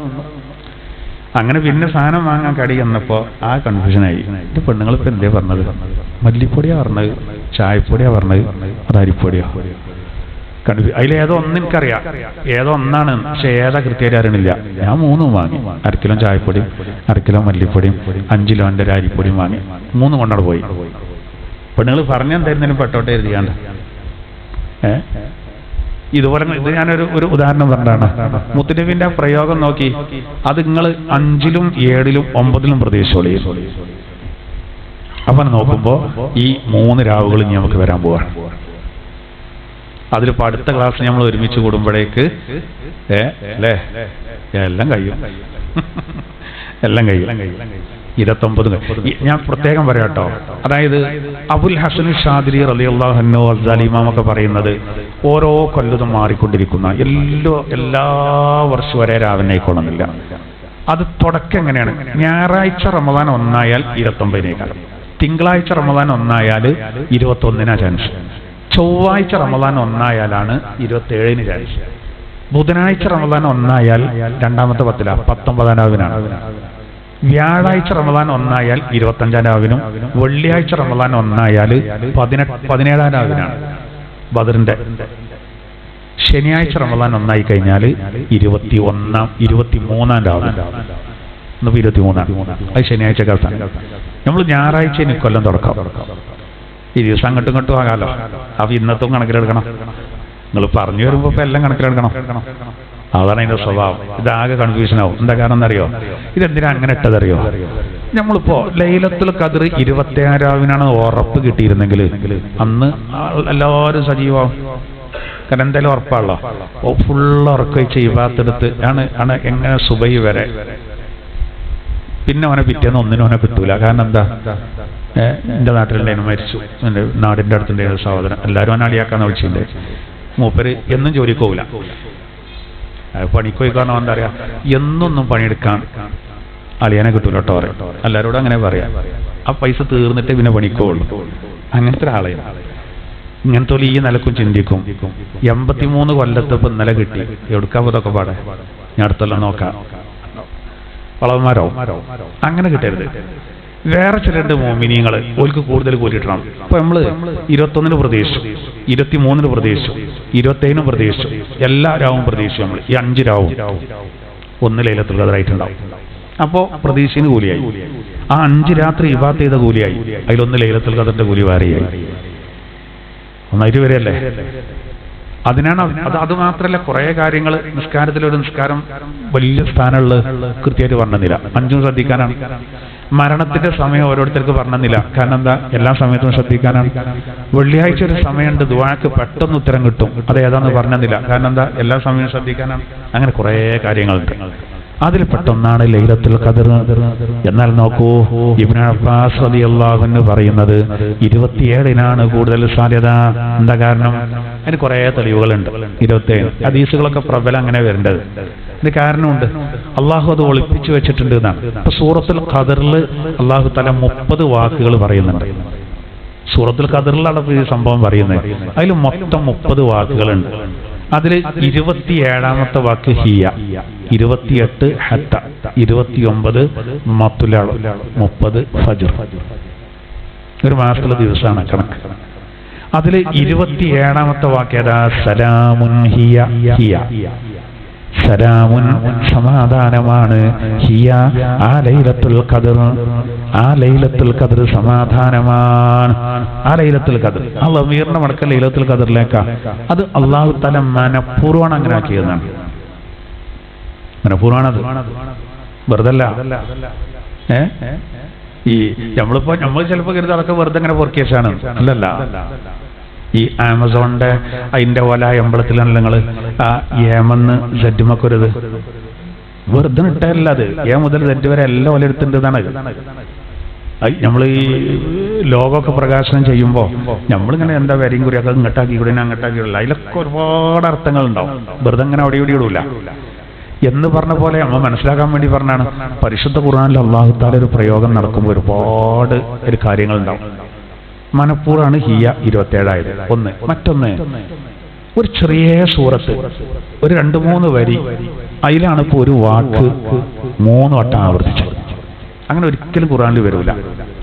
അങ്ങനെ പിന്നെ സാധനം വാങ്ങാൻ കടി എന്നപ്പോ ആ കൺഫ്യൂഷനായി. എന്റെ പെണ്ണുങ്ങൾ ഇപ്പൊ എന്തേ പറഞ്ഞത്, മല്ലിപ്പൊടിയാ പറഞ്ഞത്, ചായപ്പൊടിയാ പറഞ്ഞത്, അത് അരിപ്പൊടിയോ? അതിലേതോ ഒന്ന് എനിക്കറിയാം, ഏതോ ഒന്നാണ്, പക്ഷെ ഏതാ കൃത്യമായിട്ട് അറിയണില്ല. ഞാൻ 3 വാങ്ങി. 1 കിലോ ചായപ്പൊടിയും 1 കിലോ മല്ലിപ്പൊടിയും 5 കിലോന്റെ ഒരു അരിപ്പൊടിയും വാങ്ങി. 3 കൊണ്ടവിടെ പോയി. പെണ്ണുങ്ങൾ പറഞ്ഞെന്തായിരുന്നാലും പെട്ടോട്ടെ എഴുതിയാണ്ട്. ഇതുപോലെ ഇത് ഞാനൊരു ഉദാഹരണം പറഞ്ഞാണ്. മുത്തുനബിന്റെ പ്രയോഗം നോക്കി, അത് നിങ്ങൾ 5ലും 7ലും 9ലും പ്രതീക്ഷിച്ചോളി. അപ്പൊ നോക്കുമ്പോ ഈ 3 രാവുകൾ ഇനി നമുക്ക് വരാൻ പോവാണ്. അതിലിപ്പോ അടുത്ത ക്ലാസ് നമ്മൾ ഒരുമിച്ച് കൂടുമ്പോഴേക്ക് അല്ലേ എല്ലാം കഴിയും. 29. ഞാൻ പ്രത്യേകം പറയാട്ടോ, അതായത് അബുൽ ഹസൻ ഷാദിലി റളിയല്ലാഹു അൻഹു ഗസാലി ഇമാമൊക്കെ പറയുന്നത് ഓരോ കൊല്ലതും മാറിക്കൊണ്ടിരിക്കുന്ന എല്ലാ വർഷവും ഒരേ രാവിനെക്കൊള്ളുന്നില്ല. അത് തുടക്കം എങ്ങനെയാണ്? ഞായറാഴ്ച റമദാൻ 1 29 തിങ്കളാഴ്ച റമദാൻ 1 21 ചാൻസ്, ചൊവ്വാഴ്ച റമദാൻ 1 27 ചാൻസ്, ബുധനാഴ്ച റമദാൻ 1 രണ്ടാമത്തെ 10 19 വ്യാഴാഴ്ച റമദാൻ 1 25 വെള്ളിയാഴ്ച റമദാൻ 1 17 ബദറിന്റെ. ശനിയാഴ്ച റമദാൻ 1 കഴിഞ്ഞാൽ 23 അത് ശനിയാഴ്ച അവസാനം. നമ്മൾ ഞായറാഴ്ച കൊല്ലം തുറക്കാം. ഈ ദിവസം അങ്ങോട്ടും ഇങ്ങോട്ടും ആകാലോ. അപ്പൊ ഇന്നത്തും കണക്കിലെടുക്കണം. നിങ്ങൾ പറഞ്ഞു വരുമ്പോ എല്ലാം കണക്കിലെടുക്കണം. അതാണ് അതിന്റെ സ്വഭാവം. ഇതാകെ കൺഫ്യൂഷൻ ആവും. എന്താ കാരണം എന്നറിയോ? ഇതെന്തിനാ അങ്ങനെ ഇട്ടതറിയോ? നമ്മളിപ്പോ ലൈലത്തുൽ ഖദ്ർ 26 ഉറപ്പ് കിട്ടിയിരുന്നെങ്കിൽ അന്ന് എല്ലാവരും സജീവമാവും. കാരണം എന്തായാലും ഉറപ്പാണല്ലോ. ഫുള്ള് ഉറക്കം ഇബാദത്തെടുത്ത് ആണ് എങ്ങനെ സുബഹി വരെ. പിന്നെ അവനെ പിറ്റേന്ന് ഒന്നിനും അവനെ കിട്ടൂല. കാരണം എന്താ, എന്റെ നാട്ടിലുണ്ടായിരുന്നു, മരിച്ചു. എന്റെ നാടിന്റെ അടുത്തുണ്ടായിരുന്ന സഹോദരൻ, എല്ലാവരും അവനെ അടിയാക്കാന്ന് വിളിച്ചിട്ടുണ്ട്. മൂപ്പര് എന്നും ജോലിക്ക് പോകില്ല, പണിക്ക് കാരണം എന്താ പറയാ, എന്നൊന്നും പണിയെടുക്കാൻ അളിയാനെ കിട്ടൂല കേട്ടോ പറയും. എല്ലാവരോടും അങ്ങനെ പറയാം. ആ പൈസ തീർന്നിട്ട് പിന്നെ പണിക്കുള്ളൂ. അങ്ങനത്തെ ഒരാളെയാണ്. ഇങ്ങനത്തെ ഈ നിലക്കും ചിന്തിക്കും. 83 കൊല്ലത്തിപ്പോ ഇന്നലെ കിട്ടി, എടുക്കാൻ പോതൊക്കെ പാടെ, ഞാൻ അടുത്തെല്ലാം നോക്കാം, വളവന്മാരോ അങ്ങനെ കിട്ടരുത്. വേറെ ചിലരുടെ മോമിനിയങ്ങൾ ഓൽക്ക് കൂടുതൽ കൂലിയിട്ടണം. അപ്പൊ നമ്മള് 21 പ്രതീക്ഷിച്ചു, 23 പ്രതീക്ഷിച്ചു, 27 പ്രതീക്ഷിച്ചു, എല്ലാ രാവും പ്രതീക്ഷിച്ചു. നമ്മൾ ഈ 5 രാവും 1 ലൈലത്തുൽ ഖദ്റായിട്ടുണ്ടാവും. അപ്പോ പ്രതീക്ഷന് കൂലിയായി. ആ 5 രാത്രി ഇബാദത്ത് ചെയ്ത കൂലിയായി. അതിലൊന്ന് ലൈലത്തുൽ ഖദ്റിന്റെ കൂലി വേറെയായി. ഒന്നായിട്ട് വരെയല്ലേ. അതിനാണ് അത് മാത്രമല്ല കുറേ കാര്യങ്ങൾ നിസ്കാരത്തിലൊരു നിസ്കാരം വലിയ സ്ഥാനമുള്ള കൃത്യമായിട്ട് പറഞ്ഞില്ല. 5 ശ്രദ്ധിക്കാനാണ്. മരണത്തിന്റെ സമയം ഓരോരുത്തർക്ക് പറഞ്ഞില്ല. കാരണം എന്താ? എല്ലാ സമയത്തും ശ്രദ്ധിക്കാനാണ്. വെള്ളിയാഴ്ച ഒരു സമയമുണ്ട് ദുആക്ക് പെട്ടെന്ന് ഉത്തരം കിട്ടും, അത് ഏതാന്ന് പറഞ്ഞില്ല. കാരണം എന്താ? എല്ലാ സമയവും ശ്രദ്ധിക്കാനാണ്. അങ്ങനെ കുറേ കാര്യങ്ങളുണ്ട്. അതിൽ പെട്ടൊന്നാണ് ലൈലത്തുൽ ഖദർ. എന്നാൽ നോക്കൂ, ഇബ്നു അബ്ബാസ് റളിയല്ലാഹു അൻഹു പറയുന്നത് 27-നാണ് കൂടുതൽ സാധ്യത. എന്താ കാരണം? അതിന് കുറേ തെളിവുകളുണ്ട്. 27 ഹദീസുകളൊക്കെ പ്രബലം അങ്ങനെ വരേണ്ടത്. ഇതിന് കാരണമുണ്ട്. അള്ളാഹു അത് ഒളിപ്പിച്ചു വെച്ചിട്ടുണ്ട് എന്നാണ്. ഇപ്പൊ സൂറത്തുൽ ഖദറിൽ അള്ളാഹു തആല 30 വാക്കുകൾ പറയുന്നുണ്ട്. സൂറത്തുൽ ഖദറിലാണ് ഈ സംഭവം പറയുന്നത്. അതിൽ മൊത്തം 30 വാക്കുകളുണ്ട്. അതിൽ 27-ാമത്തെ വാക്ക് ഹിയ, 28 ഹത്ത, 29 മത്തുല, 30 ഫജ്ർ. ഒരു മാസത്തിലെ ദിവസമാണ് കണക്ക്. അതിൽ 27-ാമത്തെ വാക്ക് ഏതാ? സലാമുൻ ഹിയ, ഹിയ സലാമുൻ സമാധാനമാണ്, ഹിയ ആ ലൈലത്തുൽ ഖദർ, ആ ലൈലത്തുൽ ഖദർ സമാധാനമാണ്. ആ ലൈലത്തുൽ ഖദർ ആ ലമീറിന്റെ മടക്ക ലൈലത്തുൽ ഖദറിലേക്കാ. അത് അല്ലാഹു തആല മനഃപൂർവ്വമാണ് അങ്ങനെ ആക്കിയതാണ്. മനഃപൂർവ്വമാണത്, വെറുതല്ല. ഈ നമ്മൾ ചിലപ്പോൾ കരുതി അതൊക്കെ വെറുതെ അങ്ങനെ പൊറുക്കേശാണ്. അല്ലല്ല. ഈ ആമസോണിന്റെ അതിന്റെ ഓല അമ്പലത്തിലാണല്ലോ നിങ്ങൾ ആ ഏമെന്ന് സെഡ്മക്കൊരുത് വെറുതെ ഇട്ടല്ല. അത് ഏ മുതൽ സെഡ് വരെ എല്ലാം ഓല എടുത്തിട്ടുണ്ടെന്നാണ്. നമ്മൾ ഈ ലോകമൊക്കെ പ്രകാശനം ചെയ്യുമ്പോൾ നമ്മളിങ്ങനെ എന്താ വരെയും കുറിയൊക്കെ ഇങ്ങോട്ടാക്കി കൂടെ അങ്ങോട്ടാക്കിയില്ല. അതിലൊക്കെ ഒരുപാട് അർത്ഥങ്ങളുണ്ടാവും. വെറുതെ അങ്ങനെ അവിടെ ഇവിടെ ഇടൂല എന്ന് പറഞ്ഞ പോലെ നമ്മൾ മനസ്സിലാക്കാൻ വേണ്ടി പറഞ്ഞാണ്. പരിശുദ്ധ ഖുർആനിൽ അല്ലാഹു തആല ഒരു പ്രയോഗം നടക്കുമ്പോൾ ഒരുപാട് ഒരു കാര്യങ്ങളുണ്ടാവും. മനഃപൂർവ്വമാണ് ഹിയ 27-ആയത്. ഒന്ന്. മറ്റൊന്ന്, ഒരു ചെറിയ സൂറത്ത് ഒരു 2-3 വരി, അതിലാണ് ഇപ്പോൾ ഒരു വാക്ക് 3 വട്ടം ആവർത്തിച്ചത്. അങ്ങനെ ഒരിക്കലും ഖുർആനിൽ വരൂല.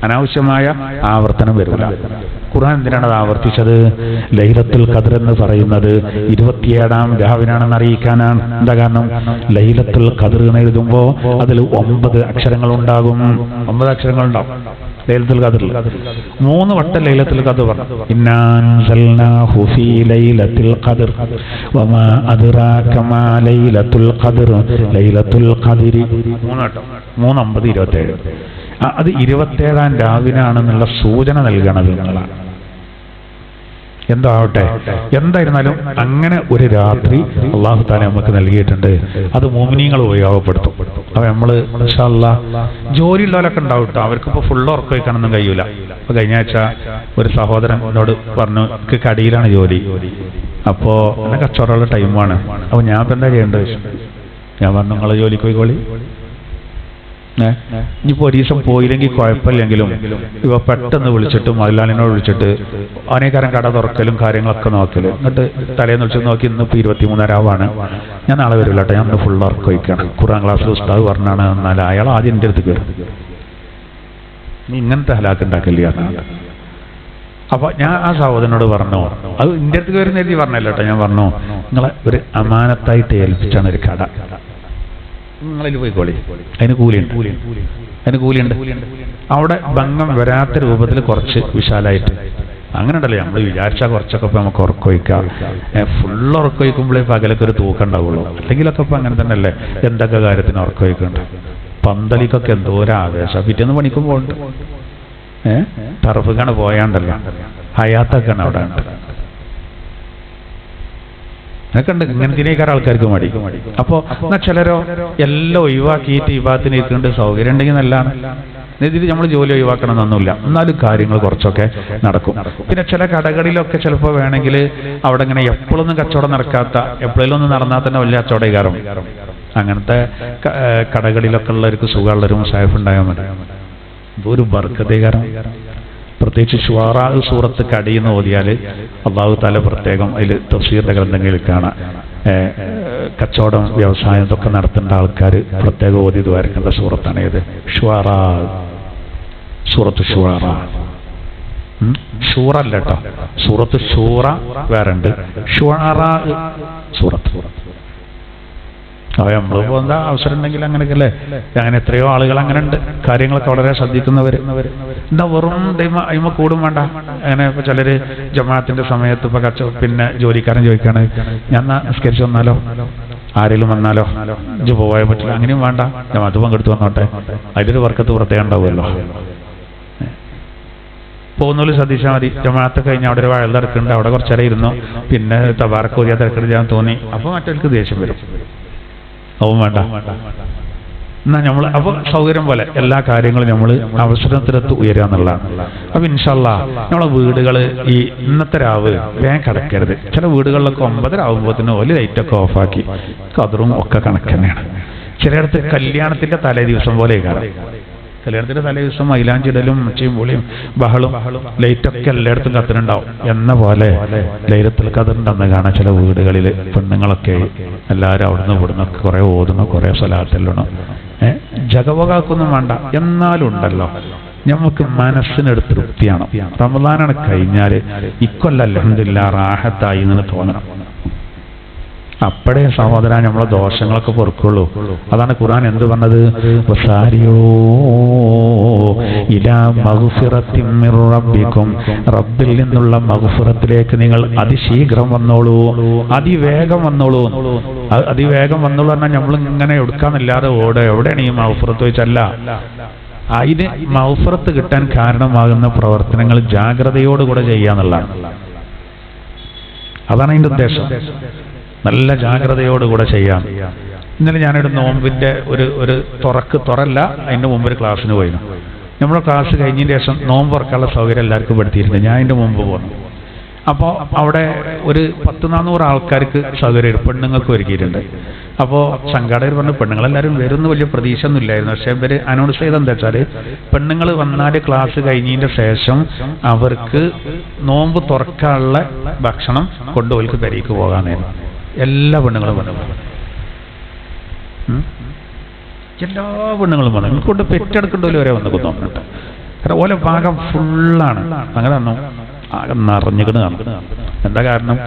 അനാവശ്യമായ ആവർത്തനം വരൂല. ഖുർആൻ എന്തിനാണ് അത് ആവർത്തിച്ചത്? ലൈലത്തുൽ ഖദർ എന്ന് പറയുന്നത് 27-ാം രാവിനാണെന്ന് അറിയിക്കാനാണ്. എന്താ കാരണം? ലൈലത്തുൽ ഖദർ എന്ന് എഴുതുമ്പോൾ അതിൽ 9 അക്ഷരങ്ങളുണ്ടാകും. 9 അക്ഷരങ്ങളുണ്ടാവും ലൈലത്തുൽ ഖദറിൽ. 3 വട്ടം ലൈലത്തുൽ ഖദർ പറഞ്ഞു. ഇന്നാ അൻസൽനാഹു ഫീ ലൈലത്തുൽ ഖദർ വമാ അദ്റാക മാ ലൈലത്തുൽ ഖദർ ലൈലത്തുൽ ഖദരി. 3 വട്ടം. 3 9 27. അത് 27-ാം രാവിനാണെന്നുള്ള സൂചന നൽകണത് നിങ്ങളാണ്. എന്താവട്ടെ, എന്തായിരുന്നാലും അങ്ങനെ ഒരു രാത്രി അല്ലാഹു തആല നമുക്ക് നൽകിയിട്ടുണ്ട്. അത് മുഅ്മിനീങ്ങൾ ഉപയോഗപ്പെടുത്തും. അപ്പൊ നമ്മള് ഇൻഷാ അല്ലാഹ് ജോലിയുള്ളവരൊക്കെ ഉണ്ടാവും കേട്ടോ. അവർക്കിപ്പോൾ ഫുൾ ഉറക്കം വയ്ക്കാനൊന്നും കഴിയൂല. അപ്പൊ കഴിഞ്ഞ ആഴ്ച ഒരു സഹോദരൻ എന്നോട് പറഞ്ഞു, എനിക്ക് കടിയിലാണ് ജോലി, അപ്പോ എന്നെ കച്ചവടമുള്ള ടൈമാണ്, അപ്പൊ ഞാൻ ഇപ്പൊ എന്താ ചെയ്യേണ്ടത്? ഞാൻ പറഞ്ഞു, നിങ്ങളെ ജോലിക്ക് പോയിക്കോളി. ഇനിയിപ്പോൾ ഒരു ദിവസം പോയില്ലെങ്കിൽ കുഴപ്പമില്ലെങ്കിലും ഇവ പെട്ടെന്ന് വിളിച്ചിട്ട് മുതലാളിനോട് വിളിച്ചിട്ട് അനേകാരം കട തുറക്കലും കാര്യങ്ങളൊക്കെ നോക്കലും, എന്നിട്ട് തലേന്ന് വിളിച്ച് നോക്കി ഇന്നിപ്പോൾ 23:30 ഞാൻ നാളെ വരില്ല കേട്ടോ, ഞാൻ ഒന്ന് ഫുൾ വർക്ക് വയ്ക്കാണ്, ഖുർആൻ ക്ലാസ്സിൽ ഉസ്താദ് പറഞ്ഞാണ്. എന്നാൽ അയാൾ ആദ്യം എൻ്റെ അടുത്ത് കയറും, നീ ഇങ്ങനത്തെ ഹലാക്കുണ്ടാക്കില്ല. അപ്പൊ ഞാൻ ആ സഹോദരനോട് പറഞ്ഞു, അത് എൻ്റെ അടുത്ത് കയറുന്ന എഴുതി പറഞ്ഞല്ലോ കേട്ടോ. ഞാൻ പറഞ്ഞു, നിങ്ങളെ ഒരു അമാനത്തായിട്ട് ഏൽപ്പിച്ചാണ് ഒരു കട, നിങ്ങളിൽ പോയിക്കോളി, അതിന് കൂലിയുണ്ട്, അതിന് കൂലിയുണ്ട്. അവിടെ ഭംഗം വരാത്ത രൂപത്തിൽ കുറച്ച് വിശാലായിട്ട് അങ്ങനെ ഉണ്ടല്ലോ. നമ്മൾ വിചാരിച്ചാൽ കുറച്ചൊക്കെ ഇപ്പം നമുക്ക് ഉറക്കൊഴിക്കാം. ഫുള്ള് ഉറക്കൊഴിക്കുമ്പോഴേ പകലൊക്കെ ഒരു തൂക്കം ഉണ്ടാവുള്ളൂ. അല്ലെങ്കിലൊക്കെ ഇപ്പം അങ്ങനെ തന്നെ അല്ലേ, എന്തൊക്കെ കാര്യത്തിന് ഉറക്കൊഴിക്കുന്നുണ്ട്. പന്തലിക്കൊക്കെ എന്തോരം ആവേശം. പിറ്റേന്ന് പണിക്കും പോകുന്നുണ്ട്. ടർഫിക്കാണ് പോയാണ്ടല്ലോ, ഹയാത്തൊക്കെയാണ് അവിടെ ഉണ്ട്. അതൊക്കെ ഉണ്ട്. ഇങ്ങനത്തിനേക്കാൾ ആൾക്കാർക്ക് മടി. അപ്പോ എന്നാ ചിലരോ എല്ലാം ഒഴിവാക്കിയിട്ട് ഈ ഭാഗത്തിന് ഇരിക്കേണ്ട സൗകര്യം ഉണ്ടെങ്കിൽ നല്ലതാണ്. ഇതിൽ നമ്മൾ ജോലി ഒഴിവാക്കണം എന്നൊന്നുമില്ല, എന്നാലും കാര്യങ്ങൾ കുറച്ചൊക്കെ നടക്കും. പിന്നെ ചില കടകളിലൊക്കെ ചിലപ്പോൾ വേണമെങ്കിൽ അവിടെ ഇങ്ങനെ എപ്പോഴൊന്നും കച്ചവടം നടക്കാത്ത, എപ്പോഴെങ്കിലും ഒന്നും നടന്നാൽ തന്നെ വലിയ കച്ചവടം കയറും. അങ്ങനത്തെ കടകളിലൊക്കെ ഉള്ളവർക്ക് സുഖമുള്ളൊരു മുസാഹിഫ് ഉണ്ടായാൽ മതി. ഇതൊരു ബർക്കത്തേകാരം. പ്രത്യേകിച്ച് ശുആറാ സൂറത്ത് കടിയെന്ന് ഓതിയാൽ അല്ലാഹു തആല പ്രത്യേകം അതിൽ തഫ്സീറിന്റെ ഗ്രന്ഥങ്ങളിൽ കാണാം, കച്ചവടം വ്യവസായം ഇതൊക്കെ നടത്തേണ്ട ആൾക്കാർ പ്രത്യേകം ഓതി ദ്വാരക്കേണ്ട സൂറത്താണ് ഏത്? ശുആറാ, സൂറത്ത് ശുആറാ. ഷൂറ അല്ല കേട്ടോ, സൂറത്ത് ഷൂറ വേറെ ഉണ്ട്, ശുആറാ സൂറത്ത്. നമ്മളിപ്പോ എന്താ അവസരം ഉണ്ടെങ്കിൽ അങ്ങനെയൊക്കെ അല്ലേ. അങ്ങനെ എത്രയോ ആളുകൾ അങ്ങനെ ഉണ്ട്, കാര്യങ്ങളൊക്കെ വളരെ ശ്രദ്ധിക്കുന്നവർ. എന്താ വെറും അയിമ കൂടും വേണ്ട. അങ്ങനെ ഇപ്പൊ ചിലര് ജമാഅത്തിന്റെ സമയത്ത് ഇപ്പൊ പിന്നെ ജോലിക്കാരൻ ചോദിക്കാണ്, ഞാൻ നിസ്കരിച്ചു വന്നാലോ, ആരെങ്കിലും വന്നാലോ, ഇജ്ജ് പോകാൻ പറ്റില്ല, അങ്ങനെയും വേണ്ട, ജമാഅത്ത് പങ്കെടുത്ത് വന്നോട്ടെ, അതിലൊരു വർക്കത്ത് പ്രത്യേകം ഉണ്ടാവുമല്ലോ. പോകുന്നോളൂ ശ്രദ്ധിച്ചാൽ മതി. ജമാഅത്ത് കഴിഞ്ഞ് അവിടെ ഒരു വയൽ തിരക്കുണ്ട്, അവിടെ കുറച്ചേരം ഇരുന്നു, പിന്നെ തബാറക്ക് ഓതിയാ തിരക്കുണ്ട് ഞാൻ തോന്നി, അപ്പോൾ മറ്റവർക്ക് ദേഷ്യം വരും. അവൻ വേണ്ട. എന്നാ നമ്മൾ അപ്പോൾ സൗകര്യം പോലെ എല്ലാ കാര്യങ്ങളും നമ്മൾ അവസരത്തിലെത്ത് ഉയരുക എന്നുള്ളതാണ്. അപ്പൊ ഇൻഷാ അല്ലാഹ് നമ്മളെ വീടുകൾ ഈ ഇന്നത്തെ രാവ് വേഗം കിടക്കരുത്. ചില വീടുകളിലൊക്കെ 9:30 ആകുമ്പോഴത്തേനും ഒരു ലൈറ്റൊക്കെ ഓഫാക്കി കതറും ഒക്കെ കണക്ക് തന്നെയാണ്. ചിലയിടത്ത് കല്യാണത്തിന്റെ തലേ ദിവസം പോലെ കാണാം. കല്യാണത്തിന്റെ തലേ ദിവസം മൈലാഞ്ചിടലും ഉച്ചയും പൊളിയും ബഹളും ലൈറ്റൊക്കെ എല്ലായിടത്തും കത്തിനുണ്ടാവും. എന്ന പോലെ ലൈലത്തുൽ ഖദറിന്റെ കാണാൻ ചില വീടുകളിൽ പെണ്ണുങ്ങളൊക്കെ എല്ലാവരും അവിടുന്ന് ഇവിടുന്നൊക്കെ കുറെ ഓതുന്നു, കുറെ സ്വലാത്തെല്ലണം. ജഗവകാക്കൊന്നും വേണ്ട. എന്നാലും ഉണ്ടല്ലോ നമുക്ക് മനസ്സിനൊരു തൃപ്തിയാണ്. റമദാനാണ് കഴിഞ്ഞാൽ ഇക്കൊല്ലം അൽഹംദുലില്ലാഹ് റാഹത്തായി എന്ന് തോന്നണം. അപ്പഴേ സഹോദര നമ്മളെ ദോഷങ്ങളൊക്കെ പൊറുക്കുള്ളൂ. അതാണ് ഖുർആൻ എന്ത് പറഞ്ഞത്, വസാരിയോ ഇലാ മഗ്ഫിറത്തിൻ മിർ റബ്ബിക്കും, റബ്ബിൽ നിന്നുള്ള മഗ്ഫിറത്തിലേക്ക് നിങ്ങൾ അതിശീഘ്രം വന്നോളൂ, അതിവേഗം വന്നോളൂ. അതിവേഗം വന്നോളൂ പറഞ്ഞാൽ നമ്മൾ ഇങ്ങനെ എടുക്കാന്നില്ലാതെ എവിടെയാണ് ഈ മഗ്ഫിറത്ത് വെച്ചല്ല. അതിന് മഗ്ഫിറത്ത് കിട്ടാൻ കാരണമാകുന്ന പ്രവർത്തനങ്ങൾ ജാഗ്രതയോടുകൂടെ ചെയ്യാന്നുള്ളതാണ്. അതാണ് അതിന്റെ ഉദ്ദേശം. നല്ല ജാഗ്രതയോടുകൂടെ ചെയ്യാം. ഇന്നലെ ഞാനൊരു നോമ്പിന്റെ ഒരു തുറല്ല അതിന്റെ മുമ്പ് ഒരു ക്ലാസ്സിന് പോയിരുന്നു. നമ്മുടെ ക്ലാസ് കഴിഞ്ഞതിന് ശേഷം നോമ്പ് തുറക്കാനുള്ള സൗകര്യം എല്ലാവർക്കും പെടുത്തിയിട്ടുണ്ട്. ഞാൻ അതിന്റെ മുമ്പ് പോന്നു. അപ്പോൾ അവിടെ ഒരു 100-400 ആൾക്കാർക്ക് സൗകര്യം പെണ്ണുങ്ങൾക്ക് ഒരുക്കിയിട്ടുണ്ട്. അപ്പോൾ സംഘാടകർ പറഞ്ഞു പെണ്ണുങ്ങളെല്ലാവരും വരുന്ന വലിയ പ്രതീക്ഷ ഒന്നും ഇല്ലായിരുന്നു. പക്ഷേ ഇവർ അനൗൺസ് ചെയ്ത് എന്താ വെച്ചാൽ പെണ്ണുങ്ങൾ വന്നാൽ ക്ലാസ് കഴിഞ്ഞതിന്റെ ശേഷം അവർക്ക് നോമ്പ് തുറക്കാനുള്ള ഭക്ഷണം കൊണ്ടുപോയി പെരേക്ക് പോകാനായിരുന്നു. എല്ലാ പെണ്ണുങ്ങളും വന്നു, എല്ലാ പെണ്ണുങ്ങളും വന്നു. എനിക്കൊണ്ട് പെറ്റെടുക്കേണ്ടവര് വരെ വന്ന് തോന്നുന്നുണ്ട്. കാരണം ഓലെ ഭാഗം ഫുള്ളാണ്. അങ്ങനെ വന്നു ആകെ നിറഞ്ഞിക്കണ് കാണും. എന്താ കാരണം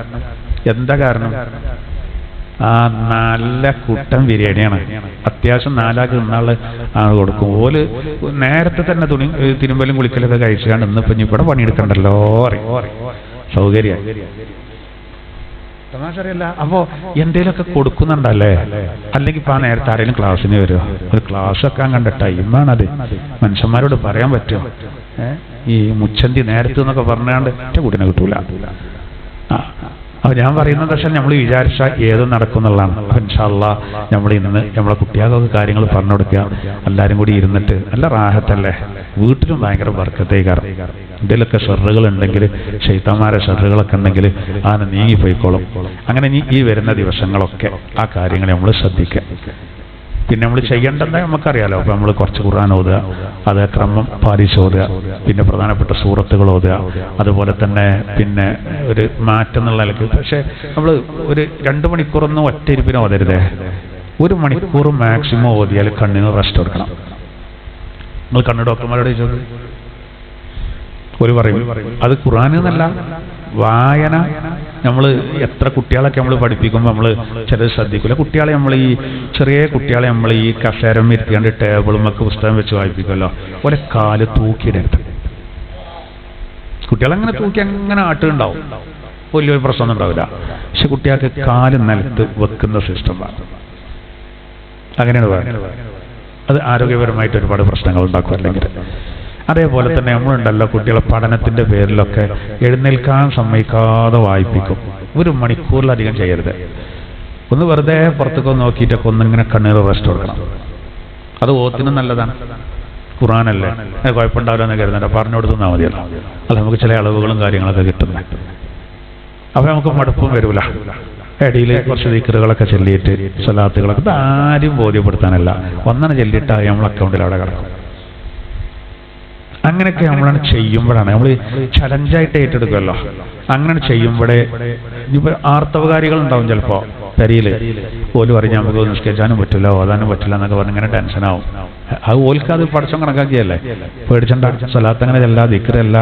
ആ നല്ല കുട്ടൻ ബിരിയാണിയാണ്. അത്യാവശ്യം 4 ആൾക്ക് തിന്നാള് ആണ് കൊടുക്കും. ഓല് നേരത്തെ തന്നെ തിരുമ്പലും കുളിക്കലൊക്കെ കഴിച്ചാണ് ഇന്നിപ്പോ ഇവിടെ പണിയെടുക്കണ്ടല്ലോ സൗകര്യം. തമാശറിയല്ല. അപ്പോ എന്തേലൊക്കെ കൊടുക്കുന്നുണ്ടല്ലേ. അല്ലെങ്കിൽ ഇപ്പൊ ആ നേരത്തെ ആരെങ്കിലും ക്ലാസ്സിന് വരുമോ? ഒരു ക്ലാസ് വെക്കാൻ കണ്ട ടൈമാണത്. മനുഷ്യന്മാരോട് പറയാൻ പറ്റുമോ? ഈ മുച്ചന്തി നേരത്തെ എന്നൊക്കെ പറഞ്ഞാണ്ട് ഒറ്റ കൂട്ടിനെ കിട്ടൂല. അപ്പൊ ഞാൻ പറയുന്നത് പക്ഷേ നമ്മൾ വിചാരിച്ചാൽ ഏതും നടക്കുന്നുള്ളതാണ്. ഇൻഷാ അല്ലാഹ് നമ്മൾ ഇന്ന് നമ്മളെ കുട്ടികൾക്കൊക്കെ കാര്യങ്ങൾ പറഞ്ഞു കൊടുക്കുക. എല്ലാവരും കൂടി ഇരുന്നിട്ട് നല്ല റാഹത്തല്ലേ. വീട്ടിലും ഭയങ്കര ബർക്കത്തേക്കാരം. ഇതിലൊക്കെ ഷെറുകൾ ഉണ്ടെങ്കിൽ ശൈത്താന്മാരെ ഷെറുകളൊക്കെ ഉണ്ടെങ്കിൽ ആന നീങ്ങിപ്പോയിക്കോളും. അങ്ങനെ ഈ വരുന്ന ദിവസങ്ങളൊക്കെ ആ കാര്യങ്ങൾ നമ്മൾ ശ്രദ്ധിക്കുക. പിന്നെ നമ്മൾ ചെയ്യേണ്ടത് നമുക്കറിയാലോ. അപ്പൊ നമ്മൾ കുറച്ച് ഖുർആൻ ഓതുക, അത് ക്രമം പാലിച്ച് ഓതുക, പിന്നെ പ്രധാനപ്പെട്ട സൂറത്തുകൾ ഓതുക, അതുപോലെ തന്നെ പിന്നെ ഒരു മാറ്റം എന്നുള്ള നിലയ്ക്ക്. പക്ഷെ നമ്മൾ ഒരു 2 മണിക്കൂറൊന്നും ഒറ്റ ഇരിപ്പിന് ഓതരുതേ. 1 മണിക്കൂർ മാക്സിമം ഓതിയാൽ കണ്ണിന് റെസ്റ്റ് കൊടുക്കണം. നിങ്ങൾ കണ്ണ് ഡോക്ടർമാരോട് ചോദിച്ചത് ഒരു പറയും അത് ഖുർആൻ എന്നല്ല, വായന. നമ്മൾ എത്ര കുട്ടികളൊക്കെ നമ്മൾ പഠിപ്പിക്കുമ്പോൾ നമ്മൾ ചിലത് ശ്രദ്ധിക്കില്ല. കുട്ടികളെ നമ്മൾ ഈ ചെറിയ കുട്ടികളെ നമ്മൾ ഈ കസേരം ഇരുത്തിയാണ്ട് ടേബിളുമൊക്കെ പുസ്തകം വെച്ച് വായിപ്പിക്കുമല്ലോ. ഓലെ കാല് തൂക്കിയിടരുത്. കുട്ടികളങ്ങനെ തൂക്കി അങ്ങനെ ആട്ടുണ്ടാവും, വലിയൊരു പ്രശ്നമൊന്നും ഉണ്ടാവില്ല. പക്ഷെ കുട്ടികൾക്ക് കാല് നിലത്ത് വെക്കുന്ന സിസ്റ്റം വേണം. അങ്ങനെയാണ് പറയുന്നത്. അത് ആരോഗ്യപരമായിട്ട് ഒരുപാട് പ്രശ്നങ്ങൾ ഉണ്ടാക്കും. അല്ലെങ്കിൽ അതേപോലെ തന്നെ നമ്മളുണ്ടല്ലോ കുട്ടികളെ പഠനത്തിന്റെ പേരിലൊക്കെ എഴുന്നേൽക്കാൻ സമ്മതിക്കാതെ വായിപ്പിക്കും. 1 മണിക്കൂറിലധികം ചെയ്യരുത്. ഒന്ന് വെറുതെ പുറത്തേക്ക് നോക്കിയിട്ടൊക്കെ ഒന്നിങ്ങനെ കണ്ണീർ റെസ്റ്റ് കൊടുക്കണം. അത് ഓത്തിനും നല്ലതാണ്. ഖുർആനല്ലേ, കുഴപ്പമുണ്ടാവില്ല എന്ന് കരുതണ്ട, പറഞ്ഞു കൊടുത്താൽ മതിയല്ലോ. അത് നമുക്ക് ചില അളവുകളും കാര്യങ്ങളൊക്കെ കിട്ടുന്നത്. അപ്പൊ നമുക്ക് മടുപ്പും വരൂല. ഇടയിൽ കുറച്ച് ദിക്റുകളൊക്കെ ചൊല്ലിയിട്ട് സ്വലാത്തുകളൊക്കെ ഇത് ആരും ബോധ്യപ്പെടുത്താനല്ല, ഒന്നാണ് ചൊല്ലിയിട്ട് നമ്മളെ അക്കൗണ്ടിൽ അവിടെ കിടക്കും. അങ്ങനെയൊക്കെ നമ്മളാണ് ചെയ്യുമ്പോഴാണ് നമ്മൾ ചലഞ്ചായിട്ട് ഏറ്റെടുക്കുമല്ലോ. അങ്ങനെ ചെയ്യുമ്പോഴേ ഇപ്പൊ ആർത്തവകാരികൾ ഉണ്ടാവും ചിലപ്പോ പെരിയില്. ഓല് പറയും നമുക്ക് നിസ്കരിക്കാനും പറ്റില്ല, ഓതാനും പറ്റില്ല എന്നൊക്കെ പറഞ്ഞ് ഇങ്ങനെ ടെൻഷനാവും. അത് ഓൽക്ക് അത് പഠിച്ചം കണക്കാക്കിയല്ലേ. പേടിച്ചണ്ട. സ്വലാത്ത് അങ്ങനെ ചെല്ല, ദിക്റല്ല,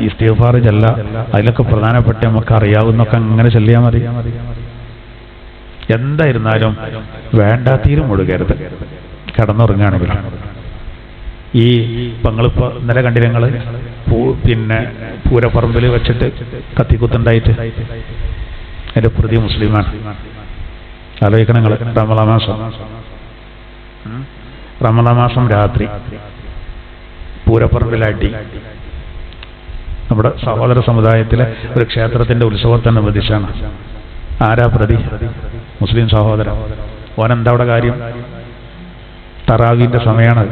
ഇസ്തിഗ്ഫാർ ചെല്ല, അതിലൊക്കെ പ്രധാനപ്പെട്ട നമുക്ക് അറിയാവുന്നൊക്കെ അങ്ങനെ ചെല്ലിയാൽ മതി. എന്തായിരുന്നാലും വേണ്ടാത്തീരും മുഴുകരുത് കിടന്നുറങ്ങുകയാണെങ്കിൽ. ഈ പങ്ങളിപ്പോൾ ഇന്നലെ കണ്ടില്ല നിങ്ങൾ പിന്നെ പൂരപ്പറമ്പിൽ വെച്ചിട്ട് കത്തിക്കുത്തുണ്ടായിട്ട് എൻ്റെ പ്രതി മുസ്ലിമാണ്. ആലോചിക്കണം നിങ്ങൾ. റമളാൻ മാസം രാത്രി പൂരപ്പറമ്പിലാട്ടി നമ്മുടെ സഹോദര സമുദായത്തിലെ ഒരു ക്ഷേത്രത്തിന്റെ ഉത്സവത്തോടനുബന്ധിച്ചാണ്. ആരാ പ്രതി? മുസ്ലിം സഹോദരൻ. ഓനെന്താ അവിടെ കാര്യം? തറാവീന്റെ സമയമാണ്.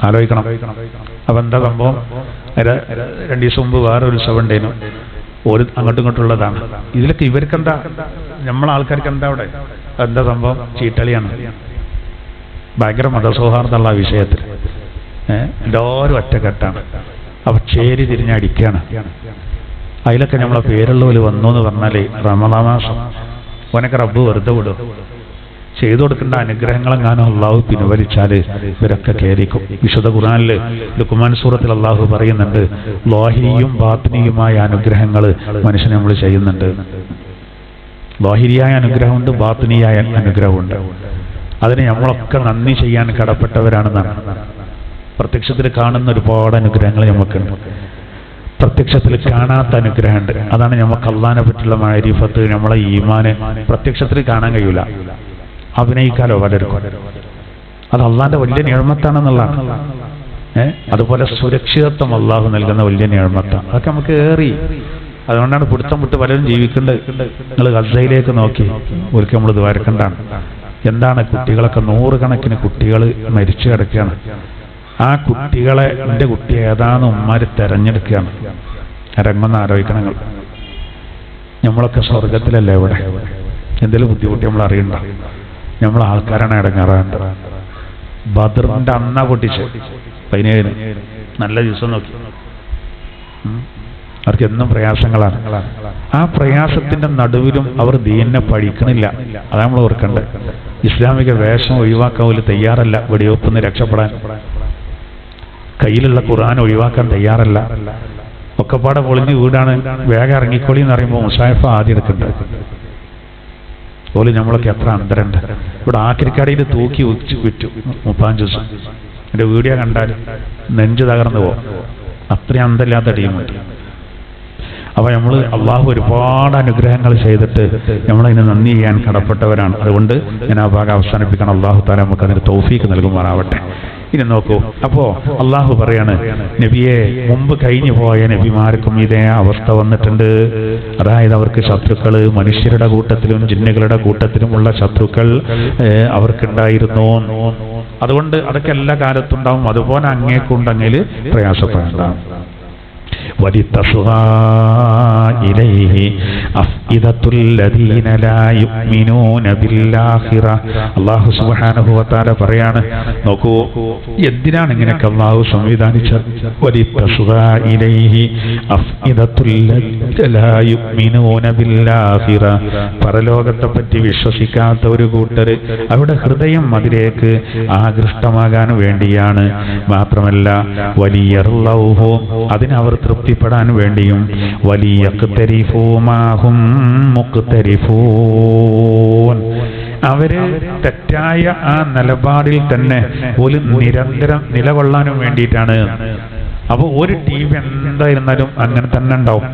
ആലോചിക്കണം. അപ്പൊ എന്താ സംഭവം? 2 ദിവസം മുമ്പ് വേറെ ഒരു ഉത്സവം ഉണ്ടായിരുന്നു. ഒരു അങ്ങോട്ടും ഇങ്ങോട്ടുള്ളതാണ്. ഇതിലൊക്കെ ഇവർക്കെന്താ, നമ്മളെ ആൾക്കാർക്ക് എന്താ അവിടെ? എന്താ സംഭവം? ചീട്ടളിയാണ്. ഭയങ്കര മതസൗഹാർദ്ദമുള്ള ആ വിഷയത്തിൽ എല്ലാവരും ഒറ്റക്കെട്ടാണ്. അപ്പൊ ചേരി തിരിഞ്ഞടിക്കുകയാണ്. അതിലൊക്കെ നമ്മളെ പേരുള്ളവർ വന്നു എന്ന് പറഞ്ഞാൽ റമളാൻ മാസം ഓനൊക്കെ റബ്ബ് വെറുതെ വിടും. ചെയ്തു കൊടുക്കേണ്ട അനുഗ്രഹങ്ങളെങ്ങാനും അള്ളാഹു പിൻവലിച്ചാല് ഇവരൊക്കെ കേരിക്കും. വിശുദ്ധ ഖുർആനില് ലുഖ്മാൻ സൂറത്തിൽ അള്ളാഹു പറയുന്നുണ്ട്, ലാഹിരിയും ബാത്തിനിയുമായ അനുഗ്രഹങ്ങൾ മനുഷ്യന് നമ്മൾ ചെയ്യുന്നുണ്ട്. ലാഹിരിയായ അനുഗ്രഹമുണ്ട്, ബാത്തിനിയായ അനുഗ്രഹമുണ്ട്. അതിന് നമ്മളൊക്കെ നന്ദി ചെയ്യാൻ കടപ്പെട്ടവരാണെന്നാണ്. പ്രത്യക്ഷത്തിൽ കാണുന്ന ഒരുപാട് അനുഗ്രഹങ്ങൾ നമുക്കുണ്ട്, പ്രത്യക്ഷത്തിൽ കാണാത്ത അനുഗ്രഹമുണ്ട്. അതാണ് നമുക്ക് അള്ളാഹിനെ പറ്റിയുള്ള മാരിഫത്ത്, നമ്മളെ ഈമാന് പ്രത്യക്ഷത്തിൽ കാണാൻ കഴിയൂല, അഭിനയിക്കാലോ പലർക്കും. അത് അള്ളാഹിന്റെ വലിയ നിഴമത്താണെന്നുള്ളതാണ്. അതുപോലെ സുരക്ഷിതത്വം അള്ളാഹു നൽകുന്ന വലിയ നിഴമത്താണ്. അതൊക്കെ നമുക്ക് ഏറി. അതുകൊണ്ടാണ് പിടുത്തം വിട്ട് പലരും ജീവിക്കേണ്ടത്. നിങ്ങൾ ഗസയിലേക്ക് നോക്കി ഒരിക്കൽ നമ്മൾ ദ്വാരക്കണ്ടാണ്. എന്താണ് കുട്ടികളൊക്കെ 100 കണക്കിന് കുട്ടികൾ മരിച്ചു കിടക്കുകയാണ്. ആ കുട്ടികളെ എൻ്റെ കുട്ടി ഏതാന്ന് ഉമ്മാര് തെരഞ്ഞെടുക്കുകയാണ്. ഇറങ്ങുന്ന ആലോചിക്കണം. നമ്മളൊക്കെ സ്വർഗത്തിലല്ലേ ഇവിടെ? എന്തെങ്കിലും ബുദ്ധിമുട്ടി നമ്മൾ അറിയണ്ട. നമ്മൾ ആൾക്കാരാണ് ഇടങ്ങാറാണ്ട്. ബദറിന്റെ അന്ന പൊട്ടിച്ച് 17 നല്ല ദിവസം നോക്കി. അവർക്ക് എന്നും പ്രയാസങ്ങളാണ്. ആ പ്രയാസത്തിന്റെ നടുവിലും അവർ ദീനിനെ പഠിക്കണില്ല. അതാണ് നമ്മൾ ഓർക്കേണ്ടത്. ഇസ്ലാമിക വേഷം ഒഴിവാക്കാൻ പോലും തയ്യാറല്ല. വെടിവെപ്പിന്ന് രക്ഷപ്പെടാൻ കയ്യിലുള്ള ഖുർആൻ ഒഴിവാക്കാൻ തയ്യാറല്ല. ഒക്കെപ്പാടെ പൊളിഞ്ഞ് വീടാണ്, വേഗം ഇറങ്ങിക്കോളി എന്ന് പറയുമ്പോൾ മുസായിഫ് ആദ്യം എടുക്കേണ്ടത്. അതുപോലെ നമ്മളൊക്കെ എത്ര അന്തരണ്ട്. ഇവിടെ ആക്രിക്കടയിൽ തൂക്കി വിറ്റു 35 ദിവസം. എൻ്റെ വീഡിയോ കണ്ടാൽ നെഞ്ച് തകർന്നു പോകും. അത്രയും അന്തമില്ലാത്ത ടീമുണ്ട്. അപ്പൊ നമ്മൾ അള്ളാഹു ഒരുപാട് അനുഗ്രഹങ്ങൾ ചെയ്തിട്ട് നമ്മളതിന് നന്ദി ചെയ്യാൻ കടപ്പെട്ടവരാണ്. അതുകൊണ്ട് ഞാൻ ആ ഭാഗം അവസാനിപ്പിക്കണം. അള്ളാഹു താല നമുക്ക് അതിന് തൗഫീക്ക് നൽകുമാറാവട്ടെ. ഇനി നോക്കൂ, അപ്പോ അള്ളാഹു പറയാണ്, നബിയെ മുമ്പ് കഴിഞ്ഞു പോയ നബിമാർക്കും ഇതേ അവസ്ഥ വന്നിട്ടുണ്ട്. അതായത് അവർക്ക് ശത്രുക്കള് മനുഷ്യരുടെ കൂട്ടത്തിലും ജിന്നുകളുടെ കൂട്ടത്തിലുമുള്ള ശത്രുക്കൾ അവർക്കുണ്ടായിരുന്നു. അതുകൊണ്ട് അതൊക്കെ എല്ലാ കാലത്തുണ്ടാവും. അതുപോലെ അങ്ങേക്കുണ്ടെങ്കിൽ പ്രയാസപ്പെടേണ്ട. ولتصغى إليه أفئدة الذين لا يؤمنون بالآخرة. അല്ലാഹു സുബ്ഹാനഹു വ തആല പറയാണ്, നോക്കൂ എന്തിനാണ് ഇങ്ങനെയൊക്കെ അല്ലാഹു സംവിധാനിച്ചത്? ولتصغى إليه أفئدة الذين لا يؤمنون بالآخرة. പരലോകത്തെ പറ്റി വിശ്വസിക്കാത്ത ഒരു കൂട്ടർ അവിടെ ഹൃദയം അതിലേക്ക് ആകൃഷ്ടമാകാൻ വേണ്ടിയാണ്. മാത്രമല്ല വലിയർലൗഹു, അതിനവർ തൃപ്തിപ്പെടാൻ വേണ്ടിയും വലിയഖ്തരിഫൂമാഹും മുഖ്തരിഫൂൻ, അവര് തെറ്റായ ആ നിലപാടിൽ തന്നെ ഒരു നിരന്തരം നിലകൊള്ളാനും വേണ്ടിയിട്ടാണ്. അപ്പൊ ഒരു ടീം എന്തായിരുന്നാലും അങ്ങനെ തന്നെ ഉണ്ടാവും,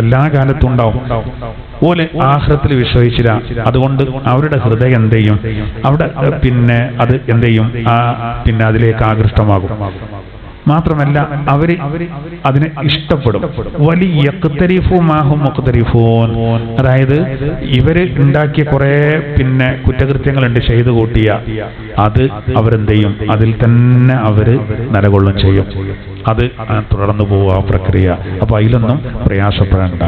എല്ലാ കാലത്തും ഉണ്ടാവും. ഓല് ആഖിറത്തിൽ വിശ്വസിച്ചില്ല. അതുകൊണ്ട് അവരുടെ ഹൃദയം എന്ത് ചെയ്യും? അവിടെ പിന്നെ അത് എന്ത് ചെയ്യും? പിന്നെ അതിലേക്ക് ആകൃഷ്ടമാകും. മാത്രമല്ല അവര് അതിനെ ഇഷ്ടപ്പെടും. വലിയ അതായത് ഇവര് ഉണ്ടാക്കിയ കുറെ പിന്നെ കുറ്റകൃത്യങ്ങളുണ്ട്, ചെയ്തു കൂട്ടിയ അത് അവരെന്ത് ചെയ്യും? അതിൽ തന്നെ അവര് നിലകൊള്ളും ചെയ്യും. അത് തുടർന്നു പോവുക പ്രക്രിയ. അപ്പൊ അതിലൊന്നും പ്രയാസപ്പെടേണ്ട.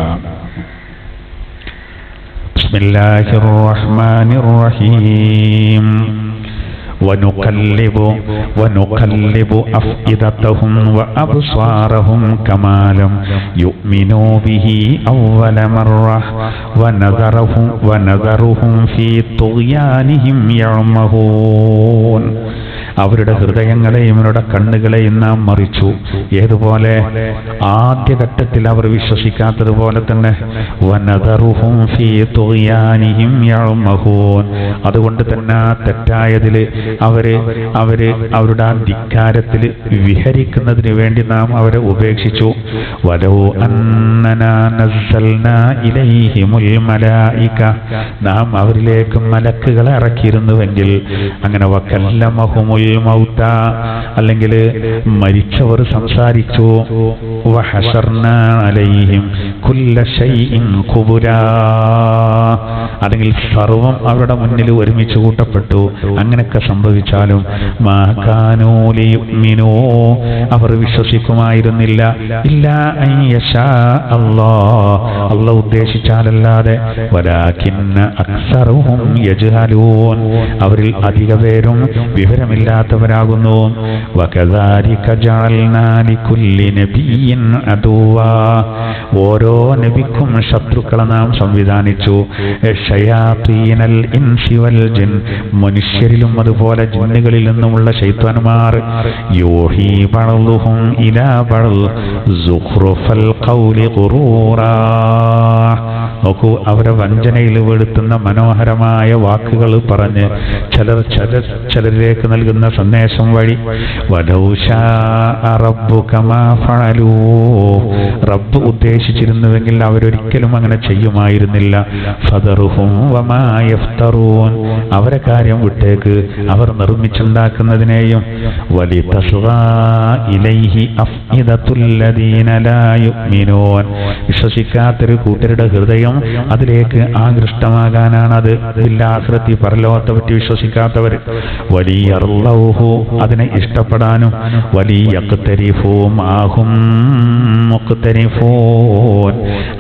ബിസ്മില്ലാഹിർ റഹ്മാനിർ റഹീം. ونقلب أفئدتهم وأبصارهم كما لم يؤمنوا به أول مرة ونذرهم في طغيانهم يعمهون. അവരുടെ ഹൃദയങ്ങളെയും അവരുടെ കണ്ണുകളെയും നാം മറിച്ചു. ഏതുപോലെ? ആദ്യഘട്ടത്തിൽ അവർ വിശ്വസിക്കാത്തതുപോലെ തന്നെ വനദറുഹും ഫീ തുഗ്യാനിഹിം യഅമഹൂൻ. അതുകൊണ്ട് തന്നെ തെറ്റായതിൽ അവര് അവരുടെ ആ ധിക്കാരത്തിൽ വിഹരിക്കുന്നതിന് വേണ്ടി നാം അവരെ ഉപേക്ഷിച്ചു. വലൗ അന്നനാ നസ്സൽനാ ഇലൈഹിമുൽ മലായിക, നാം അവരിലേക്ക് മലക്കുകളെ ഇറക്കിയിരുന്നുവെങ്കിൽ, അങ്ങനെ വകല്ലമഹുമുൽ മൗത, അല്ലെങ്കിൽ മരിച്ചവർ സംസാരിച്ചു. വഹശർനാ അലൈഹിം കുല്ല ശൈഇൻ ഖുബുരാ, അല്ലെങ്കിൽ സർവം അവരുടെ മുന്നിൽ ഒരുമിച്ച് കൂട്ടപ്പെട്ടു. അങ്ങനെയൊക്കെ സംഭവിച്ചാലും മാ കാനൂ ലിയുഅ്മിനൂ, അവർ വിശ്വസിക്കുമായിരുന്നില്ല. ഇല്ലാ അൻ യശാ അല്ലാഹ് ഉദ്ദേശിച്ചാലല്ലാതെ. വലാകിന്ന അക്സറുഹും യജ്ഹലൂൻ, അവരിൽ അധിക പേരും വിവരമില്ലാത്തവരാകുന്നു. വകദാലിക ജഅൽനാ ലികുല്ലി നബിയ്യിൻ അദുവാ, ഓരോ നബിക്കും ശത്രുക്കളെ നാം സംവിധാനിച്ചു. ശയാത്തീനൽ ഇൻസി വൽ ജിൻ, മനുഷ്യരിലും അതുപോലെ ജിന്നുകളിൽ നിന്നുമുള്ള ശൈത്താന്മാർ. യൂഹി ബഅ്ദുഹും ഇലാ ബഅ്ദ് സുഖ്റുഫൽ ഖൗലി ഖുറൂറാ, നോക്കൂ, അവരെ വഞ്ചനയിൽ വീഴ്ത്തുന്ന മനോഹരമായ വാക്കുകൾ പറഞ്ഞ് ചിലരിലേക്ക് നൽകുന്ന സന്ദേശം വഴി. വലൗ ശാഅ റബ്ബുക മാ ഫഅലൂ, റബ്ബ് ഉദ്ദേശിച്ചിരുന്നുവെങ്കിൽ അവരൊരിക്കലും അങ്ങനെ ചെയ്യുമായിരുന്നില്ല. ഫദറുഹും വമാ യഫ്തറൂൻ, അവരെ കാര്യം വിട്ടേക്ക്, അവർ നിർമ്മിച്ചുണ്ടാക്കുന്നതിനെയും. വലിതസ്ഗാ ഇലൈഹി അഫ്ഇദത്തുൽ ലദീന ലാ യുഅ്മിനൂൻ, വിശ്വസിക്കാത്തൊരു കൂട്ടരുടെ ഹൃദയം അതിലേക്ക് ആകൃഷ്ടമാകാനാണത്. ബിൽആഖിറത്തി, പരലോകത്തെ പറ്റി വിശ്വസിക്കാത്തവർ. വലിയർലൗഹു, അതിനെ ഇഷ്ടപ്പെടാനും. വലിയഖ്തരിഫൂ മാഹും മുഖ്തരിഫൂൻ,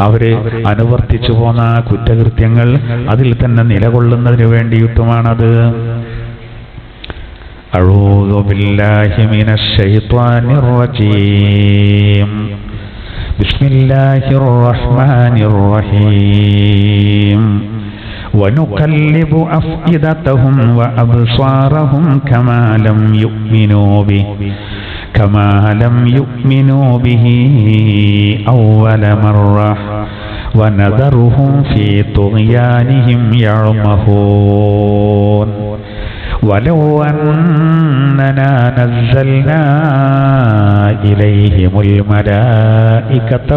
അവര് അനുവർത്തിച്ചു പോന്ന കുറ്റകൃത്യങ്ങൾ അതിൽ തന്നെ നിലകൊള്ളുന്നതിന് വേണ്ടിയിട്ടുമാണത്. അഊദു ബില്ലാഹി മിനശ് ശൈത്വാനിർ റജീം. ബിസ്മില്ലാഹിർ റഹ്മാനിർ റഹീം. വനുഖല്ലിബു അഫ്ഇദതഹും വഅബ്സാറഹും കമാ ലം യുഅ്മിനൂ ബിഹി അവ്വല മർറ വനദറുഹും ഫീ തുഗ്യാനിഹിം യഅമഹൂൻ. വലൗ അന്നനാ നസ്സൽനാ ഇലൈഹിമുൽ മലായികത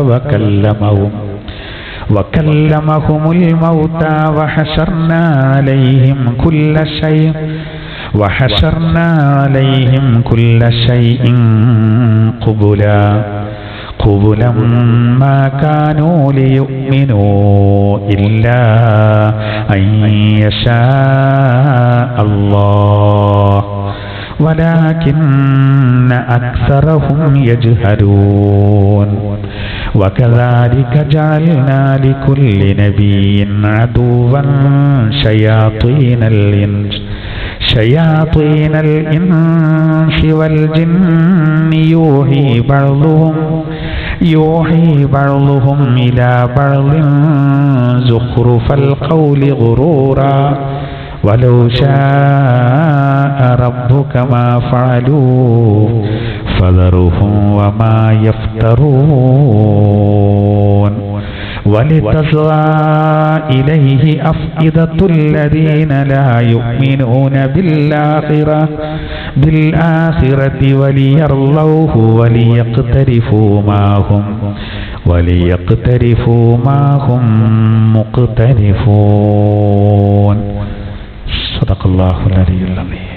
വകല്ലമഹുമുൽ മൗതാ വഹശർനാ അലൈഹിം കുല്ല ശൈഇൻ ഖുബുലാ മാ കാനൂ ലിയുഅ്മിനൂ ഇല്ലാ അൻ യശാ അല്ലാഹ് വലാകിന്ന അക്സറഹും യജ്ഹലൂൻ. വകദാലിക ജഅൽനാ ലികുല്ലി നബിയ്യിൻ അദുവ്വൻ ശയാത്തീനൽ ഇൻസി വൽ ജിന്നി യൂഹി ബഅ്ദുഹും ഇലാ ബഅ്ദിൻ സുഖ്റുഫൽ ഖൗലി ഖുറൂറാ. വലൗ ശാഅ റബ്ബുക മാ ഫഅലൂ ഫദറുഹും വമാ യഫ്തറൂൻ. വലിതസ്ഗാ ഇലൈഹി അഫ്ഇദത്തുൽ ലദീന ലാ യുഅ്മിനൂന ബിൽആഖിറതി വലിയർലൗഹു വലിയഖ്തരിഫൂ മാഹും മുഖ്തരിഫൂൻ. സദഖല്ലാഹുൽ അലിയ്യുൽ അലീം.